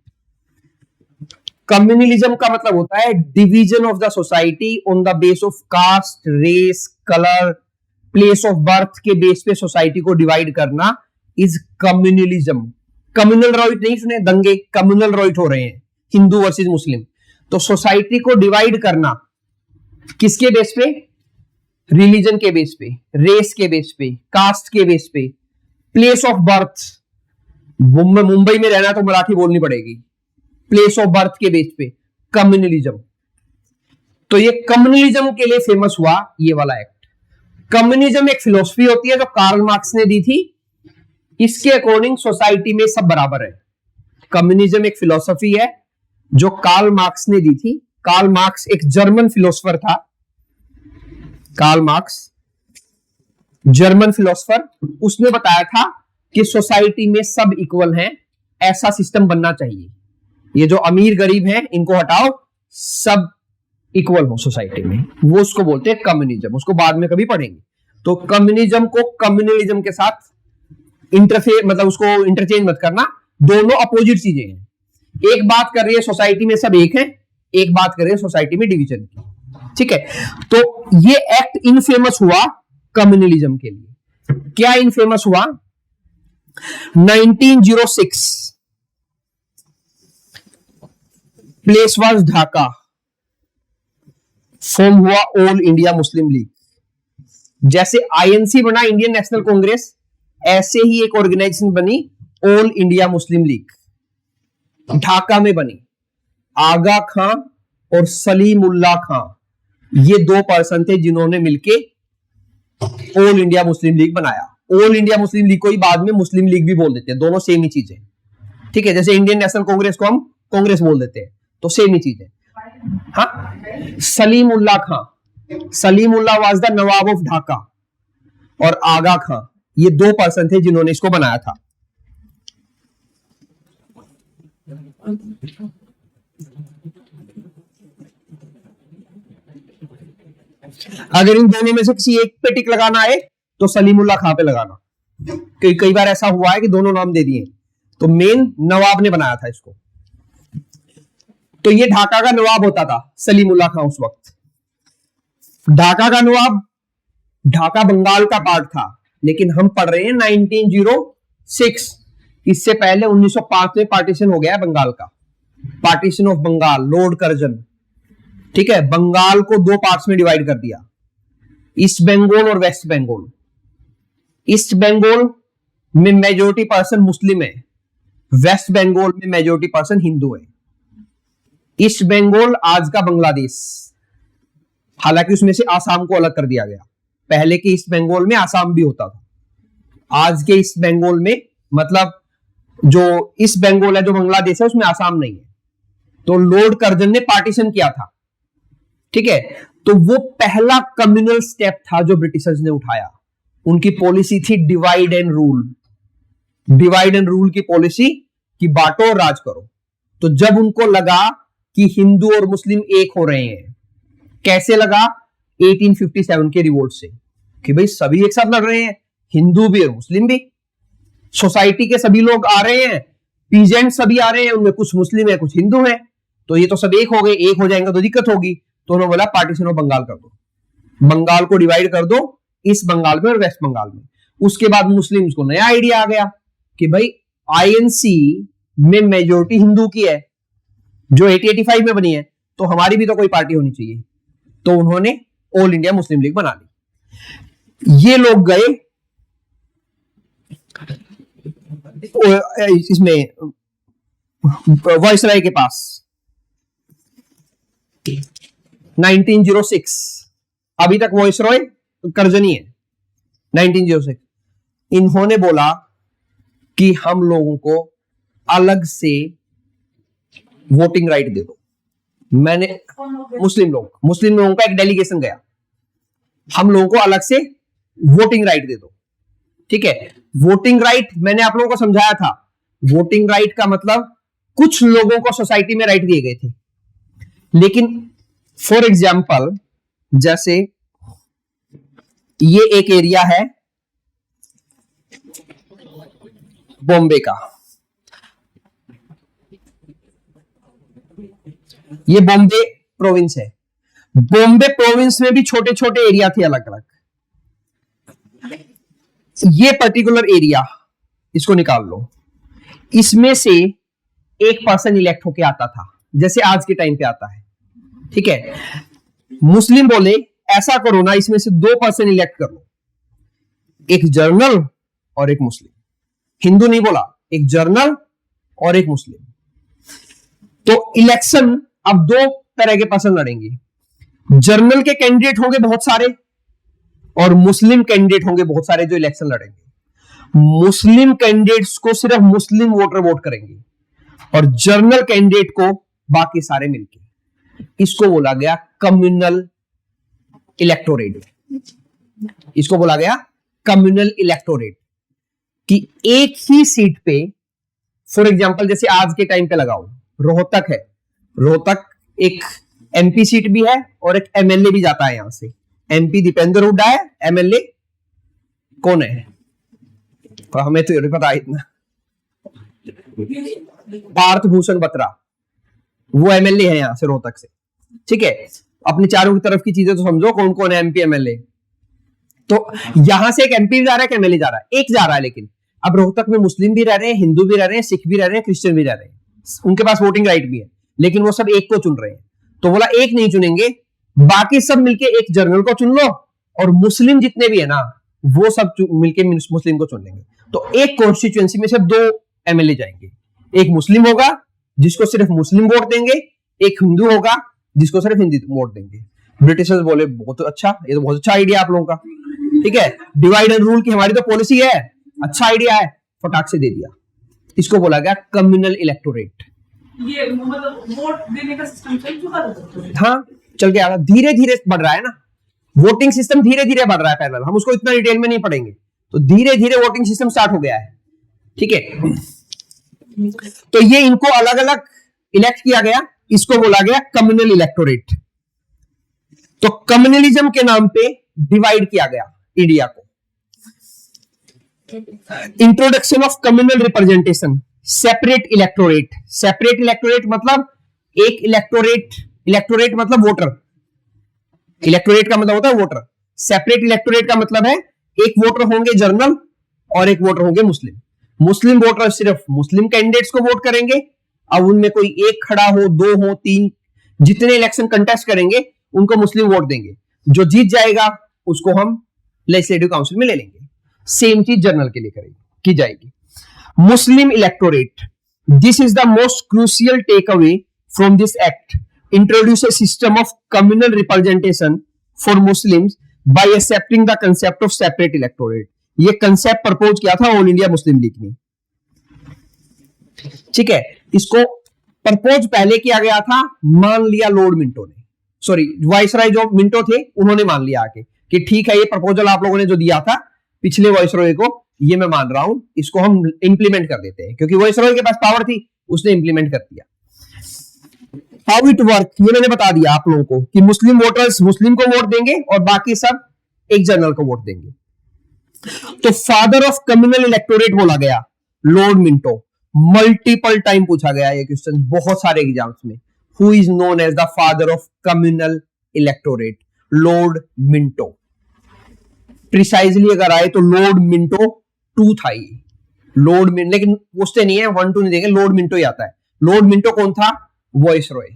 कम्युनलिज्म का मतलब होता है division of the society on the base of caste, race, colour, place of birth के बेस पे सोसाइटी को डिवाइड करना इज कम्युनलिज्म। कम्युनल राइट नहीं सुने, दंगे कम्युनल राइट हो रहे हैं, हिंदू वर्सेस मुस्लिम। तो सोसाइटी को डिवाइड करना किसके बेस पे? रिलीजन के बेस पे, रेस के बेस पे, कास्ट के बेस पे, प्लेस ऑफ बर्थ, मुंबई में रहना तो मराठी बोलनी पड़ेगी, प्लेस ऑफ बर्थ के बेस पे, कम्युनलिज्म। तो ये कम्युनलिज्म के लिए फेमस हुआ ये वाला एक्ट। कम्युनिज्म एक फिलॉसफी होती है जो कार्ल मार्क्स ने दी थी, इसके अकॉर्डिंग सोसाइटी में सब बराबर है। कम्युनिज्म एक फिलॉसफी है जो कार्ल मार्क्स ने दी थी। कार्ल मार्क्स एक जर्मन फिलोसोफर था, कार्ल मार्क्स जर्मन फिलोसोफर। उसने बताया था कि सोसाइटी में सब इक्वल हैं, ऐसा सिस्टम बनना चाहिए। ये जो अमीर गरीब हैं इनको हटाओ, सब इक्वल हो सोसाइटी में, वो उसको बोलते हैं कम्युनिज्म। उसको बाद में कभी पढ़ेंगे। तो कम्युनिज्म को कम्युनलिज्म के साथ इंटरफेयर, मतलब उसको इंटरचेंज मत करना, दोनों अपोजिट चीजें हैं। एक बात कर रही है सोसाइटी में सब एक है, एक बात कर रही है सोसाइटी में डिवीजन की, ठीक है। तो ये एक्ट इनफेमस हुआ कम्युनलिज्म के लिए। क्या इनफेमस हुआ? 1906 प्लेस वाज ढाका, फॉर्म हुआ ऑल इंडिया मुस्लिम लीग। जैसे आईएनसी बना इंडियन नेशनल कांग्रेस, ऐसे ही एक ऑर्गेनाइजेशन बनी all India Muslim league, Dhaka में बनी। आगा खां और सलीमुल्लाह खां, ये दो पर्सन थे जिन्होंने मिलके ऑल इंडिया मुस्लिम लीग बनाया। ऑल इंडिया मुस्लिम लीग को ही बाद में मुस्लिम लीग भी बोल देते हैं, दोनों सेम ही चीज है, ठीक है। जैसे इंडियन नेशनल कांग्रेस को हम कांग्रेस बोल देते हैं, तो सेम ही चीज है। हाँ, Salimullah Khan, Salimullah was the Nawab of Dhaka, और आगा खां, ये दो पर्सन थे जिन्होंने इसको बनाया था। अगर इन दोनों में से किसी एक पे टिक लगाना है तो सलीमुल्लाह खां पे लगाना। कई बार ऐसा हुआ है कि दोनों नाम दे दिए, तो मेन नवाब ने बनाया था इसको। तो ये ढाका का नवाब होता था सलीमुल्लाह खां उस वक्त। ढाका का नवाब, ढाका बंगाल का पार्ट था, लेकिन हम पढ़ रहे हैं 1906। इससे पहले 1905 में पार्टीशन हो गया बंगाल का, partition of Bengal, Lord Curzon, ठीक है। बंगाल को दो पार्ट्स में डिवाइड कर दिया, ईस्ट बंगाल और वेस्ट बंगाल। ईस्ट बंगाल में मेजोरिटी पर्सन मुस्लिम है, वेस्ट बंगाल में मेजोरिटी पर्सन हिंदू है। ईस्ट बंगाल आज का बांग्लादेश, हालांकि उसमें से आसाम को अलग कर दिया गया। पहले के ईस्ट बंगाल में आसाम भी होता था, आज के ईस्ट बंगाल में, मतलब जो ईस्ट बंगाल है जो बांग्लादेश है उसमें आसाम नहीं है। तो लॉर्ड कर्जन ने पार्टीशन किया था, ठीक है। तो वो पहला कम्युनल स्टेप था जो ब्रिटिशर्स ने उठाया। उनकी पॉलिसी थी divide and rule, divide and rule की पॉलिसी, कि बांटो और राज करो। तो जब उनको लगा कि हिंदू और मुस्लिम एक हो रहे हैं, कैसे लगा? 1857 के रिवोल्ट से, कि भाई सभी एक साथ लड़ रहे हैं, हिंदू भी और मुस्लिम भी, सोसाइटी के सभी लोग आ रहे हैं, पीजेंट सभी आ रहे हैं, उनमें कुछ मुस्लिम है कुछ हिंदू है, तो ये तो सब एक हो गए, एक हो जाएंगे तो दिक्कत होगी। तो उन्होंने बोला पार्टीशन ऑफ बंगाल कर दो, बंगाल को डिवाइड कर दो, ईस्ट बंगाल में और वेस्ट बंगाल में। उसके बाद मुस्लिम्स को नया आइडिया आ गया कि भाई आईएनसी में मेजोरिटी हिंदू की है जो 1885 में बनी है, तो हमारी भी तो कोई पार्टी होनी चाहिए। तो उन्होंने ऑल इंडिया मुस्लिम लीग बना ली। ये लोग गए इसमें वायसराय के पास 1906, अभी तक वायसराय कर्जन ही है। 1906 इन्होंने बोला कि हम लोगों को अलग से वोटिंग राइट दे दो। मैंने मुस्लिम लोगों का एक डेलीगेशन गया, हम लोगों को अलग से वोटिंग राइट दे दो, ठीक है। वोटिंग राइट मैंने आप लोगों को समझाया था, वोटिंग राइट का मतलब कुछ लोगों को सोसाइटी में राइट दिए गए थे, लेकिन फॉर एग्जाम्पल जैसे ये एक एरिया है बॉम्बे का, ये बॉम्बे प्रोविंस है। बॉम्बे प्रोविंस में भी छोटे छोटे एरिया थे अलग अलग। ये पर्टिकुलर एरिया, इसको निकाल लो, इसमें से एक पर्सन इलेक्ट होके आता था, जैसे आज के टाइम पे आता है, ठीक है। मुस्लिम बोले ऐसा करो ना, इसमें से दो पर्सन इलेक्ट कर लो, एक जर्नल और एक मुस्लिम। हिंदू नहीं बोला, एक जर्नल और एक मुस्लिम। तो इलेक्शन अब दो तरह के पर्सन लड़ेंगे, जर्नल के कैंडिडेट होंगे बहुत सारे और मुस्लिम कैंडिडेट होंगे बहुत सारे जो इलेक्शन लड़ेंगे। मुस्लिम कैंडिडेट्स को सिर्फ मुस्लिम वोटर वोट करेंगे और जर्नल कैंडिडेट को बाकी सारे मिलके। इसको बोला गया कम्युनल इलेक्टोरेट। इसको बोला गया कम्युनल इलेक्टोरेट, कि एक ही सीट पे, फॉर एग्जांपल जैसे आज के टाइम पे लगाओ, रोहतक है, रोहतक एक एमपी सीट भी है और एक एमएलए भी जाता है यहां से। एमपी दीपेंद्र हुड्डा है, एमएलए कौन है, तो हमें तो नहीं पता इतना, पार्थ भूषण बत्रा, वो एमएलए है यहां से रोहतक से। ठीक है, अपने चारों की तरफ की चीजें तो समझो कौन कौन है एमपी एमएलए। तो यहां से एक एमपी जा रहा है, एक एमएलए जा रहा है, एक जा रहा है, लेकिन अब रोहतक में मुस्लिम भी रह रहे हैं, हिंदू भी रह रहे हैं, सिख भी रह रहे हैं, क्रिश्चियन भी रह रहे हैं, उनके पास वोटिंग राइट भी है, लेकिन वो सब एक को चुन रहे हैं। तो बोला एक नहीं चुनेंगे, बाकी सब मिलके एक जनरल को चुन लो और मुस्लिम जितने भी है ना वो सब मिलके मुस्लिम को चुन लेंगे। तो एक कॉन्स्टिट्यूएंसी में सिर्फ 2 एमएलए जाएंगे, एक मुस्लिम होगा जिसको सिर्फ मुस्लिम वोट देंगे, एक हिंदू होगा जिसको सिर्फ हिंदी वोट देंगे। ब्रिटिशर्स बोले बहुत अच्छा, ये तो बहुत अच्छा आइडिया आप लोगों का, ठीक है, डिवाइड एंड रूल की हमारी तो पॉलिसी है, अच्छा आइडिया है, फटाक से दे दिया। इसको बोला गया कम्युनल इलेक्टोरेट। ये मतलब वोट देने का सिस्टम चल चुका था। हाँ, चल के आ रहा, धीरे धीरे बढ़ रहा है ना, वोटिंग सिस्टम धीरे धीरे बढ़ रहा है पैनल, हम उसको इतना डिटेल में नहीं पढ़ेंगे, तो धीरे धीरे वोटिंग सिस्टम स्टार्ट हो गया है। ठीक है, तो ये इनको अलग अलग इलेक्ट किया गया, इसको बोला गया कम्युनल इलेक्टोरेट। तो कम्युनलिज्म के नाम पे डिवाइड किया गया इंडिया को। Introduction of communal representation, separate electorate. Separate electorate मतलब एक इलेक्टोरेट, इलेक्टोरेट मतलब वोटर, इलेक्टोरेट का मतलब होता है वोटर। सेपरेट इलेक्टोरेट का मतलब है एक वोटर होंगे जनरल और एक वोटर होंगे मुस्लिम। मुस्लिम वोटर सिर्फ मुस्लिम कैंडिडेट्स को वोट करेंगे, अब उनमें कोई एक खड़ा हो, 2 हो, 3, जितने इलेक्शन कंटेस्ट करेंगे उनको मुस्लिम वोट देंगे, जो जीत जाएगा उसको हम लेजिस्लेटिव काउंसिल में ले लेंगे। सेम चीज जनरल के लिए करेगी की जाएगी। Muslim electorate, this is the most crucial take away from this act, introduce a system of communal representation for Muslims by accepting the concept of separate electorate. ये कंसेप्ट प्रपोज किया था all India Muslim league ने। ठीक है, इसको propose पहले किया गया था, मान लिया लॉर्ड मिंटो ने, सॉरी वाइसराय जो मिंटो थे उन्होंने मान लिया आके कि ठीक है ये प्रपोजल आप लोगों ने जो दिया था पिछले वाइसरॉय को, ये मैं मान रहा हूं, इसको हम इंप्लीमेंट कर देते हैं, क्योंकि वाइसरॉय के पास पावर थी, उसने इंप्लीमेंट कर दिया। हाउ इट वर्क ये मैंने बता दिया आप लोगों को कि मुस्लिम वोटर्स मुस्लिम को वोट देंगे और बाकी सब एक जनरल को वोट देंगे। तो फादर ऑफ कम्युनल इलेक्टोरेट बोला गया लॉर्ड मिंटो। मल्टीपल टाइम पूछा गया ये क्वेश्चन बहुत सारे एग्जाम्स में। Who is known as the father of communal electorate? Lord Minto. Precisely अगर आए तो लॉर्ड मिंटो 2 था ये, लॉर्ड मिंटो, लेकिन पूछते नहीं है, 1 2 नहीं देंगे, लॉर्ड मिंटो ही आता है। लॉर्ड मिंटो कौन था? वाइसरॉय।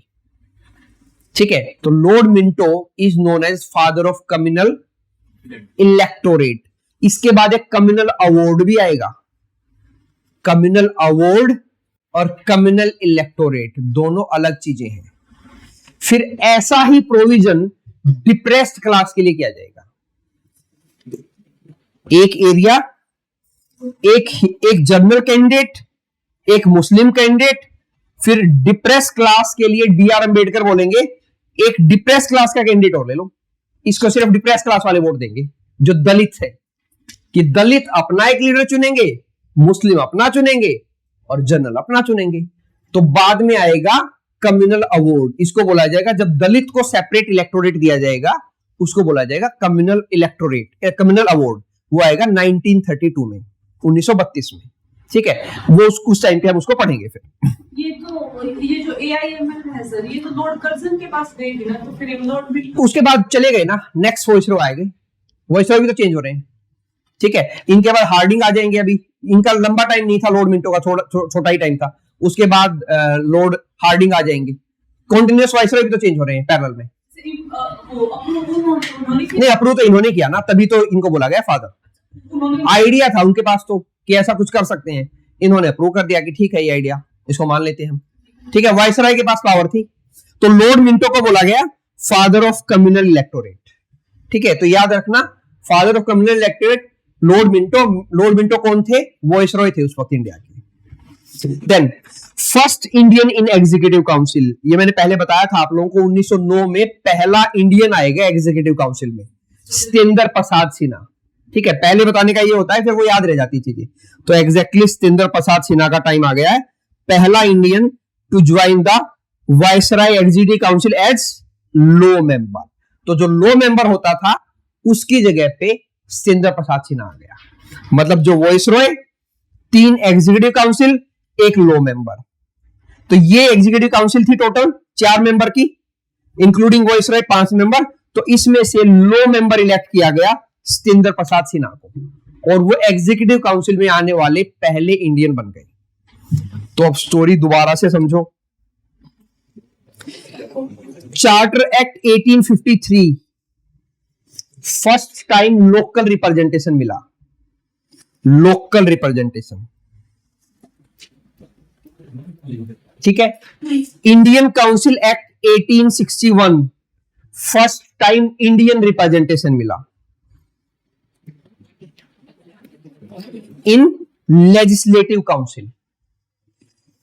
ठीक है, तो Lord Minto is known as father of communal electorate. इसके बाद एक कम्युनल अवार्ड भी आएगा। कम्युनल अवार्ड और कम्युनल इलेक्टोरेट दोनों अलग चीजें हैं। फिर ऐसा ही प्रोविजन डिप्रेस्ड क्लास के लिए किया जाएगा। एक एरिया, एक जनरल कैंडिडेट, एक मुस्लिम कैंडिडेट, फिर डिप्रेस क्लास के लिए डीआर अंबेडकर बोलेंगे एक डिप्रेस क्लास का कैंडिडेट और ले लो, इसको सिर्फ डिप्रेस क्लास वाले वोट देंगे जो दलित है, कि दलित अपना एक लीडर चुनेंगे, मुस्लिम अपना चुनेंगे और जनरल अपना चुनेंगे। तो बाद में आएगा कम्युनल अवार्ड, इसको बोला जाएगा जब दलित को सेपरेट इलेक्टोरेट दिया जाएगा उसको बोला जाएगा कम्युनल इलेक्टोरेट, कम्युनल अवार्ड। वो आएगा 1932 में, 1932 में। ठीक है, वो उस टाइम पे हम उसको पढ़ेंगे। फिर ये जो AIML है सर, ये तो लॉर्ड कर्जन के पास गए ना, तो फिर लॉर्ड भी उसके बाद चले गए ना, नेक्स्ट वाइसरॉय आएंगे, वाइसरॉय भी तो चेंज हो रहे हैं। ठीक है, इनके बाद हार्डिंग आ जाएंगे। अभी इनका लंबा टाइम नहीं था, लॉर्ड मिंटो का छोटा ही टाइम था। उसके बाद लॉर्ड हार्डिंग आ जाएंगे। कॉन्टिन्यूस वाइसरॉय भी तो चेंज हो रहे हैं पैरेलल में। नहीं, अप्रूव तो इन्होंने किया ना, तभी तो इनको बोला गया फादर। आइडिया था उनके पास तो कि ऐसा कुछ कर सकते हैं, इन्होंने अप्रूव कर दिया कि ठीक है ये आइडिया, इसको मान लेते हैं हम। ठीक है, वाइसरॉय के पास पावर थी, तो लॉर्ड मिंटो को बोला गया फादर ऑफ कम्युनल इलेक्टोरेट। ठीक है, तो याद रखना father of communal electorate Lord Minto. Lord Minto कौन थे? वाइसरॉय थे उस वक्त इंडिया के। Then first Indian in executive council, ये मैंने पहले बताया था आप लोगों को, 1909 में पहला इंडियन आएगा एग्जीक्यूटिव काउंसिल में, सत्येंद्र प्रसाद सिन्हा। ठीक है, पहले बताने का ये होता है, फिर वो याद रह जाती चीजें। तो एग्जैक्टली सत्येंद्र प्रसाद सिन्हा का टाइम आ गया है, पहला Indian to join the viceroy executive council as law member. तो जो लो मेंबर होता था उसकी जगह पे सत्येंद्र प्रसाद सिन्हा आ गया। मतलब जो वायसराय, 3 एग्जीक्यूटिव काउंसिल, 1 लो मेंबर। तो ये एग्जीक्यूटिव काउंसिल थी टोटल 4 मेंबर की, इंक्लूडिंग वायसराय 5 मेंबर। तो इसमें से लो मेंबर इलेक्ट किया गया सत्येंद्र प्रसाद सिन्हा को, और वो एग्जीक्यूटिव काउंसिल में आने वाले पहले इंडियन बन गए। तो अब स्टोरी दोबारा से समझो। Charter act 1853, first time local representation मिला, लोकल रिप्रेजेंटेशन, ठीक है। Indian council act 1861, first time Indian representation मिला in legislative council.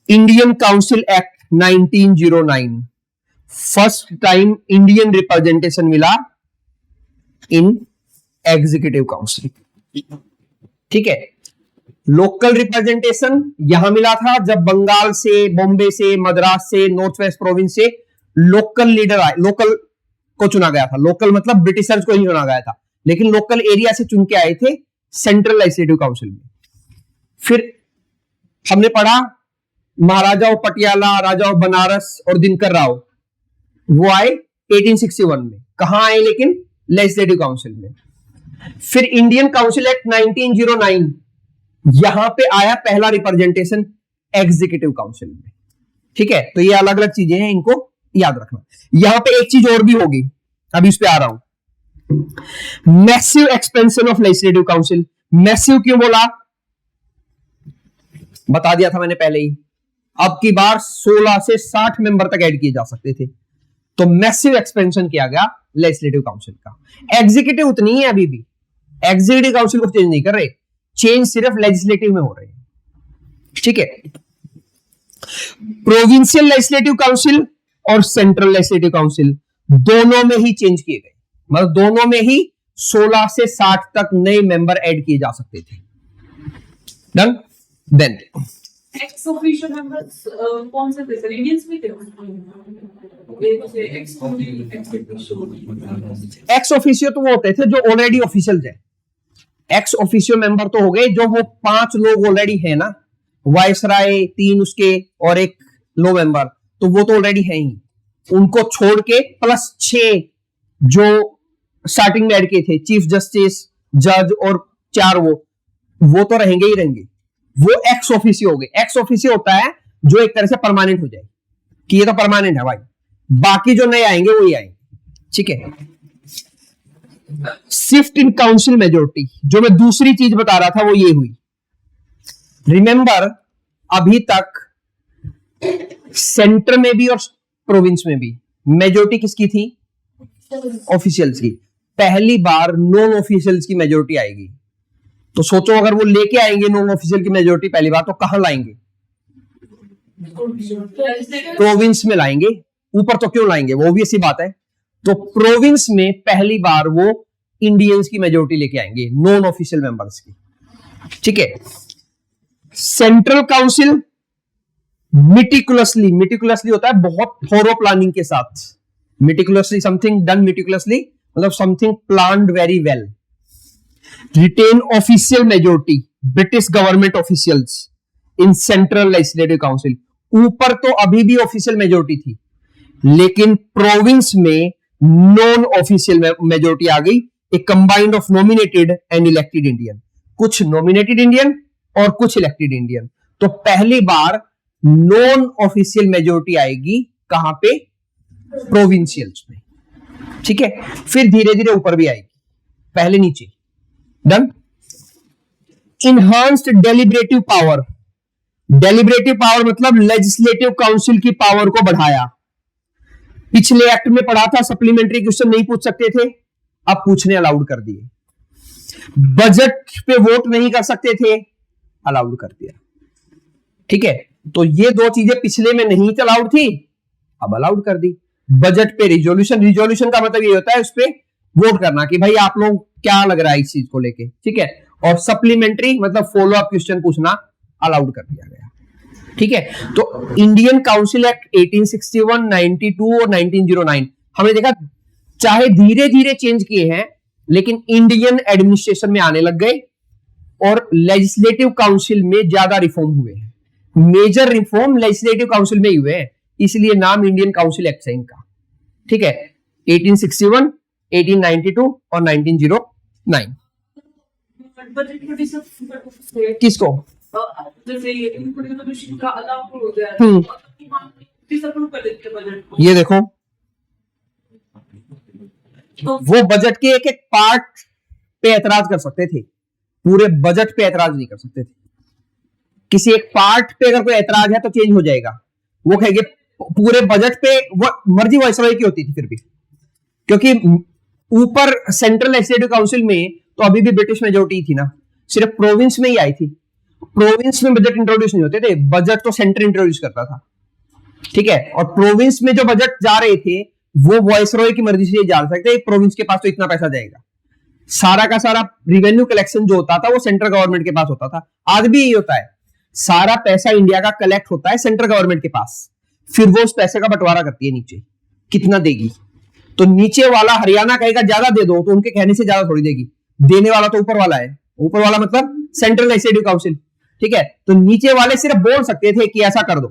Indian council act 1909, first time Indian representation मिला इन एग्जीक्यूटिव काउंसिल, ठीक है। लोकल रिप्रेजेंटेशन यहां मिला था जब बंगाल से, बॉम्बे से, मद्रास से, नॉर्थ वेस्ट प्रोविंस से लोकल लीडर आए, लोकल को चुना गया था। लोकल मतलब ब्रिटिशर्स को ही चुना गया था, लेकिन लोकल एरिया से चुन के आए थे सेंट्रल लेजिस्लेटिव काउंसिल में। फिर हमने पढ़ा महाराजाओं पटियाला, राजाओं बनारस और दिनकर राव, वो आए 1861 में। कहां आए लेकिन? लेजिस्लेटिव काउंसिल में। फिर इंडियन काउंसिल एक्ट 1909, यहां पे आया पहला रिप्रेजेंटेशन एग्जीक्यूटिव काउंसिल में, ठीक है। तो ये अलग अलग चीजें हैं, इनको याद रखना। यहां पे एक चीज और भी होगी, अभी उस पे आ रहा हूं। Massive expansion of legislative council. Massive क्यों बोला? बता दिया था मैंने पहले ही। अब की बार 16 से 60 मेंबर तक ऐड किए जा सकते थे, तो मैसिव एक्सपेंशन किया गया लेजिस्लेटिव काउंसिल का। एग्जीक्यूटिव उतनी है अभी भी, एग्जीक्यूटिव काउंसिल को चेंज नहीं कर रहे, चेंज सिर्फ लेजिस्लेटिव में हो रहे हैं, ठीक है। प्रोविंशियल लेजिस्लेटिव काउंसिल और सेंट्रल लेजिस्लेटिव काउंसिल दोनों में ही चेंज किए गए, मतलब दोनों में ही 16 से 60 तक नए मेंबर ऐड किए जा सकते थे। Done. Then ex officio members कौन से थे सर? इंडियंस भी थे? एक्स ऑफिशियो तो वो होते थे जो ऑलरेडी ऑफिशियल है। एक्स ऑफिशियो मेंबर तो हो गए जो वो 5 लोग ऑलरेडी है ना, वायसराय 3 उसके और 1 लो मेंबर, तो वो तो ऑलरेडी है ही। उनको छोड़ के प्लस 6 जो स्टार्टिंग में ऐड किए थे, चीफ जस्टिस, जज और 4 वो तो रहेंगे ही रहेंगे। वो एक्स ऑफिशियो हो गए। एक्स ऑफिशियो होता है जो एक तरह से परमानेंट हो जाए कि ये तो परमानेंट है भाई, बाकी जो नए आएंगे वही आएंगे, ठीक है। शिफ्ट इन काउंसिल मेजोरिटी, जो मैं दूसरी चीज बता रहा था वो ये हुई। रिमेंबर, अभी तक सेंटर में भी और प्रोविंस में भी मेजोरिटी किसकी थी? ऑफिशियल्स की। पहली बार नॉन ऑफिशियल्स की मेजोरिटी आएगी। तो सोचो अगर वो लेके आएंगे नॉन ऑफिशियल की मेजोरिटी पहली बार, तो कहां लाएंगे? प्रोविंस में लाएंगे। ऊपर तो क्यों लाएंगे, वो भी ऐसी बात है। तो प्रोविंस में पहली बार वो इंडियंस की मेजोरिटी लेके आएंगे, नॉन ऑफिशियल मेंबर्स की, ठीक है। सेंट्रल काउंसिल मिटिकुलसली होता है, बहुत थोरो प्लानिंग के साथ। मिटिकुलसली, समथिंग डन मिटिकुलसली मतलब something planned very well. Retain official majority British government officials in central legislative council. ऊपर तो अभी भी ऑफिशियल मेजोरिटी थी, लेकिन प्रोविंस में नॉन ऑफिशियल मेजोरिटी आ गई, a combined of nominated and elected Indian. कुछ नॉमिनेटेड इंडियन और कुछ इलेक्टेड इंडियन। तो पहली बार नॉन ऑफिशियल मेजोरिटी आएगी कहां पे? प्रोविंशियल्स में, ठीक है। फिर धीरे धीरे ऊपर भी आएगी, पहले नीचे। Done. Enhanced deliberative power. Deliberative power मतलब लेजिस्लेटिव काउंसिल की पावर को बढ़ाया। पिछले एक्ट में पढ़ा था सप्लीमेंट्री क्वेश्चन नहीं पूछ सकते थे, अब पूछने अलाउड कर दिए। बजट पे वोट नहीं कर सकते थे, अलाउड कर दिया, ठीक है। तो ये 2 चीजें पिछले में नहीं अलाउड थी, अब अलाउड कर दी। बजट पे रिजोल्यूशन का मतलब ये होता है उस पे वोट करना कि भाई आप लोग क्या लग रहा है इस चीज को लेके, ठीक है। और सप्लीमेंट्री मतलब फॉलो अप क्वेश्चन पूछना अलाउड कर दिया गया, ठीक है। तो इंडियन काउंसिल एक्ट 1861, 92 और 1909 हमने देखा चाहे धीरे धीरे चेंज किए हैं लेकिन इंडियन एडमिनिस्ट्रेशन में आने लग गए और लेजिस्लेटिव काउंसिल में ज्यादा रिफॉर्म हुए हैं। मेजर रिफॉर्म लेजिस्लेटिव काउंसिल में ही हुए हैं, इसलिए नाम इंडियन काउंसिल एक्ट है इनका, ठीक है। 1861, 1892 और 1909। बजट को डिस्कस करते किसको? जैसे इंक्लूडिंग का अलाउ हो गया डिसअप्रूव कर देते हैं बजट को। ये देखो तो वो बजट के एक एक पार्ट पे ऐतराज कर सकते थे, पूरे बजट पे ऐतराज नहीं कर सकते थे। किसी एक पार्ट पे अगर कोई ऐतराज है तो चेंज हो जाएगा, वो कहेंगे पूरे बजट पे वो मर्जी वायसरॉय की होती थी फिर भी, क्योंकि ऊपर सेंट्रल लेजिस्लेटिव काउंसिल में तो अभी भी ब्रिटिश मेजोरिटी थी ना, सिर्फ प्रोविंस में ही आई थी। प्रोविंस में बजट इंट्रोड्यूस नहीं होते थे, बजट तो सेंटर इंट्रोड्यूस करता था, ठीक है। और प्रोविंस में जो बजट जा रहे थे वो वायसरॉय की मर्जी से जा सकते, प्रोविंस के पास तो इतना पैसा जाएगा। सारा का सारा रिवेन्यू कलेक्शन जो होता था वो सेंट्रल गवर्नमेंट के पास होता था, आज भी यही होता है। सारा पैसा इंडिया का कलेक्ट होता है सेंट्रल गवर्नमेंट के पास, फिर वो उस पैसे का बंटवारा करती है नीचे, कितना देगी। तो नीचे वाला हरियाणा कहेगा ज्यादा दे दो, तो उनके कहने से ज्यादा थोड़ी देगी, देने वाला तो ऊपर वाला है, ऊपर वाला मतलब सेंट्रल लेजिस्लेटिव काउंसिल, ठीक है। तो नीचे वाले सिर्फ बोल सकते थे कि ऐसा कर दो,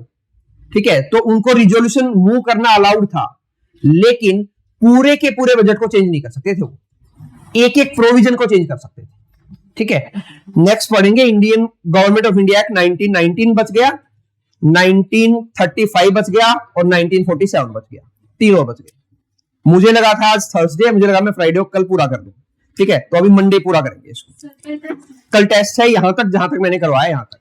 ठीक है। तो उनको रिजोल्यूशन मूव करना अलाउड था, लेकिन पूरे के पूरे बजट को चेंज नहीं कर सकते थे, वो एक एक प्रोविजन को चेंज कर सकते थे, ठीक है। नेक्स्ट पढ़ेंगे Indian government of India act 1919 बच गया, 1935 बच गया और 1947 बच गया, तीनों बच गए। मुझे लगा था आज थर्सडे, मुझे लगा मैं फ्राइडे को कल पूरा कर दूं, ठीक है। तो अभी मंडे पूरा करेंगे इसको। कल टेस्ट है यहां तक जहां तक मैंने करवाया, यहां तक।